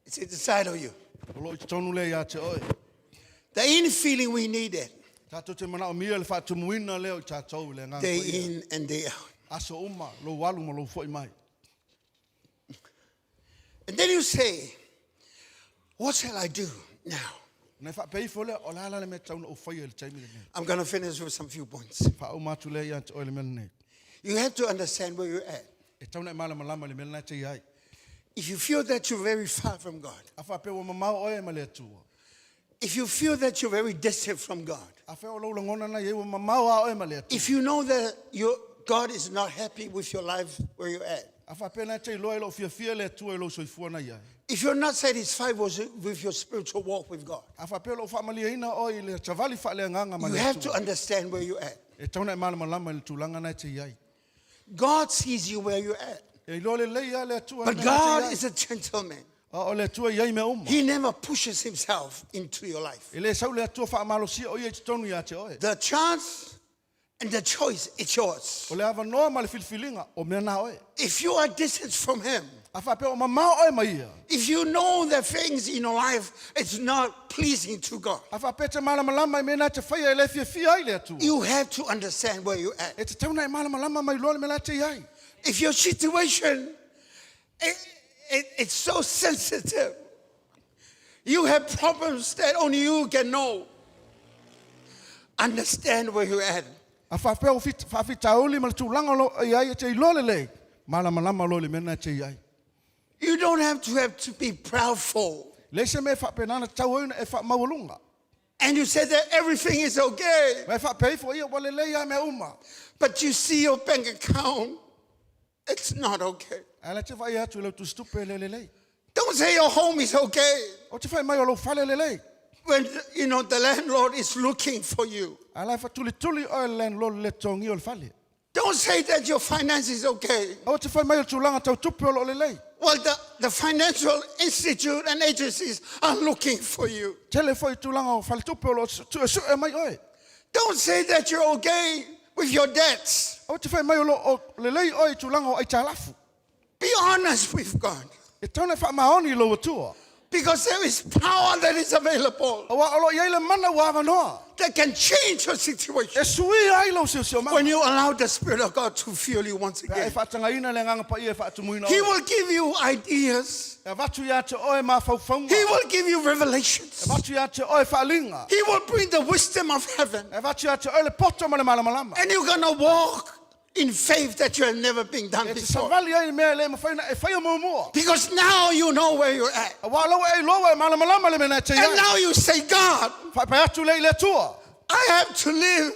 It's inside of you. O lo I te taunu le ia te oe. The in feeling we needed, Tātou te mana o mia le fa tumuina leo I tātou le ngang pa day ia. in and day out. Aso uma, lo walu ma lo fo I mai. And then you say, what shall I do now? Nei fa pei fo le o la la le me taunu o fai le taimi le nei. I'm going to finish with some few points. Fa o matu le ia te oe le mele nei. You have to understand where you're at. E tauna e mala malama le mele nei te iai. If you feel that you're very far from God, A fa pe o mamau oe ma le atua. If you feel that you're very distant from God, A whea o lau langona na iei wa mamau a oe ma le atu. if you know that God is not happy with your life where you're at, A whapena te iloa ilo fia le atu ilo soifua na iai. if you're not satisfied with your spiritual walk with God, A whapea lo whaamalia ina o i le tavali whaale nganga ma you le have atu. to understand where you're at. E tauna e malama lama le tūlanga na te iai. God sees you where you're at. E iloa le leia le atua But na God te iai. is a gentleman. O le atua iai me uma. He never pushes himself into your life. E le sau le atua whaamalosia o iei tonu ia te oe. The chance and the choice, it's yours. O le awa noa ma le filfilinga o mea na oe. If you are distant from him, A whapea o mamau oe ma ia. if you know that things in your life it's not pleasing to God, A whapea te malama lama i mena te whaia e le fia ai le atua. you have to understand where you're at. E te tauna e malama lama mai loa le mena te iai. If your situation it's so sensitive, you have problems that only you can know. Understand where you're at. A whapea o whawhitauli ma le tūlanga lo iai e te iloa le lei. Malama lama lo le mena te iai. You don't have to be proudful. Le se me whapenana tau oina e whamawalunga. And you say that everything is okay, Me whapei fo ia wale leia me uma. but you see your bank account, it's not okay. Ala te whai atu lau tu stupe le lei. Don't say your home is okay O te whai mai o lau whale lei. when the landlord is looking for you. Ala wha tuli o le landlord le tongi o le whale. Don't say that your finance is okay. O te whai mai o tūlanga tau tupe o le lei. Well, the financial institute and agencies are looking for you. Tele whai tūlanga o whale tupe o lo tu e su e mai oe. Don't say that you're okay with your debts. O te whai mai o lo le lei oe tūlanga o ai tālafu. Be honest with God, E tauna wha maoni lo atua. because there is power that is available O wa olo iei le mana wa awanoa. that can change your situation E sui ai lo sio when mama. you allow the Spirit of God to fill you once E again. whatanga ina le nganga pa ia whaatumuina He oe. will give you ideas. E watu ia te oe ma whauwhaunga. He will give you revelations. E watu ia te oe whaalinga. He will bring the wisdom of heaven. E watu ia te oe le poto ma le malama lama. And you're going to walk in faith that you have never been done E te before. savali ai mea le mawhaina e whaia mua. Because now you know where you're at. E wā lau e loa e malama lama le mena te And iai. now you say, God, Whaipai atu lei le tua. I have to live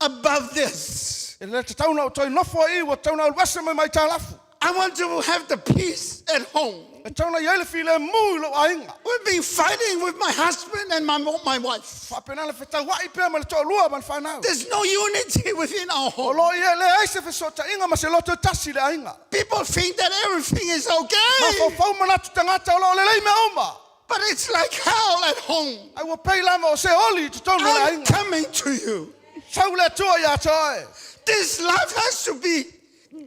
above this. E le te tauna o toi nofo i wa tauna o wasa mai mai tālafu. I want to have the peace at home. E tauna i ele file mui lo ainga. We've been fighting with my husband and my wife. Whapena le whetau wai pia ma le toa lua ma le whanau. There's no unity within our O home. lo i ele eise whesota inga ma se loto tasi le ainga. People think that everything is Ma okay. whau manatu tangata o lo le lei me oma. But it's like hell at home. Ai wa pei lama o se oli te tonu le I'm ainga. coming to you. Sau le tua ia toe. This life has to be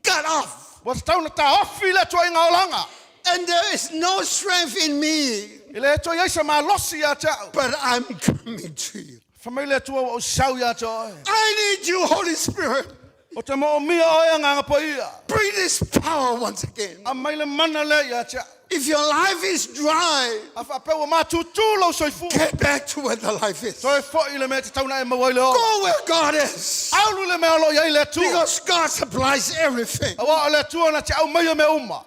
cut off. Wa te tauna ta ofi le tua inga o langa. And there is no strength in me. I le tua iaisa ma losi ia tau. But I'm coming to you. Whamai le tua o sau ia toe. I need you, Holy Spirit. O te mo mia o ia nganga po ia. Bring this power once again. A mai le mana le ia tau. If your life is dry, A whapeu o mātutu lo soifu. get back to where the life is. Toi fo i le mea te tauna e mawai le o. Go where God is. Aulu le mea lo iai le tua. Because God supplies everything. Awa o le tua na te au mai o me uma.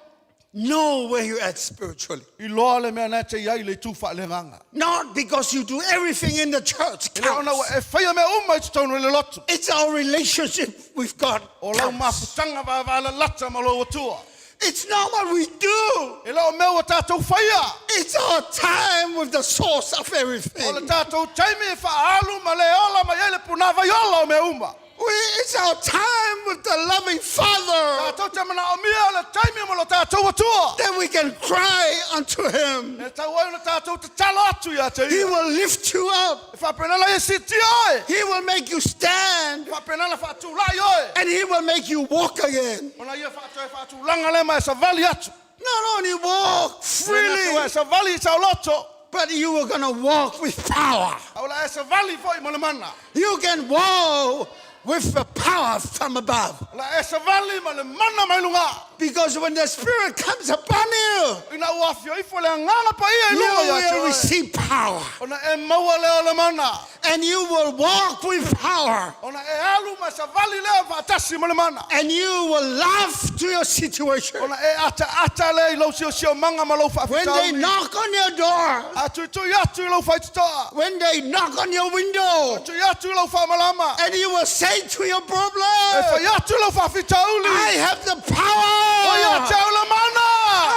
Know where you're at spiritually. I loa le mea na te iai le tufa le nganga. Not because you do everything in the church. I le ona Counts. e whaia me uma I te taunu le lotu. It's our relationship with God. O lau counts. mafutanga wa la lata ma lo tua. It's not what we do. I lau mea o tātou whaia. It's our time with the source of O le everything. tātou taimi e whaalu ma le ola ma iai le punava yola o me uma. It's our time with the loving Father Tātou tamana o mea le taimi mo lo tātou atua. that we can cry unto Him. E tau ai na tātou te talo atu ia te He ia. will lift you up. E whapenala e siti oi. He will make you stand. Whapenala whaatulai oi. And He will make you walk again. Ona ia whaatulanga le mai sa vali atu. Not only walk Freely. freely, Sa vali sa loto. but you are going to walk with power. Aula e sa vali foi mo le mana. You can walk with the power power from above. La e sa vali ma le mana mai lunga. Because when the Spirit comes upon you, Ina ua fio ifo le nganga pa ia you lunga ya will te. receive power. Ona e maua le o le mana. And you will walk with power. Ona e alu ma sa vali le fatasi ma le mana. And you will laugh to your situation. Ona e ata le lo sio manga ma lo fa When they knock on your door, Atu tu lo fa sta. when they knock on your window, Tu lo fa malama. and you will say to your E fa problem, tu lo fa fitauli. I have the O ya power. te o le mana.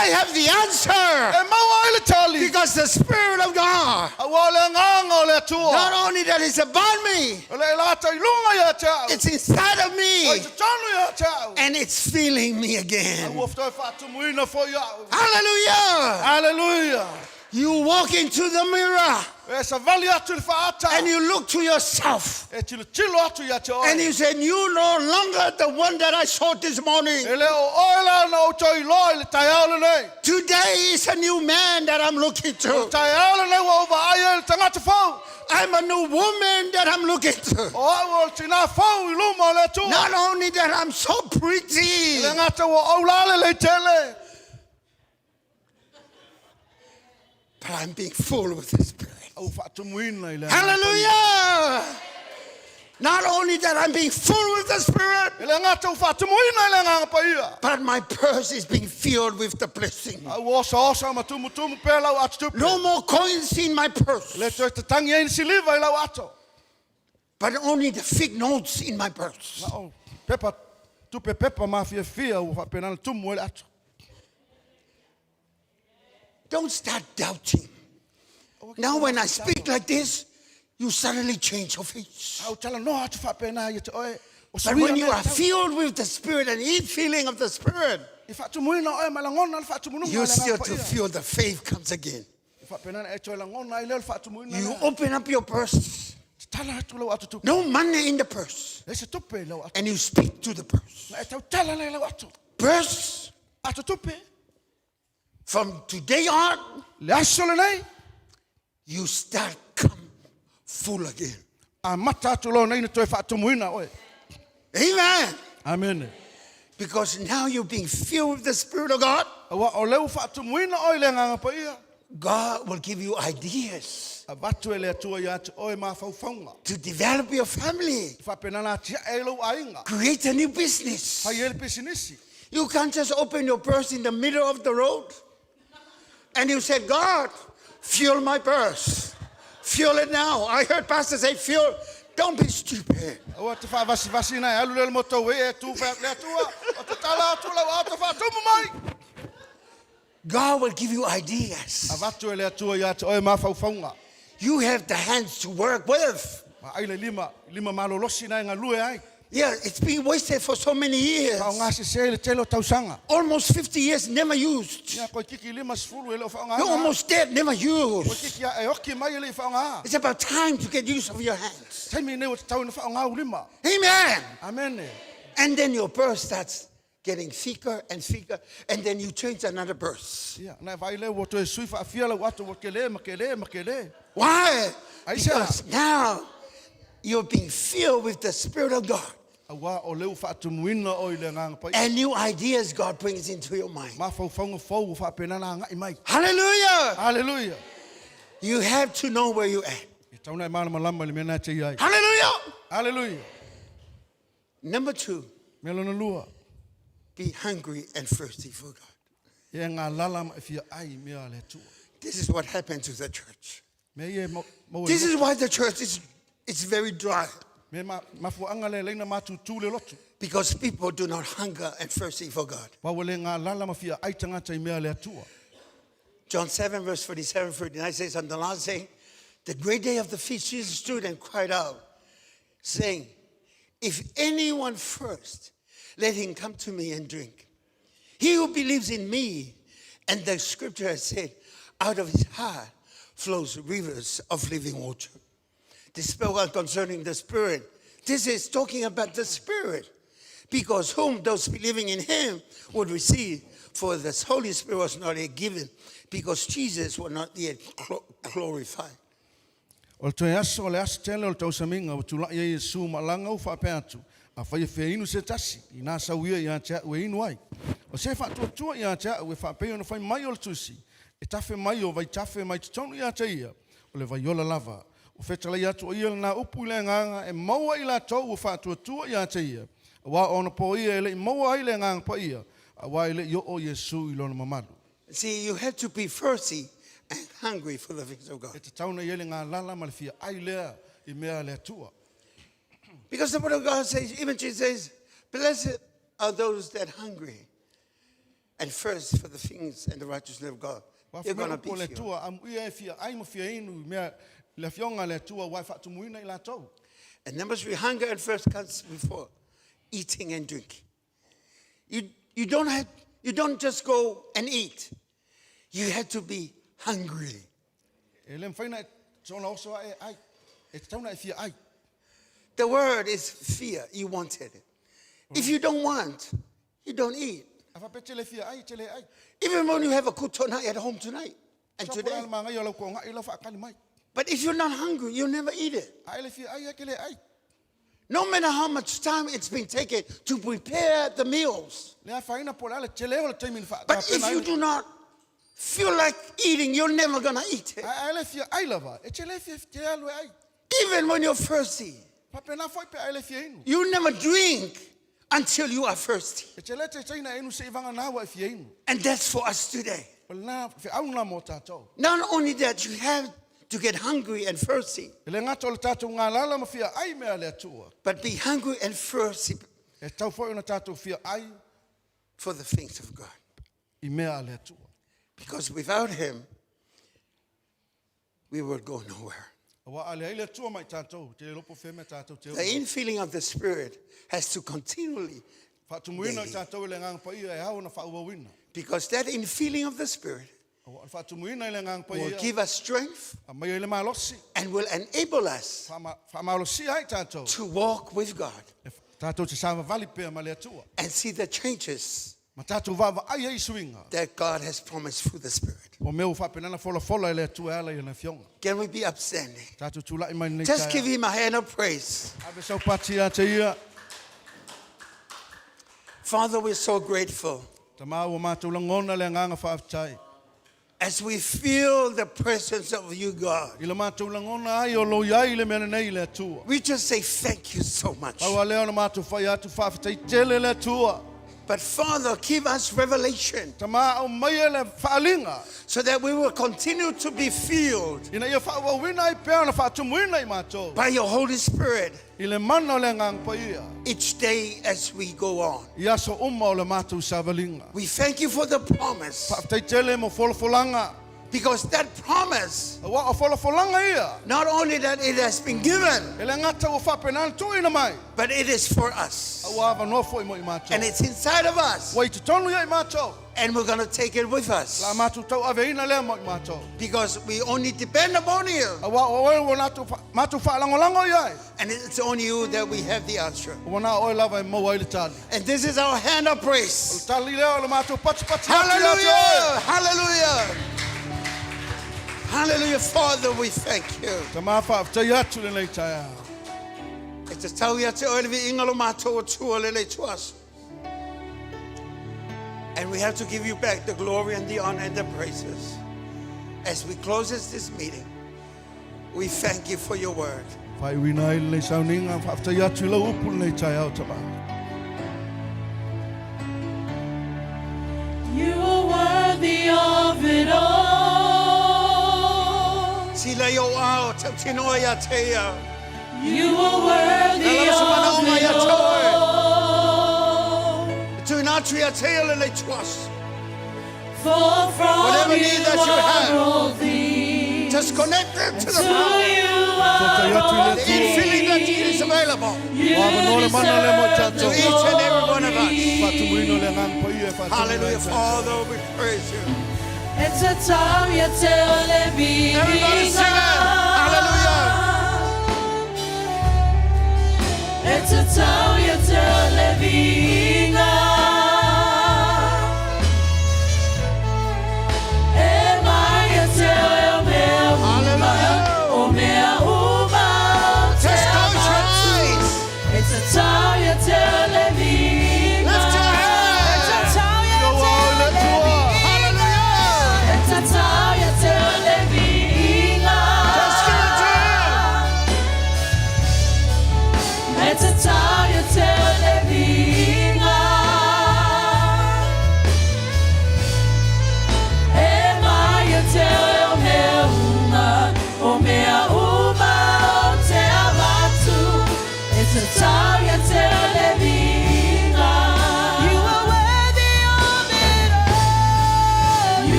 I have the answer. E maua ile tali. Because the Spirit of God, A wa le nganga o le tua. not only that is upon me, O le lata i lunga ya te au. it's inside of O me, te tonu ya te au. and it's feeling me again. Ua fto fa tu muina fo ya. Hallelujah. Hallelujah. You walk into the mirror E sa vali atu le fa ata. and you look to yourself E tilo atu ya te and oi. you say, you no longer the one that I saw this morning. E le o oila na o toi loi le tai au le nei. Today is a new man that I'm looking O to. tai au le nei wa uva aia le tangata fau. I'm a new woman that I'm looking to. O au o tina fau I luma o le tua. Not only that I'm so pretty, Le ngata wa au lale le tele. but I'm being full with the Spirit. Au fa tu muina I le. Hallelujah. Not only that I'm being full with the Spirit, Le ngata u fa tu muina I le nganga pa ia. but my purse is being filled with the blessing. Au osa ma tumu pe lau atu tupe. No more coins in my purse, Le toi te tangi ai siliva I lau ato. but only the fig notes in my purse. Na o pepa tupe pepa ma fia u fa penana tumu ele ato. Don't start doubting. Now when I speak like this, you suddenly change your face. Au tala no atu fa pena ia te oe. O But when you are filled with the Spirit and in feeling of the Spirit, I fa tu muina oe malangona le fa tu mununga you le still nganga pa to ia. feel the faith comes again. Fa penana e toi langona I le fa tu muina. You open up your purse. Tala atu lau atu tupe. No money in the purse. Le se tupe lau atu. And you speak to the purse. Na e tau tala le lau atu. Purse, Atu tupe. from today on, Le aso le nei. you start come full again. A mata atu lo nei na toi fa tu muina oe. Amen. Amen. Because now you're being filled with the Spirit of God. Wa o leu fa tu muina oe le nganga pa ia. God will give you ideas A batu ele atua ia te oe ma fau faunga. to develop your family. Fa penana tia e lau ainga. Create a new business. Hai ele pisinisi. You can't just open your purse in the middle of the road and you say, God, fuel my purse. Fuel it now. I heard Pastor say, fuel. Don't be stupid. O te fa vasi na alu le moto we e tu fa le atua. O te tala atu lau atu fa tumu mai. God will give you ideas. A batu ele atua ia te oe ma fau faunga. You have the hands to work with. Ma ai le lima malolosi na ngā lue ai. Yeah, it's been wasted for so many years. Fa ngā se le telo tausanga. Almost 50 years never used. Ia koe kiki lima sifuru ele o fa ngā. You're almost dead, never Koe used. kiki e oki mai ele I fa ngā. It's about time to get use of your hands. Taimi nei o te tau na fa ngā ulima. Amen. Amen. And then your purse starts getting thicker and thicker, and then you change another purse. Ia, na vai le o to e sui fa fia lau atu o kele ma kele. Why? I say- Because now you're being filled with the Spirit of God. Awa o leu fa atu muina o le nganga pa. And new ideas God brings into your mind. Ma fau faunga fau fa penana ngai mai. Hallelujah. Hallelujah. You have to know where you're at. I tauna e mana malama le mena te ai. Hallelujah. Hallelujah. Number 2, Melona lua. be hungry and thirsty for God. E ngā lala ma e fia ai mea le tua. This is what happened to the church. Me e mo This is why the church is very dry. me mafuanga le leina matu tu le lotu. Because people do not hunger and thirsty for God. Wa wale ngā lala ma fia ai tangata I mea le atua. John 7, verse 47, 49 says, on the last day, the great day of the feast, Jesus stood and cried out, saying, if anyone thirst, let him come to me and drink. He who believes in me, and the scripture has said, out of his heart flows rivers of living water. This spoke concerning the Spirit. This is talking about the Spirit. Because whom those believing in him would receive, for the Holy Spirit was not yet given, because Jesus was not yet glorified. O le toi aso o le aso tele o le tau saminga o tula ia Yesu ma langa u whape atu. A whai e inu se tasi, I nā sauia I a tea ue inu ai. O se whātua I a tea ue whapeo na whai mai o le tusi. E tafe mai o vai tafe mai tutonu I a te ia. O le vai ola lava. O whetalai atu o ia na upu I le nganga e maua I la tau o whātua I a te ia. A wā ona po ia e le maua I le nganga po ia. A wā I le I o Yesu I lona mamalu. See, you have to be thirsty and hungry for the things of God. E te tauna I ele ngā lala ma le fia ai lea I mea le atua. Because the word of God says, even Jesus says, blessed are those that are hungry and thirst for the things and the righteousness of God. They're going to be le filled. tua am ia e fia ai mo fia inu mea le fionga le tua wai whaatumuina I la tau. And number 3, hunger and thirst comes before eating and drinking. You don't just go and eat. You have to be hungry. E le mwhaina e tona oso ai ai. E tauna e fia ai. The word is fear. You wanted it. If you don't want, you don't eat. A whapete le fia ai, te le ai. Even when you have a good tonight at home tonight and Sa today. pura ala mangai o lau ko ngai lau whaakali mai. But if you're not hungry, you'll never eat it. Ai le fia ai ke le ai. No matter how much time it's been taken to prepare the meals. Le a whaina po le te leo le teimin wha. But if you do not feel like eating, you're never going to eat it. Ai le fia ai lava. E te le fia te alu ai. Even when you're thirsty, Papena foi pe ai le fia inu. you never drink until you are thirsty. E te le te teina inu se ivanga nā wa e fia inu. And that's for us today. O nā fia au nā mo tātou. Not only that, you have to get hungry and thirsty, E le ngata o le tātou ngā lala ma fia ai mea le atua. but be hungry and thirsty E tau foi ona tātou fia ai for the things of God. I mea le atua. Because without Him, we will go nowhere. Wa ale ai le atua mai tātou. Te lopo whea mea tātou te The infilling of the Spirit has to continually, Whaatumuina I tātou I le nganga pa ia e hau na whaauawina. because that infilling of the Spirit Whaatumuina I le nganga pa will ia. give us strength A mai ai le malosi. and will enable us Whaamalosi ai tātou. to walk with God E tātou te sāma vali pēr ma le atua. and see the changes Ma tātou vava ai ai suinga. that God has promised through the Spirit. O meu whapenana fola e le atua ala I na fionga. Can we be upstanding? Tātou tūlai mai nei Just give taia. Him a hand of praise. Ave sau pati a te ia. Father, we're so grateful Ta mau o mātou langona le nganga whaafitai. as we feel the presence of you, God. I le mātou langona ai o lo iai le mena nei le atua. We just say thank you so much. Au a leo na mātou whai atu whaafitai tele le atua. But Father, give us revelation Ta mā au mai e le whaalinga. so that we will continue to be filled Ina ia whaawawina ai pēr na whaatumuina I mātou. by your Holy Spirit I le mana o le nganga pa ia. each day as we go on. I aso uma o le mātou savalinga. We thank you for the promise, Whaafitai tele mo wholofolanga. because that promise, Wa o wholofolanga ia. not only that it has been given, E le ngata o whapenana tuina mai. but it is for us. Au awa nofo I mo I mātou. And it's inside of us. Wai te tonu ia I mātou. And we're going to take it with us. La mātou tau aveina lea mo I mātou. Because we only depend upon you. Awa o oe o mātou whaalangolango iai. And it's only you that we have the answer. O wana oe lava I mau ai le tali. And this is our hand of O praise. le tali lea o le mātou pati. Hallelujah! Hallelujah! Hallelujah, Father, we thank you. Ta mā whaaftai atu le nei tai au. E te tau ia te oele vi inga lo mātou o tua le le tuasu. And we have to give you back the glory and the honor and the praises. As we close this meeting, we thank you for your word. Whai wina ai le nei Sauniga whaaftai atu I lau upu le nei tai au ta mā. You are worthy of it all. Sila yo ao te tino ia te ia. You are worthy of it all. Tu nātri ia te ia le le tuasu. For from Whatever you need that you are have, all things. Just connect them to the To power. you Tai are atu all le The tu. infilling that is available You Wāma nore mana le mo deserve to tātou. the each and every one of us. Whaatumuina le ngang pa ia whaatumuina Hallelujah, ai tai. Father, we praise you. It's a time you tell me. Everybody sing it. Hallelujah. It's a time you tell me. Hallelujah. Just close your eyes. It's a time you tell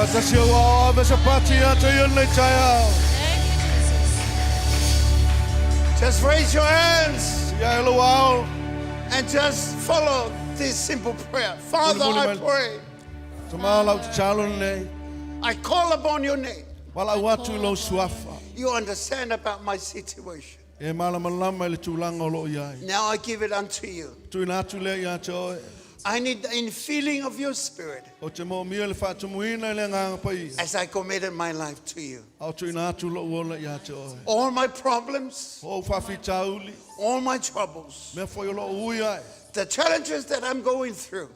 Asa siya wa besa pati ata yun na tayo. Just raise your hands Ya elo wao. and just follow this simple prayer. Father, I pray. Tumala chalon ne. I call upon your name. Wala watu lo swafa. You understand about my situation. E mala malama le tulanga lo yai. Now I give it unto you. Tu na tu le ya cho. I need the infilling of your spirit O te mo miel fa tu muina le nga pai. as I committed my life to you. Au tu na tu lo wola ya cho. All my problems, O fa fi tauli. all my troubles, Me fo yo lo uyai. the challenges that I'm going through,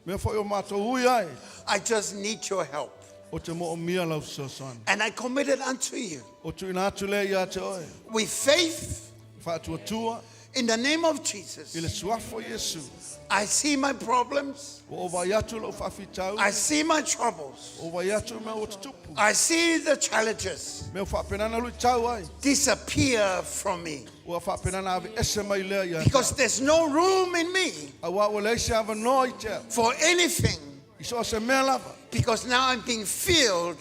Me fo yo mato uyai. I just need your help. O te mo miel lo so son. And I commit it unto you O tu na tu le ya cho. with faith Fa tu tua. in the name of Ile Jesus. swafo Yesu. I see my problems. O va yatu lo fa fi tauli. I see my troubles. O va yatu me o tupu. I see the challenges Me fa penana lu tau ai. disappear from me O fa penana ave ese mai le ya. because there's no room in me Awa o le se ava no ite. for anything Iso se me lava. because now I'm being filled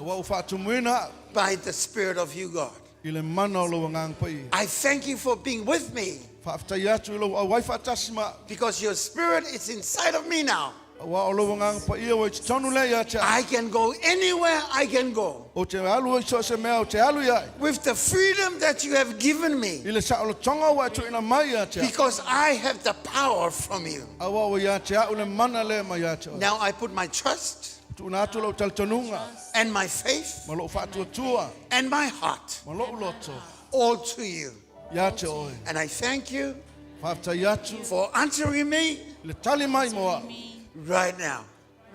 Awa o fa tu muina. by the Spirit of you, God. Ile mana o lo ngang pai. I thank you for being with me Fa afta yatu lo awai fa tasma. because your Spirit is inside of me now. Awa o lo ngang pai o te tonu le ya cha. I can go anywhere I can go O te alu iso se me o te alu ya. with the freedom that you have given me Ile sa o tonga wa tu ina mai ya cha. because I have the power from you. Awa o ya cha o le mana le mai ya cha. Now I put my trust Tu na tu lo tal tonunga. and my faith Ma lo fa tu tua. and my heart Ma lo loto. all to you. Ya cha oi. And I thank you Fa afta yatu. for answering me Le tali mai moa. right now.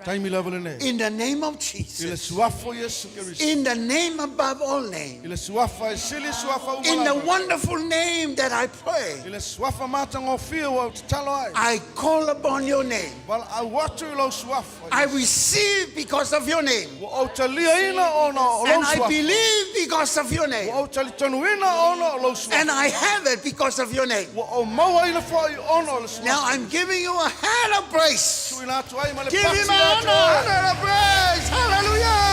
Taimi level ne. In the name of Ile Jesus. swafo Yesu Kristo. In the name above all names. Ile swafa e sili swafa In the umala. wonderful name that I pray. Ile swafa mata ngofia wa te talo ai. I call upon your name. Wal a watu lo swafa. I receive because of your name. Wa o talia ina ona o lo And I swafa. believe because of your name. Wa o tali tonu ina ona o lo swafa. And I have it because of your name. Wa o maua ina fai ona o lo swafa. Now I'm giving you a hand of praise. Tu ina tu ai ma le Give him pasi an atu ai. honor of praise. Hallelujah.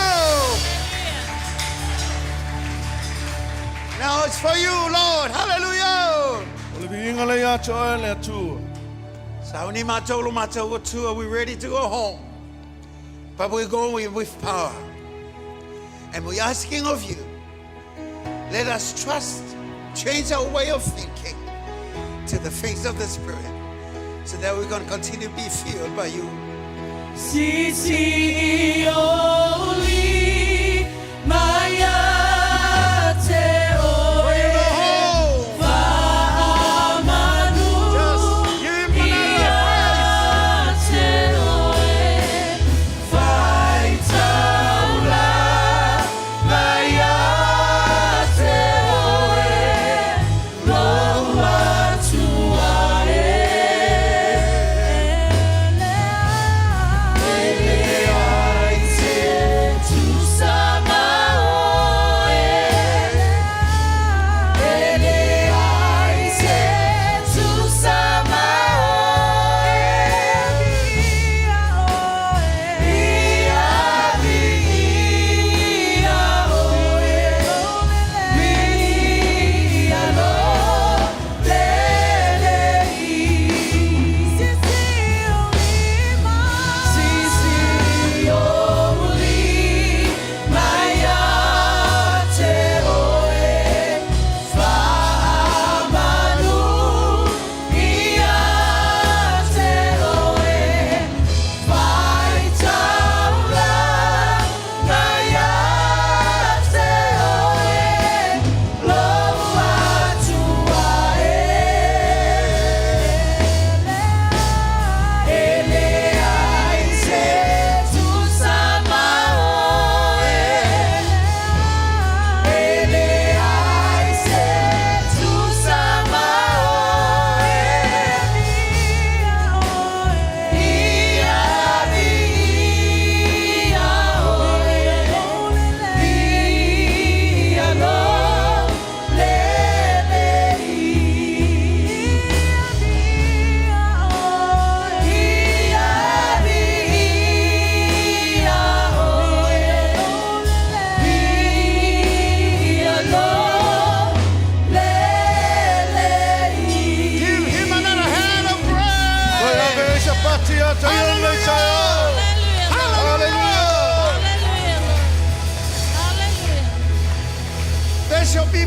Now it's for you, Lord. Hallelujah. O le viinga le atu ai le atu. Sauni matolo matolo too. Are we ready to go home? But we're going with power. And we're asking of you, let us trust, change our way of thinking to the face of the Spirit so that we're going to continue to be filled by you. Sisi oli maya te oe whaamanu ia te oe whaitaula maya te oe loa tua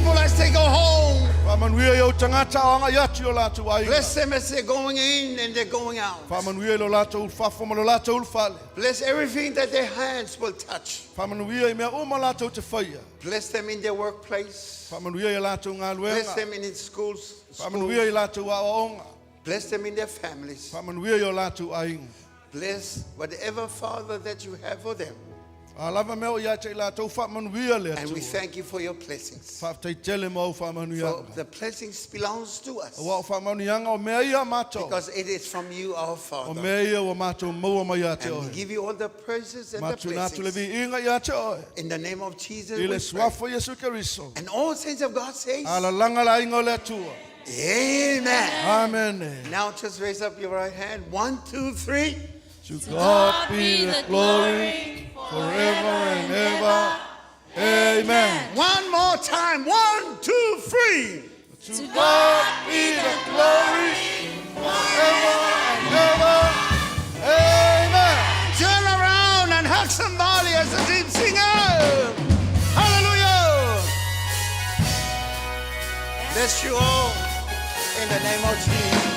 people as they go home. Whamanuia yo tangata anga yatu yo latu ainga. Bless them as they're going in and they're going out. Whamanuia lo latu ulfafo ma lo latu ulfale. Bless everything that their hands will touch. Whamanuia I mea uma latu te whaia. Bless them in their workplace. Whamanuia I latu ngā Bless luenga. them in its schools. Whamanuia I latu aonga. Bless them in their families. Whamanuia yo latu ainga. Bless whatever, Father, that you have for them. Alava meo ia te latu whamanuia le And we atu. thank you for your blessings. Whaftai tele mau For whamanuia. the blessings belongs to us. Wa whamanuianga o mea ia mato. Because it is from you, our O Father. mea ia wa mato maua mai a te And we oe. give you all the praises and the Matu nā tule blessings. vi inga ia te oe. In the name of Jesus, I le we pray. swafo Yesu Keriso. And all saints of God say, Ala langa la inga o le atua. Amen. Amen. Now just raise up your right hand. 1, 2, 3. To God be the glory forever and ever. Amen. One more time. 1, 2, 3. To God be the glory forever and ever. Amen. Turn around and hug somebody as a deep singer. Hallelujah. Bless you all in the name of Jesus.